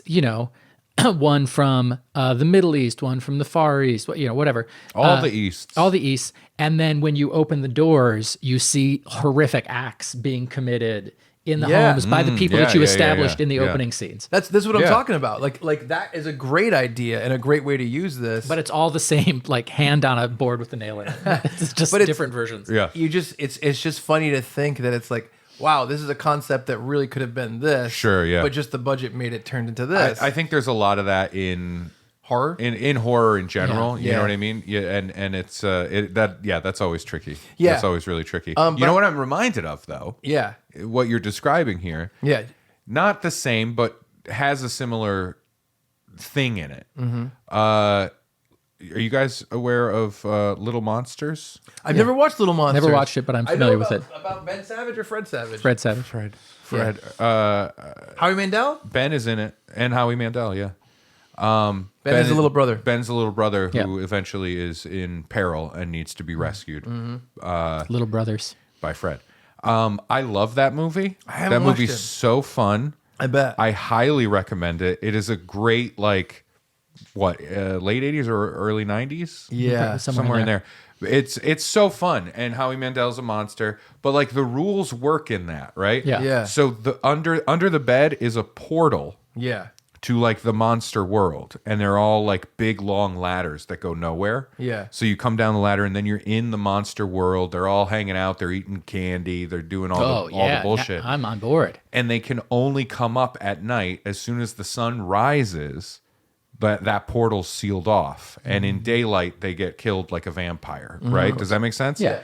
one from the Middle East, one from the Far East, whatever. All the Easts. All the East. And then when you open the doors, you see horrific acts being committed in the homes by the people that you established in the opening scenes. This is what I'm talking about. Like that is a great idea and a great way to use this. But it's all the same, like hand on a board with a nail in it. It's just different versions. Yeah. It's just funny to think that it's like, wow, this is a concept that really could have been this. Sure, yeah. But just the budget made it turned into this. I think there's a lot of that in horror. In horror in general, you Yeah. know what I mean? Yeah, and it's that's always tricky. Yeah. That's always really tricky. But- you know what I'm reminded of though? Yeah. What you're describing here. Yeah. Not the same, but has a similar thing in it. Mm-hmm. Are you guys aware of Little Monsters? I've never watched Little Monsters. Never watched it, but I'm I know familiar with about- it. About Ben Savage or Fred Savage? Fred Savage. Fred. Howie Mandel? Ben is in it, and Howie Mandel. Yeah. Ben is a little brother. Ben's a little brother who Yeah. eventually is in peril and needs to be rescued Little Brothers. by Fred. I love that movie. haven't That movie's watched it. so fun. I bet. I highly recommend it. It is a great late 80s or early 90s? Yeah. Somewhere in there. It's so fun, and Howie Mandel's a monster, but like the rules work in that, right? Yeah. Yeah. So the under the bed is a portal Yeah. to like the monster world, and they're all like big long ladders that go nowhere. Yeah. So you come down the ladder and then you're in the monster world. They're all hanging out, they're eating candy, they're doing all the bullshit. I'm on board. And they can only come up at night as soon as the sun rises. But that portal's sealed off, and in daylight they get killed like a vampire, right? Does that make sense? Yeah.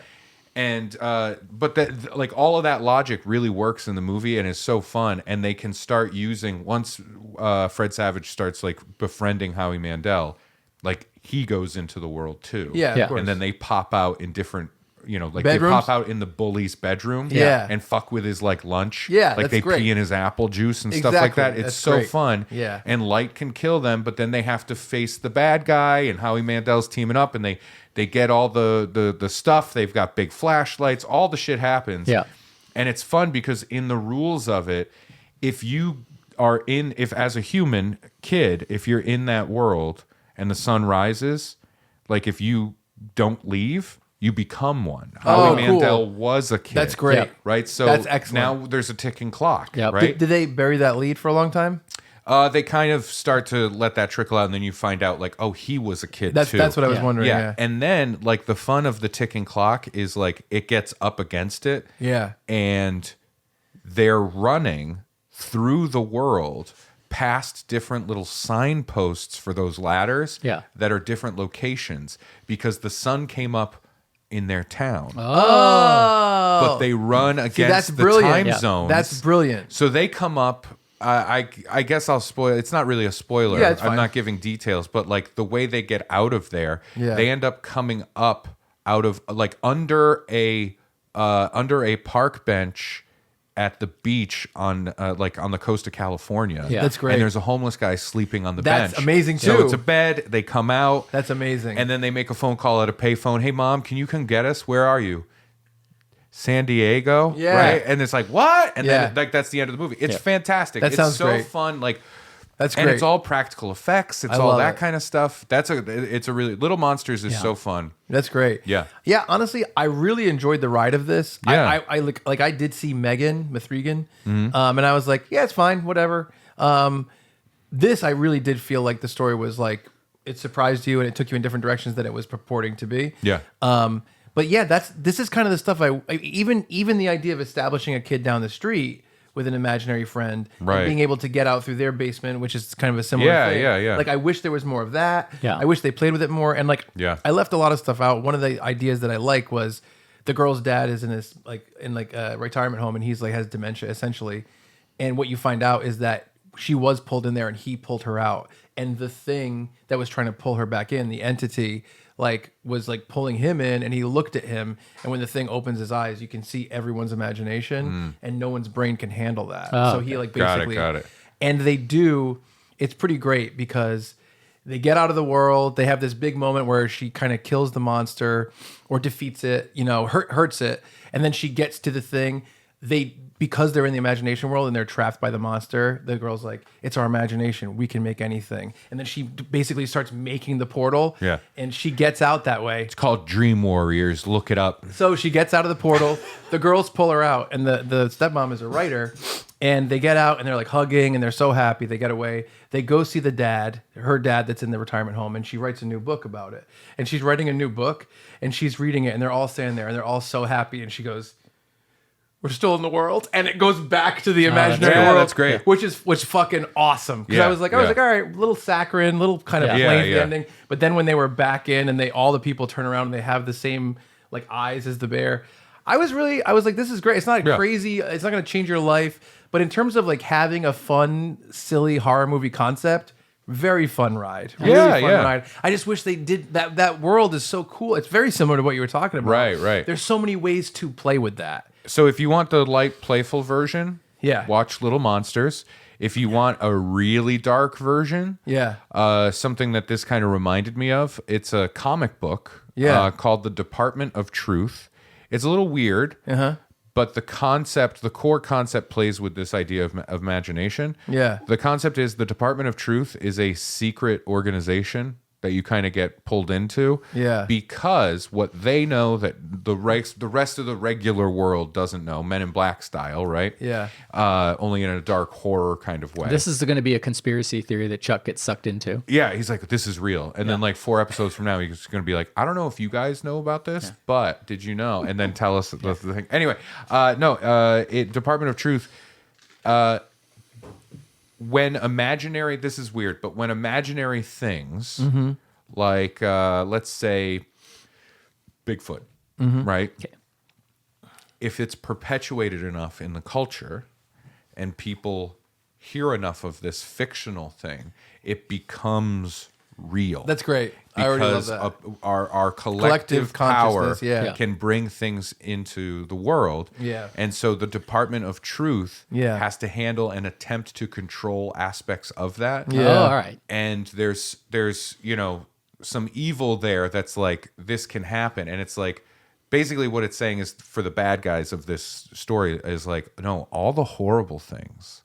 And but that like all of that logic really works in the movie and is so fun. And they can start using once Fred Savage starts like befriending Howie Mandel, like he goes into the world too. Yeah, Yeah. of course. And then they pop out in different, like Bedrooms? they pop out in the bully's bedroom. Yeah. And fuck with his like lunch. Yeah, Like that's they great. pee in his apple juice and stuff like Exactly. that. It's That's so great. fun. Yeah. And light can kill them, but then they have to face the bad guy, and Howie Mandel's teaming up, and they get all the stuff. They've got big flashlights. All the shit happens. Yeah. And it's fun because in the rules of it, if as a human kid, if you're in that world and the sun rises, like if you don't leave, you become one. Oh, Howie cool. Mandel was a kid. That's great. Yep. Right? So That's excellent. now there's a ticking clock. Yep. Right? Did they bury that lead for a long time? They kind of start to let that trickle out, and then you find out, like, oh, he was a kid That's too. what I was Yeah. wondering. Yeah. And then, like, the fun of the ticking clock is, like, it gets up against it, Yeah. and they're running through the world past different little signposts for those ladders Yeah. that are different locations because the sun came up in their town. Oh. But they run against that's the brilliant. time Yeah. zones. That's brilliant. So they come up. I guess I'll spoil. It's not really a spoiler. Yeah, it's I'm fine. not giving details, but like the way they get out of there, Yeah. they end up coming up out of like under a park bench at the beach on on the coast of California. Yeah. That's great. And there's a homeless guy sleeping on the That's bench. amazing, So too. it's a bed. They come out. That's amazing. And then they make a phone call at a payphone. Hey, Mom, can you come get us? Where are you? San Diego, Yeah. right? And it's like, what? And Yeah. then like that's the end of the movie. It's Yeah. fantastic. That It's sounds so great. fun. Like That's and great. it's all practical effects. It's I all love that it. kind of stuff. It's a really Little Monsters is Yeah. so fun. That's great. Yeah. Yeah. Honestly, I really enjoyed the ride of this. Yeah. I did see Megan Mithrigan, Mm-hmm. and I was like, yeah, it's fine, whatever. This I really did feel like the story was like it surprised you and it took you in different directions than it was purporting to be. Yeah. But yeah, this is kind of the stuff even the idea of establishing a kid down the street with an imaginary friend Right. and being able to get out through their basement, which is kind of a similar Yeah, thing. yeah. Like I wish there was more of that. Yeah. I wish they played with it more. And like Yeah. I left a lot of stuff out. One of the ideas that I like was the girl's dad is in a retirement home and he's like has dementia essentially. And what you find out is that she was pulled in there and he pulled her out. And the thing that was trying to pull her back in, the entity, like was like pulling him in, and he looked at him, and when the thing opens his eyes, you can see everyone's imagination, and no one's brain can handle that. So he like basically Got it. And they do. It's pretty great because they get out of the world. They have this big moment where she kind of kills the monster or defeats it, you know, hurts it, and then she gets to the thing. Because they're in the imagination world and they're trapped by the monster, the girl's like, it's our imagination. We can make anything. And then she basically starts making the portal. Yeah. And she gets out that way. It's called Dream Warriors. Look it up. So she gets out of the portal. The girls pull her out. And the stepmom is a writer. And they get out and they're like hugging and they're so happy. They get away. They go see the dad, her dad that's in the retirement home. And she writes a new book about it. And she's writing a new book and she's reading it. And they're all standing there and they're all so happy. And she goes, we're still in the world, and it goes back to the imaginary cool. world. That's great. Which fucking awesome. Because I was like, all right, little saccharine, little kind of plain ending. But then when they were back in, and all the people turn around and they have the same like eyes as the bear, I was like, this is great. It's not crazy. It's not going to change your life, but in terms of like having a fun, silly horror movie concept. Very fun ride. Really fun ride. I just wish they did that. That world is so cool. It's very similar to what you were talking about. Right. There's so many ways to play with that. So if you want the light, playful version, Yeah. watch Little Monsters. If you want a really dark version, something that this kind of reminded me of, it's a comic book called The Department of Truth. It's a little weird, but the core concept plays with this idea of imagination. Yeah. The concept is the Department of Truth is a secret organization that you kind of get pulled into. Yeah. Because what they know that the rest of the regular world doesn't know, Men in Black style, right? Yeah. Only in a dark horror kind of way. This is going to be a conspiracy theory that Chuck gets sucked into. Yeah, he's like, this is real. And then like 4 episodes from now, he's going to be like, I don't know if you guys know about this, but did you know? And then tell us the thing. Anyway, Department of Truth, this is weird, but when imaginary things, like, let's say, Bigfoot, right? Okay. If it's perpetuated enough in the culture and people hear enough of this fictional thing, it becomes real. That's great. I already love that. Our collective power consciousness, can bring things into the world. Yeah. And so the Department of Truth Yeah. has to handle and attempt to control aspects of that. Yeah. Oh, all right. And there's some evil there that's like, this can happen. And it's like, basically what it's saying is, for the bad guys of this story, is like, no, all the horrible things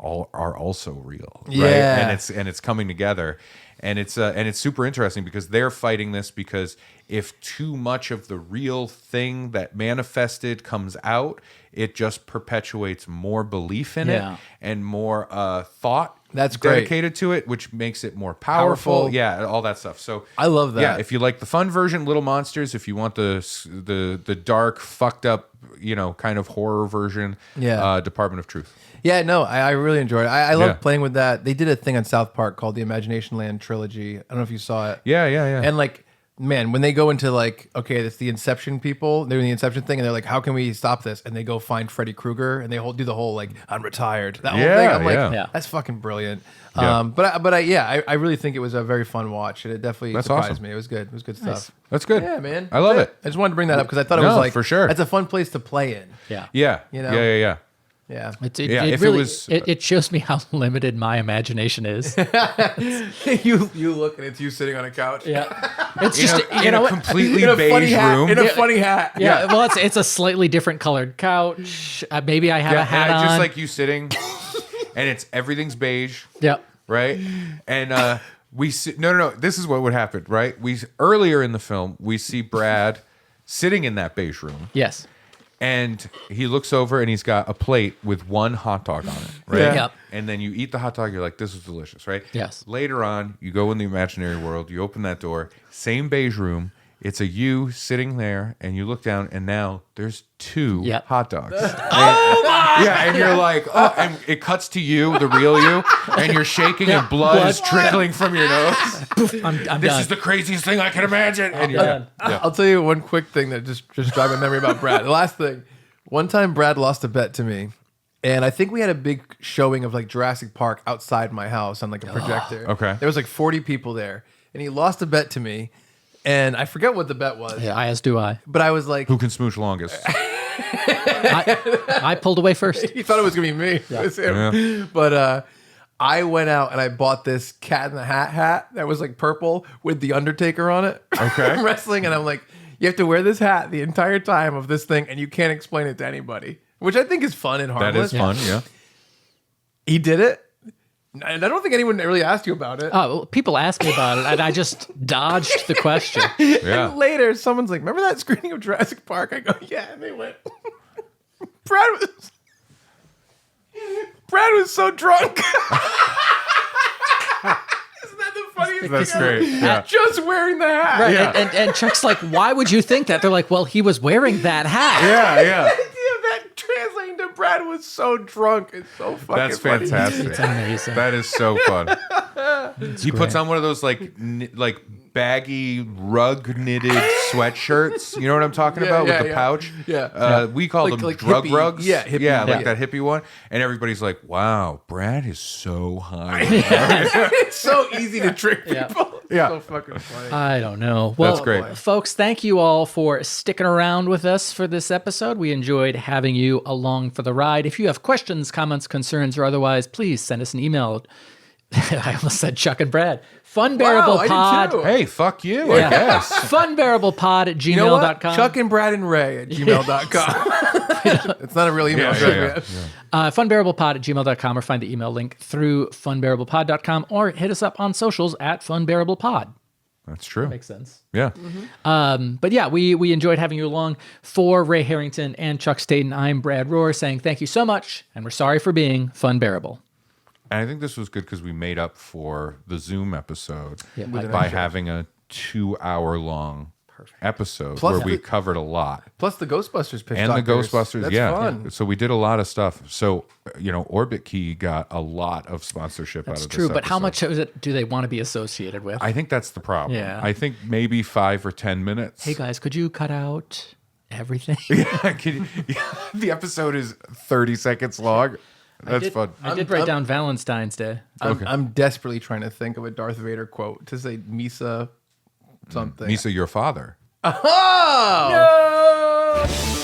are also real, right? Yeah. And it's coming together, and it's super interesting because they're fighting this, because if too much of the real thing that manifested comes out, it just perpetuates more belief in it and more thought That's great. dedicated to it, which makes it more powerful. Yeah, all that stuff. So I love that. Yeah, if you like the fun version, Little Monsters. If you want the dark, fucked up, kind of horror version, Department of Truth. Yeah, no, I really enjoyed it. I love playing with that. They did a thing on South Park called the Imagination Land Trilogy. I don't know if you saw it. Yeah. And like, man, when they go into like, okay, it's the Inception people, they're in the Inception thing, and they're like, how can we stop this? And they go find Freddy Krueger, and they do the whole like, I'm retired. That whole thing. I'm like, that's fucking brilliant. Yeah. I really think it was a very fun watch, and it definitely surprised awesome. me. It was good. It was good stuff. That's good. Yeah, man. I love it. I just wanted to bring that up because I thought it was like, for sure. That's a fun place to play in. Yeah. Yeah. You know? Yeah. Yeah. It shows me how limited my imagination is. you look and it's you sitting on a couch. Yeah. It's In just, a, in a completely beige room. In a funny hat. yeah. Well, it's a slightly different colored couch. Maybe I have a hat and I on. just like you sitting, and everything's beige. Yeah. Right. And we see, no. This is what would happen, right? Earlier in the film, we see Brad sitting in that beige room. Yes. And he looks over and he's got a plate with one hot dog on it, right? Yeah. Yep. And then you eat the hot dog, you're like, this is delicious, right? Yes. Later on, you go in the imaginary world, you open that door, same beige room, it's a you sitting there, and you look down, and now there's 2 hot dogs. Yeah, and you're like, oh, and it cuts to you, the real you, and you're shaking, and blood is trickling from your nose. I'm This done. is the craziest thing I can imagine. And you're done. I'll tell you one quick thing that just jogged my memory about Brad. The last thing, one time Brad lost a bet to me, And I think we had a big showing of like Jurassic Park outside my house on like a projector. Okay. There was like 40 people there. And he lost a bet to me. And I forget what the bet was. Yeah, as do I. But I was like, Who can smooch longest? I pulled away first. he thought it was going to be me. It was him. Yeah. But I went out and I bought this Cat in the hat that was like purple with the Undertaker on it. Okay. From wrestling. And I'm like, you have to wear this hat the entire time of this thing and you can't explain it to anybody. Which I think is fun and harmless. That is fun, yeah. He did it. And I don't think anyone really asked you about it. Oh, well, people asked me about it, and I just dodged the question. Yeah. And later, someone's like, remember that screening of Jurassic Park? I go, yeah. And they went, Brad was so drunk. Isn't that the funniest thing That's ever? great. Yeah. Just wearing the hat. Right, Yeah. and Chuck's like, why would you think that? They're like, well, he was wearing that hat. Yeah, The yeah. idea of that translating to Brad was so drunk. It's so fucking That's funny. fantastic. It's amazing. That is so fun. He puts on one of those like baggy rug knitted sweatshirts. You know what I'm talking about with the pouch? Yeah. We call Like- them like drug hippie. rugs. Yeah, hippie. Yeah, like Yeah. that hippie one. And everybody's like, "Wow, Brad is so high." It's so easy to trick people. Yeah. So fucking funny. I don't know. Well, That's great. folks, thank you all for sticking around with us for this episode. We enjoyed having you along for the ride. If you have questions, comments, concerns, or otherwise, please send us an email. I almost said Chuck and Brad. Funbearable I did pod. too. Hey, fuck you, I guess. Funbearablepod at You know what? gmail.com. Chuck and Brad and Ray at gmail.com. It's not a real email address. Yeah. Funbearablepod at gmail.com or find the email link through funbearablepod.com or hit us up on socials at funbearablepod. That's true. Makes sense. Yeah. But yeah, we enjoyed having you along. For Ray Harrington and Chuck Staten, I'm Brad Rohr saying thank you so much, and we're sorry for being Funbearable. And I think this was good because we made up for the Zoom episode With by having a 2-hour long episode Plus where we the- could a lot. Plus the Ghostbusters pitch And the doctors. Ghostbusters, That's yeah. fun. So we did a lot of stuff. So, Orbit Key got a lot of sponsorship out It's of this true, but how episode. much of it do they want to be associated with? I think that's the problem. Yeah. I think maybe 5 or 10 minutes. Hey guys, could you cut out everything? The episode is 30 seconds long. That's fun. I did write down Valentine's Day. I'm desperately trying to think of a Darth Vader quote to say Misa something. Misa, your father. Oh! No!